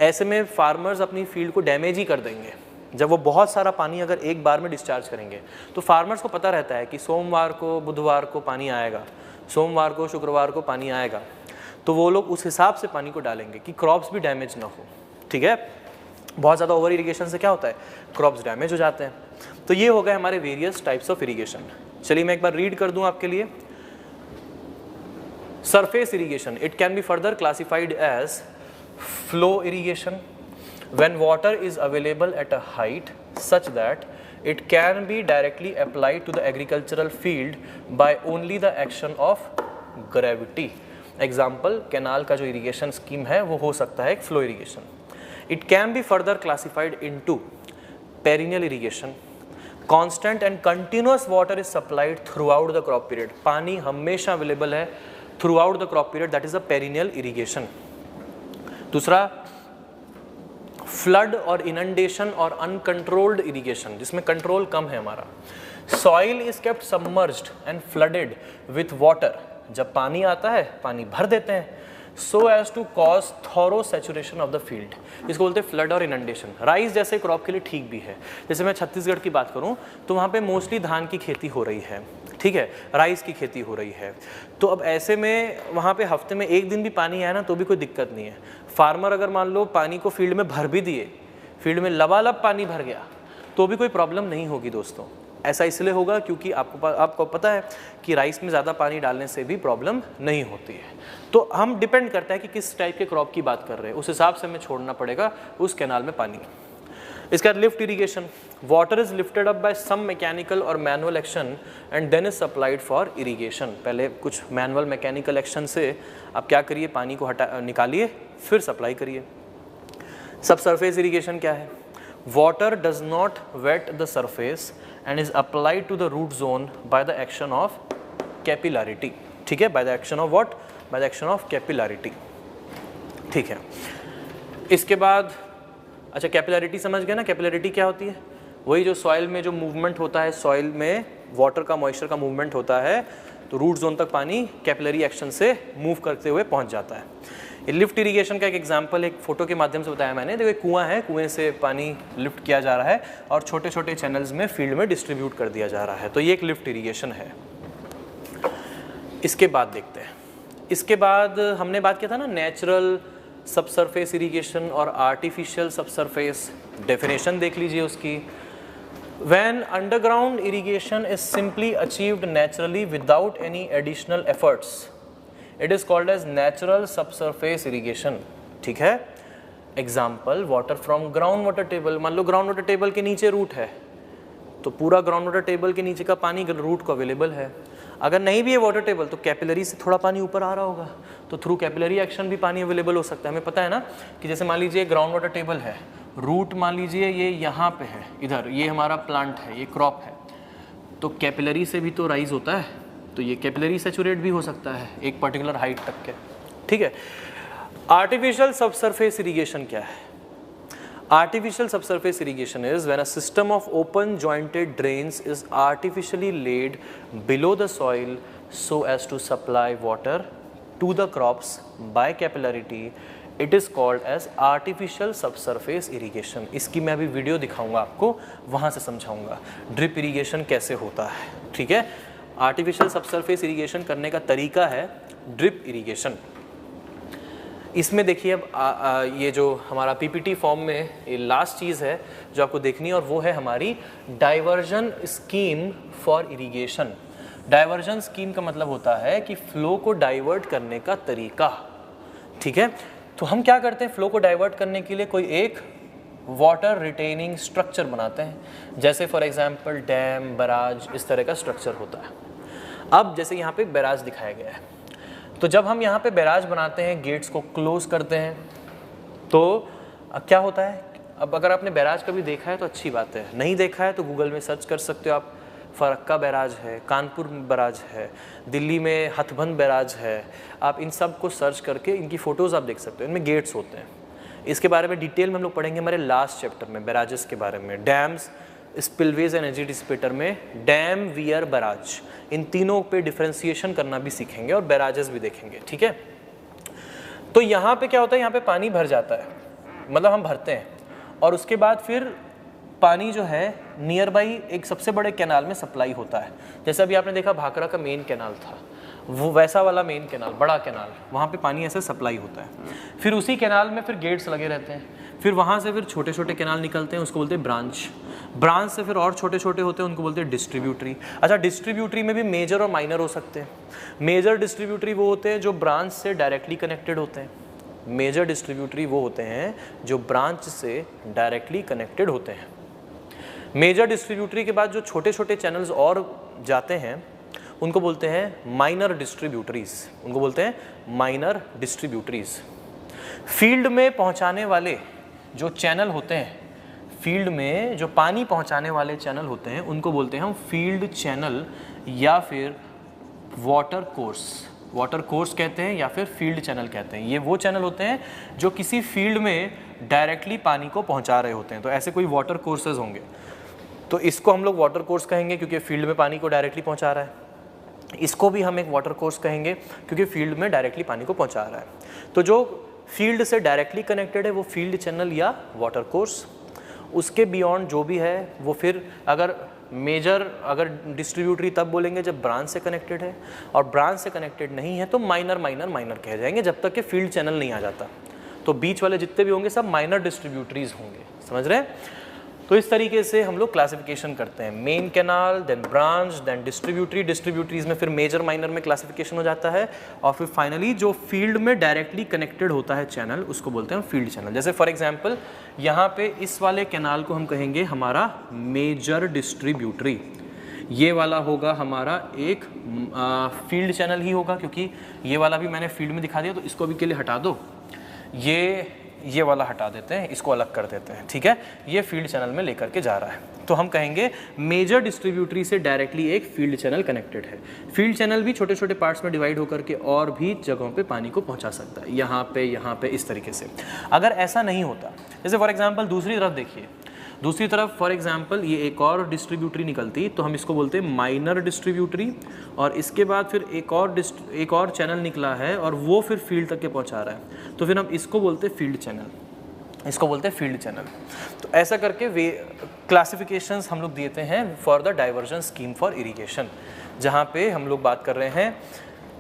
ऐसे में फार्मर्स अपनी फील्ड को डैमेज ही कर देंगे। जब वो बहुत सारा पानी अगर एक बार में डिस्चार्ज करेंगे, तो फार्मर्स को पता रहता है कि सोमवार को, बुधवार को पानी आएगा, सोमवार को, शुक्रवार को पानी आएगा, तो वो लोग उस हिसाब से पानी को डालेंगे कि क्रॉप्स भी डैमेज ना हो। ठीक है, बहुत ज़्यादा ओवर इरिगेशन से क्या होता है, क्रॉप्स डैमेज हो जाते हैं। तो ये हो गए हमारे वेरियस टाइप्स ऑफ इरिगेशन। चलिए मैं एक बार रीड कर दूं आपके लिए। Surface irrigation, it can be further classified as flow irrigation when water is available at a height such that it can be directly applied to the agricultural field by only the action of gravity. Example, canal का जो इरिगेशन स्कीम है वो हो सकता है एक flow irrigation. It can be further classified into perennial irrigation. Constant and continuous water is supplied throughout the crop period. पानी हमेशा अवेलेबल है throughout the crop period, that is a perennial irrigation. दूसरा, फ्लड और इनंडेशन और अनकंट्रोल्ड इरिगेशन, जिसमें कंट्रोल कम है हमारा। Soil is kept submerged and flooded with water. जब पानी आता है पानी भर देते हैं, so as to cause thorough saturation of the field. इसको बोलते हैं फ्लड और इनंडेशन। राइस जैसे क्रॉप के लिए ठीक भी है। जैसे मैं छत्तीसगढ़ की बात करूं तो वहाँ पे मोस्टली धान की खेती हो रही है, ठीक है, राइस की खेती हो रही है। तो अब ऐसे में वहाँ पे हफ्ते में 1 दिन भी पानी आया ना तो भी कोई दिक्कत नहीं है। फार्मर अगर मान लो पानी को फील्ड में भर भी दिए, फील्ड में लबालब पानी भर गया, तो भी कोई प्रॉब्लम नहीं होगी दोस्तों। ऐसा इसलिए होगा क्योंकि आपको पता है कि राइस में ज़्यादा पानी डालने से भी प्रॉब्लम नहीं होती है। तो हम डिपेंड करता है कि किस टाइप के क्रॉप की बात कर रहे हैं, उस हिसाब से हमें छोड़ना पड़ेगा उस कैनाल में पानी। इसका lift irrigation, water is lifted up by some mechanical और manual action and then is supplied for irrigation. पहले कुछ मैनुअल मैकेनिकल एक्शन से आप क्या करिए, पानी को निकालिए, फिर सप्लाई करिए। सब सरफेस इरिगेशन क्या है? Water does not wet the surface and is applied to the root zone by the action of capillarity. ठीक है, by the action of what? By the action of capillarity. ठीक है, इसके बाद अच्छा कैपिलरिटी समझ गए ना? कैपिलरिटी क्या होती है? वही जो सॉइल में जो मूवमेंट होता है, सॉइल में वाटर का, मॉइस्चर का मूवमेंट होता है, तो रूट जोन तक पानी कैपिलरी एक्शन से मूव करते हुए पहुंच जाता है। लिफ्ट इरिगेशन का एक एग्जांपल एक फोटो के माध्यम से बताया मैंने। देखो एक कुआं है, कुएं से पानी लिफ्ट किया जा रहा है और छोटे छोटे चैनल्स में फील्ड में डिस्ट्रीब्यूट कर दिया जा रहा है, तो ये एक लिफ्ट इरिगेशन है। इसके बाद देखते हैं, इसके बाद हमने बात किया था ना नेचुरल सबसरफेस इरिगेशन और आर्टिफिशियल सबसरफेस। डेफिनेशन देख लीजिए उसकी। When underground irrigation is simply achieved naturally without any additional efforts, it is called as natural subsurface irrigation, ठीक है। Example, water from ground water table. मान लो ग्राउंड वाटर टेबल के नीचे रूट है, तो पूरा ग्राउंड वाटर टेबल के नीचे का पानी रूट को अवेलेबल है। अगर नहीं भी है वाटर टेबल तो कैपिलरी से थोड़ा पानी ऊपर आ रहा होगा, तो थ्रू कैपिलरी एक्शन भी पानी अवेलेबल हो सकता है। हमें पता है ना कि जैसे मान लीजिए ग्राउंड वाटर टेबल है, रूट मान लीजिए ये यहाँ पे है, इधर ये हमारा प्लांट है, ये क्रॉप है, तो कैपिलरी से भी तो राइज होता है, तो ये कैपिलरी सैचुरेट भी हो सकता है एक पर्टिकुलर हाइट तक के, ठीक है। आर्टिफिशियल सबसरफेस इरीगेशन क्या है? Artificial subsurface irrigation is when a system of open jointed drains is artificially laid below the soil so as to supply water to the crops by capillarity. It is called as artificial subsurface irrigation. इसकी मैं अभी वीडियो दिखाऊंगा आपको, वहाँ से समझाऊंगा ड्रिप इरीगेशन कैसे होता है, ठीक है। आर्टिफिशियल सबसरफेस इरीगेशन करने का तरीका है ड्रिप इरीगेशन। इसमें देखिए अब ये जो हमारा पीपीटी फॉर्म में ये लास्ट चीज़ है जो आपको देखनी है, और वो है हमारी diversion scheme for irrigation. Diversion scheme का मतलब होता है कि फ्लो को डाइवर्ट करने का तरीका, ठीक है। तो हम क्या करते हैं, फ्लो को डाइवर्ट करने के लिए कोई एक वाटर रिटेनिंग स्ट्रक्चर बनाते हैं, जैसे फॉर एग्जांपल डैम, बैराज, इस तरह का स्ट्रक्चर होता है। अब जैसे यहाँ पे बैराज दिखाया गया है, तो जब हम यहाँ पे बैराज बनाते हैं, गेट्स को क्लोज करते हैं, तो क्या होता है, अब अगर आपने बैराज कभी देखा है तो अच्छी बात है, नहीं देखा है तो गूगल में सर्च कर सकते हो आप। फरक्का बैराज है, कानपुर बैराज है, दिल्ली में हथबंद बैराज है, आप इन सब को सर्च करके इनकी फ़ोटोज़ आप देख सकते हो, इनमें गेट्स होते हैं। इसके बारे में डिटेल में हम लोग पढ़ेंगे हमारे लास्ट चैप्टर में, बैराजेस के बारे में। Dams, spillways and energy dissipator में डैम, वियर, बैराज, इन तीनों पे डिफरेंशिएशन करना भी सीखेंगे और बैराजेस भी देखेंगे, ठीक है। तो यहाँ पे क्या होता है, यहाँ पे पानी भर जाता है, मतलब हम भरते हैं, और उसके बाद फिर पानी जो है नियर बाई एक सबसे बड़े कैनाल में सप्लाई होता है। जैसे अभी आपने देखा भाखड़ा का मेन कैनाल था, वो वैसा वाला मेन कैनाल, बड़ा कैनाल, वहाँ पे पानी ऐसे सप्लाई होता है। फिर उसी कैनाल में फिर गेट्स लगे रहते हैं, फिर वहाँ से फिर छोटे छोटे कैनाल निकलते हैं, उसको बोलते हैं ब्रांच। ब्रांच से फिर और छोटे छोटे होते हैं, उनको बोलते हैं डिस्ट्रीब्यूटरी। अच्छा, डिस्ट्रीब्यूटरी में भी मेजर और माइनर हो सकते हैं। मेजर डिस्ट्रीब्यूटरी वो होते हैं जो ब्रांच से डायरेक्टली कनेक्टेड होते हैं। मेजर डिस्ट्रीब्यूटरी वो होते हैं जो ब्रांच से डायरेक्टली कनेक्टेड होते हैं। मेजर डिस्ट्रीब्यूटरी के बाद जो छोटे छोटे चैनल्स और जाते हैं उनको बोलते हैं माइनर डिस्ट्रीब्यूटरीज, उनको बोलते हैं माइनर डिस्ट्रीब्यूटरीज। फील्ड में पहुंचाने वाले जो चैनल होते हैं, फील्ड में जो पानी पहुंचाने वाले चैनल होते हैं, उनको बोलते हैं हम फील्ड चैनल या फिर वाटर कोर्स। वाटर कोर्स कहते हैं या फिर फील्ड चैनल कहते हैं। ये वो चैनल होते हैं जो किसी फील्ड में डायरेक्टली पानी को पहुंचा रहे होते हैं। तो ऐसे कोई वाटर कोर्सेज होंगे, तो इसको हम लोग वाटर कोर्स कहेंगे क्योंकि फील्ड में पानी को डायरेक्टली पहुंचा रहा है। इसको भी हम एक वाटर कोर्स कहेंगे क्योंकि फील्ड में डायरेक्टली पानी को पहुंचा रहा है। तो जो फील्ड से डायरेक्टली कनेक्टेड है वो फील्ड चैनल या वाटर कोर्स। उसके बियॉन्ड जो भी है वो फिर अगर अगर डिस्ट्रीब्यूटरी तब बोलेंगे जब ब्रांच से कनेक्टेड है, और ब्रांच से कनेक्टेड नहीं है तो माइनर माइनर माइनर कह जाएंगे जब तक कि फील्ड चैनल नहीं आ जाता। तो बीच वाले जितने भी होंगे सब माइनर डिस्ट्रीब्यूटरीज होंगे, समझ रहे हैं। तो इस तरीके से हम लोग क्लासिफिकेशन करते हैं, main canal, then branch, then distributory. Distributaries में फिर मेजर माइनर में क्लासिफिकेशन हो जाता है, और फिर फाइनली जो फील्ड में डायरेक्टली कनेक्टेड होता है चैनल, उसको बोलते हैं फील्ड चैनल। जैसे फॉर एग्जांपल यहाँ पे इस वाले कैनाल को हम कहेंगे हमारा मेजर डिस्ट्रीब्यूटरी। ये वाला होगा हमारा एक फील्ड चैनल ही होगा, क्योंकि ये वाला भी मैंने फील्ड में दिखा दिया, तो इसको भी के लिए हटा दो, ये वाला हटा देते हैं, इसको अलग कर देते हैं, ठीक है। ये फील्ड चैनल में लेकर के जा रहा है, तो हम कहेंगे मेजर डिस्ट्रीब्यूटरी से डायरेक्टली एक फील्ड चैनल कनेक्टेड है। फील्ड चैनल भी छोटे छोटे पार्ट्स में डिवाइड होकर के और भी जगहों पे पानी को पहुंचा सकता है, यहाँ पे इस तरीके से। अगर ऐसा नहीं होता, जैसे फॉर एग्जाम्पल दूसरी तरफ देखिए, दूसरी तरफ फॉर एग्जांपल ये एक और डिस्ट्रीब्यूटरी निकलती, तो हम इसको बोलते हैं माइनर डिस्ट्रीब्यूटरी, और इसके बाद फिर एक और चैनल निकला है और वो फिर फील्ड तक के पहुंचा रहा है, तो फिर हम इसको बोलते हैं फील्ड चैनल, इसको बोलते हैं फील्ड चैनल। तो ऐसा करके वे क्लासिफिकेशंस हम लोग देते हैं for the diversion scheme for irrigation, जहाँ पे हम लोग बात कर रहे हैं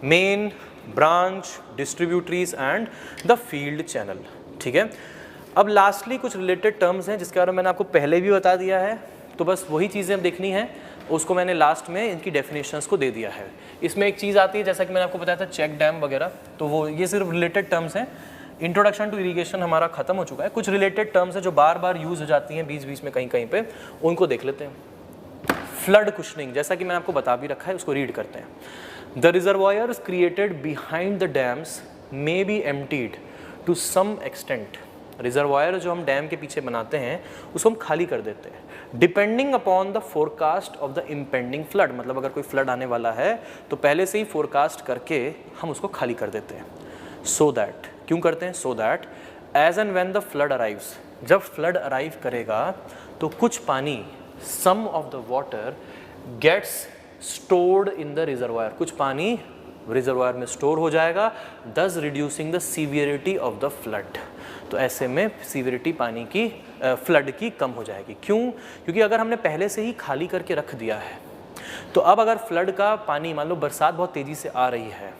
main, branch, distributaries and the field channel, ठीक है। अब लास्टली कुछ रिलेटेड टर्म्स हैं जिसके बारे में मैंने आपको पहले भी बता दिया है, तो बस वही चीज़ें अब देखनी है। उसको मैंने लास्ट में इनकी डेफिनेशंस को दे दिया है। इसमें एक चीज़ आती है जैसा कि मैंने आपको बताया था चेक डैम वगैरह, तो वो ये सिर्फ रिलेटेड टर्म्स हैं। इंट्रोडक्शन टू इरीगेशन हमारा खत्म हो चुका है, कुछ रिलेटेड टर्म्स है जो बार बार यूज़ हो जाती हैं बीच बीच में कहीं कहीं पे, उनको देख लेते हैं। फ्लड कुशनिंग, जैसा कि मैंने आपको बता भी रखा है, उसको रीड करते हैं। The reservoirs created behind the dams may be emptied to some extent. Reservoir जो हम डैम के पीछे बनाते हैं उसको हम खाली कर देते हैं depending upon the forecast of the impending flood. मतलब अगर कोई फ्लड आने वाला है तो पहले से ही फोरकास्ट करके हम उसको खाली कर देते हैं। सो दैट, क्यों करते हैं? So that as and when the flood arrives, जब फ्लड अराइव करेगा तो कुछ पानी, some of the water gets stored in the reservoir, कुछ पानी रिजर्वायर में स्टोर हो जाएगा, thus reducing the severity of the flood. तो ऐसे में सीवियरिटी पानी की फ्लड की कम हो जाएगी। क्यों? क्योंकि अगर हमने पहले से ही खाली करके रख दिया है तो अब अगर फ्लड का पानी, मान लो बरसात बहुत तेज़ी से आ रही है,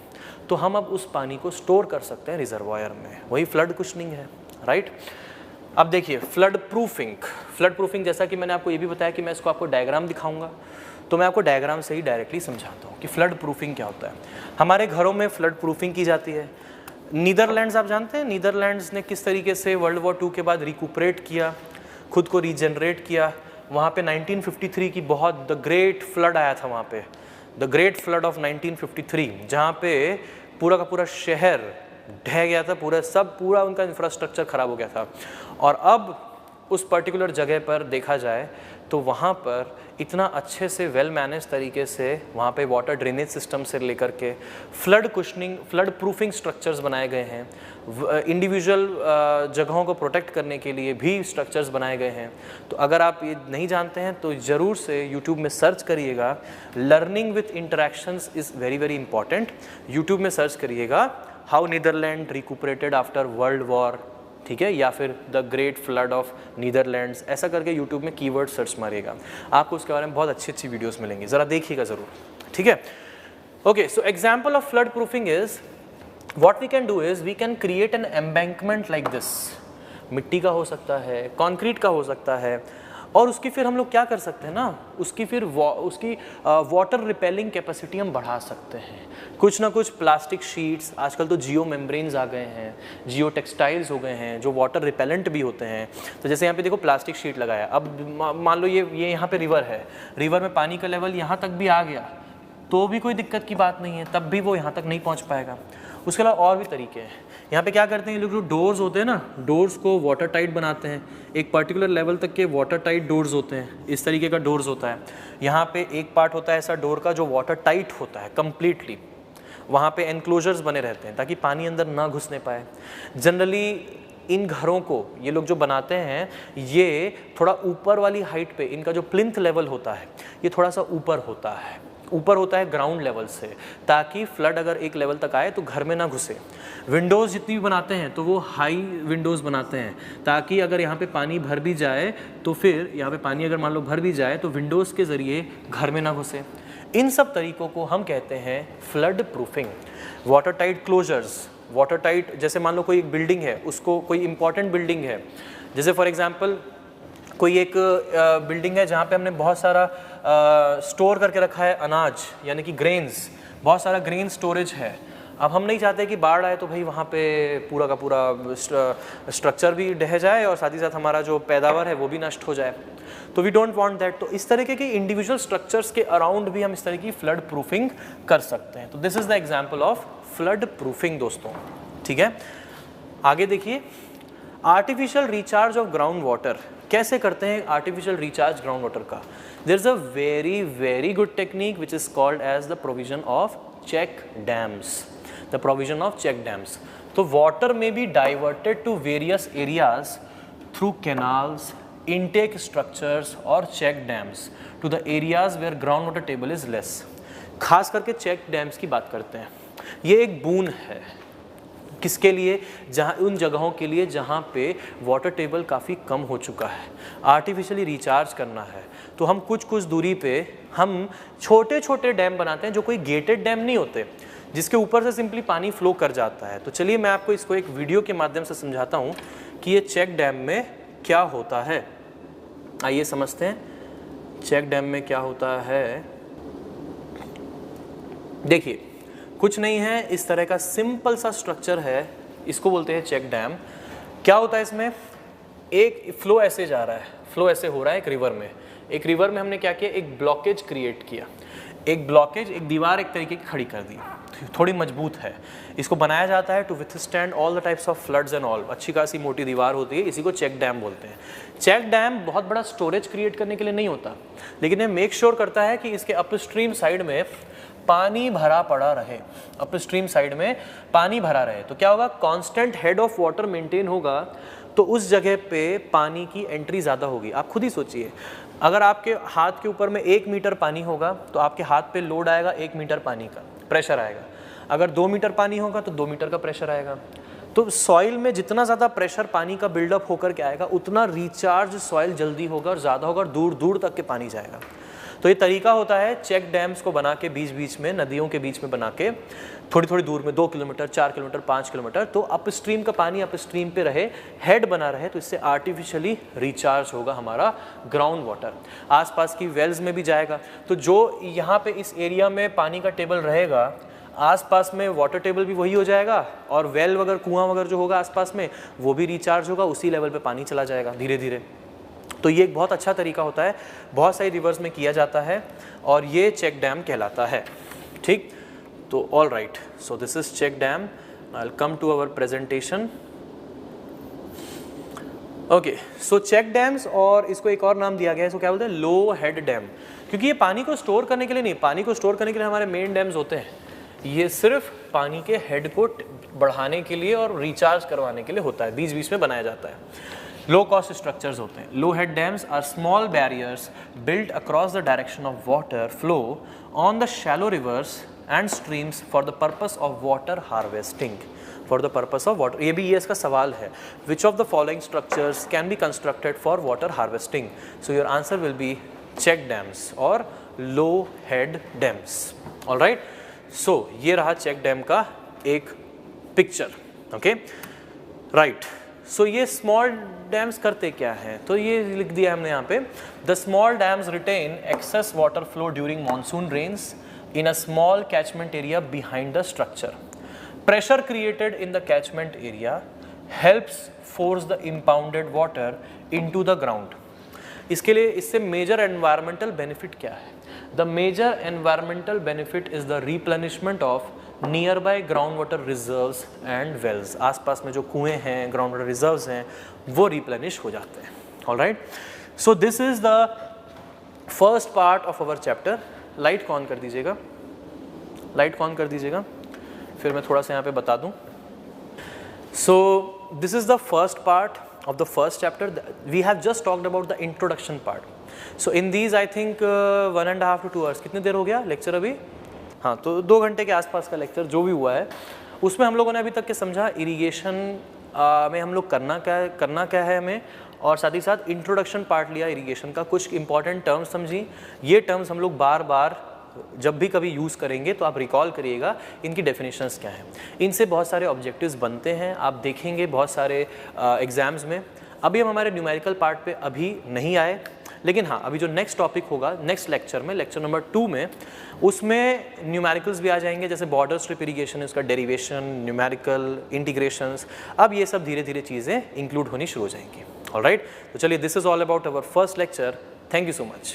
तो हम अब उस पानी को स्टोर कर सकते हैं रिजर्वायर में, वही फ्लड कुशनिंग है, राइट। अब देखिए फ्लड प्रूफिंग। फ्लड प्रूफिंग जैसा कि मैंने आपको ये भी बताया कि मैं इसको आपको डायग्राम दिखाऊंगा, तो मैं आपको डायग्राम से ही डायरेक्टली समझाता हूँ कि फ्लड प्रूफिंग क्या होता है। हमारे घरों में फ्लड प्रूफिंग की जाती है। नीदरलैंड्स, आप जानते हैं नीदरलैंड्स ने किस तरीके से वर्ल्ड वॉर 2 के बाद रिकूपरेट किया, खुद को रीजनरेट किया। वहाँ पे 1953 की बहुत द ग्रेट फ्लड आया था वहाँ पे, द ग्रेट फ्लड ऑफ 1953, जहाँ पे पूरा का पूरा शहर ढह गया था, पूरा उनका इंफ्रास्ट्रक्चर ख़राब हो गया था। और अब उस पर्टिकुलर जगह पर देखा जाए तो वहाँ पर इतना अच्छे से वेल मैनेज तरीके से वहाँ पे वाटर ड्रेनेज सिस्टम से लेकर के flood cushioning, flood proofing structures बनाए गए हैं। इंडिविजुअल जगहों को प्रोटेक्ट करने के लिए भी स्ट्रक्चर्स बनाए गए हैं। तो अगर आप ये नहीं जानते हैं तो ज़रूर से यूट्यूब में सर्च करिएगा, learning with interactions is very very important. YouTube में सर्च करिएगा how Netherland recuperated after world war, ठीक है, या फिर the great flood of Netherlands, ऐसा करके यूट्यूब में कीवर्ड सर्च मारिएगा, आपको उसके बारे में बहुत अच्छी अच्छी वीडियोस मिलेंगी, ज़रा देखिएगा ज़रूर, ठीक है। Okay, so example of flood proofing is, what we can do is we can create an embankment like this. मिट्टी का हो सकता है, कंक्रीट का हो सकता है, और उसकी फिर हम लोग क्या कर सकते हैं ना, उसकी फिर उसकी वाटर रिपेलिंग कैपेसिटी हम बढ़ा सकते हैं। कुछ ना कुछ प्लास्टिक शीट्स, आजकल तो जियो मेम्ब्रेन्स आ गए हैं, जियो टेक्सटाइल्स हो गए हैं जो वाटर रिपेलेंट भी होते हैं। तो जैसे यहाँ पे देखो प्लास्टिक शीट लगाया, अब मान लो ये यहाँ पे रिवर है, रिवर में पानी का लेवल यहाँ तक भी आ गया तो भी कोई दिक्कत की बात नहीं है, तब भी वो यहाँ तक नहीं पहुँच पाएगा। उसके अलावा और भी तरीके हैं। यहाँ पे क्या करते हैं ये लोग, जो डोर्स होते हैं ना, डोर्स को वाटर टाइट बनाते हैं, एक पर्टिकुलर लेवल तक के वाटर टाइट डोर्स होते हैं, इस तरीके का डोर्स होता है। यहाँ पे एक पार्ट होता है ऐसा डोर का जो वाटर टाइट होता है कम्प्लीटली, वहाँ पे एनक्लोजर्स बने रहते हैं ताकि पानी अंदर ना घुसने पाए। जनरली इन घरों को ये लोग जो बनाते हैं, ये थोड़ा ऊपर वाली हाइट पे, इनका जो प्लिंथ लेवल होता है ये थोड़ा सा ऊपर होता है ग्राउंड लेवल से, ताकि फ्लड अगर एक लेवल तक आए तो घर में ना घुसे। विंडोज़ जितनी भी बनाते हैं तो वो हाई विंडोज़ बनाते हैं ताकि अगर यहाँ पे पानी भर भी जाए तो फिर यहाँ पे पानी अगर मान लो भर भी जाए तो विंडोज़ के ज़रिए घर में ना घुसे। इन सब तरीक़ों को हम कहते हैं flood proofing. Water tight closures, water tight, जैसे मान लो कोई एक बिल्डिंग है, उसको कोई इंपॉर्टेंट बिल्डिंग है, जैसे फॉर एग्जांपल कोई एक बिल्डिंग है जहाँ पे हमने बहुत सारा स्टोर करके रखा है अनाज, यानी कि ग्रेन्स, बहुत सारा ग्रेन स्टोरेज है। अब हम नहीं चाहते कि बाढ़ आए तो भाई वहाँ पे पूरा का पूरा स्ट्रक्चर भी ढह जाए और साथ ही साथ हमारा जो पैदावार है वो भी नष्ट हो जाए, तो वी डोंट वांट दैट। तो इस तरीके के इंडिविजुअल स्ट्रक्चर्स के अराउंड भी हम इस तरह की फ्लड प्रूफिंग कर सकते हैं। तो this is the example of flood proofing दोस्तों, ठीक है। आगे देखिए, artificial recharge of ground water. कैसे करते हैं आर्टिफिशियल रिचार्ज ग्राउंड वाटर का? There is a very very good technique which is called as the provision of check dams. The provision of check dams. तो water may be diverted to various areas through canals, intake structures और check dams to the areas where ground water table is less। खास करके चेक डैम्स की बात करते हैं। ये एक बून है किसके लिए? जहाँ, उन जगहों के लिए जहाँ पे वाटर टेबल काफ़ी कम हो चुका है, आर्टिफिशियली रिचार्ज करना है, तो हम कुछ कुछ दूरी पे हम छोटे छोटे डैम बनाते हैं जो कोई गेटेड डैम नहीं होते, जिसके ऊपर से सिंपली पानी फ्लो कर जाता है। तो चलिए मैं आपको इसको एक वीडियो के माध्यम से समझाता हूँ कि ये चेक डैम में क्या होता है। आइए समझते हैं। चेक डैम में क्या होता है, देखिए कुछ नहीं है, इस तरह का सिंपल सा स्ट्रक्चर है, इसको बोलते हैं चेक डैम। क्या होता है इसमें, एक फ्लो ऐसे जा रहा है, फ्लो ऐसे हो रहा है एक रिवर में हमने क्या किया, एक ब्लॉकेज क्रिएट किया, एक ब्लॉकेज, एक दीवार एक तरीके की खड़ी कर दी, थोड़ी मजबूत है, इसको बनाया जाता है to withstand all the types of floods and all, अच्छी खासी मोटी दीवार होती है, इसी को चेक डैम बोलते हैं। चेक डैम बहुत बड़ा स्टोरेज क्रिएट करने के लिए नहीं होता, लेकिन ये मेक श्योर करता है कि इसके अपस्ट्रीम साइड में पानी भरा पड़ा रहे, अपस्ट्रीम साइड में पानी भरा रहे, तो क्या होगा, constant head of water maintain होगा, तो उस जगह पे पानी की एंट्री ज़्यादा होगी। आप खुद ही सोचिए, अगर आपके हाथ के ऊपर में 1 मीटर पानी होगा तो आपके हाथ पे लोड आएगा 1 मीटर पानी का प्रेशर आएगा, अगर 2 मीटर पानी होगा तो 2 मीटर का प्रेशर आएगा। तो सॉइल में जितना ज़्यादा प्रेशर पानी का बिल्डअप होकर के आएगा, उतना रिचार्ज सॉइल जल्दी होगा और ज़्यादा होगा और दूर दूर तक के पानी जाएगा। तो ये तरीका होता है चेक डैम्स को बना के, बीच बीच में नदियों के बीच में बना के, थोड़ी थोड़ी दूर में 2 किलोमीटर 4 किलोमीटर 5 किलोमीटर, तो अपस्ट्रीम का पानी अपस्ट्रीम पे रहे, हेड बना रहे, तो इससे आर्टिफिशियली रिचार्ज होगा हमारा ग्राउंड वाटर, आसपास की वेल्स में भी जाएगा। तो जो यहाँ पे इस एरिया में पानी का टेबल रहेगा, आसपास में वाटर टेबल भी वही हो जाएगा, और वेल वगैरह कुआं वगैरह जो होगा आसपास में वो भी रिचार्ज होगा, उसी लेवल पे पानी चला जाएगा धीरे धीरे। तो ये एक बहुत अच्छा तरीका होता है, बहुत सारी रिवर्स में किया जाता है, और ये चेक डैम कहलाता है। ठीक, तो all right, so this is check dam. I will come to our presentation. Okay, so check dams, और इसको एक और नाम दिया गया है, इसको क्या बोलते हैं, लो हेड डैम, क्योंकि ये पानी को स्टोर करने के लिए नहीं, पानी को स्टोर करने के लिए हमारे मेन डैम्स होते हैं, ये सिर्फ पानी के हेड को बढ़ाने के लिए और रिचार्ज करवाने के लिए होता है, बीच बीच में बनाया जाता है। लो कॉस्ट स्ट्रक्चर्स होते हैं। Low head dams are small barriers built across the direction of water flow on the shallow rivers and streams for the purpose of water harvesting, for the purpose of water, ये भी ये इसका सवाल है, which of the following structures can be constructed for water harvesting, so your answer will be check dams और low head dams. Alright, so ये रहा चेक डैम का एक पिक्चर। ओके, राइट, सो ये स्मॉल डैम्स करते क्या हैं, तो ये लिख दिया हमने यहाँ पे, the small dams retain excess water flow during monsoon rains in a small catchment area behind the structure. Pressure created in the catchment area helps force the impounded water into the ground. इसके लिए, इससे मेजर एनवायरमेंटल बेनिफिट क्या है, the major environmental benefit is the replenishment of nearby ground water reserves and wells. आसपास में जो कुएं हैं, ग्राउंड वाटर रिजर्व्स हैं, वो रिप्लेनिश हो जाते हैं। Alright, so this is the first part of our chapter. Light on कर दीजिएगा, लाइट ऑन कर दीजिएगा, फिर मैं थोड़ा सा यहाँ पे बता दूँ। सो this is the first part of the first chapter. We have just talked about the introduction part. So in these I think 1.5 to 2 hours, कितनी देर हो गया लेक्चर अभी, हाँ, तो 2 घंटे के आसपास का लेक्चर जो भी हुआ है, उसमें हम लोगों ने अभी तक के समझा इरिगेशन में हम लोग करना क्या है हमें, और साथ ही साथ इंट्रोडक्शन पार्ट लिया इरिगेशन का, कुछ इंपॉर्टेंट टर्म्स समझी। ये टर्म्स हम लोग बार बार जब भी कभी यूज़ करेंगे तो आप रिकॉल करिएगा इनकी डेफिनेशंस क्या हैं। इनसे बहुत सारे ऑब्जेक्टिव्स बनते हैं, आप देखेंगे बहुत सारे एग्जाम्स में। अभी हम हमारे न्यूमेरिकल पार्ट पे अभी नहीं आए, लेकिन हाँ, अभी जो नेक्स्ट टॉपिक होगा नेक्स्ट लेक्चर में, लेक्चर नंबर 2 में, उसमें न्यूमेरिकल्स भी आ जाएंगे, जैसे बॉर्डर स्ट्रिप इरिगेशन, उसका डेरिवेशन, न्यूमेरिकल इंटीग्रेशंस, अब ये सब धीरे धीरे चीज़ें इंक्लूड होनी शुरू हो जाएंगी। ऑलराइट, तो चलिए, this is all about our first lecture. Thank you so much.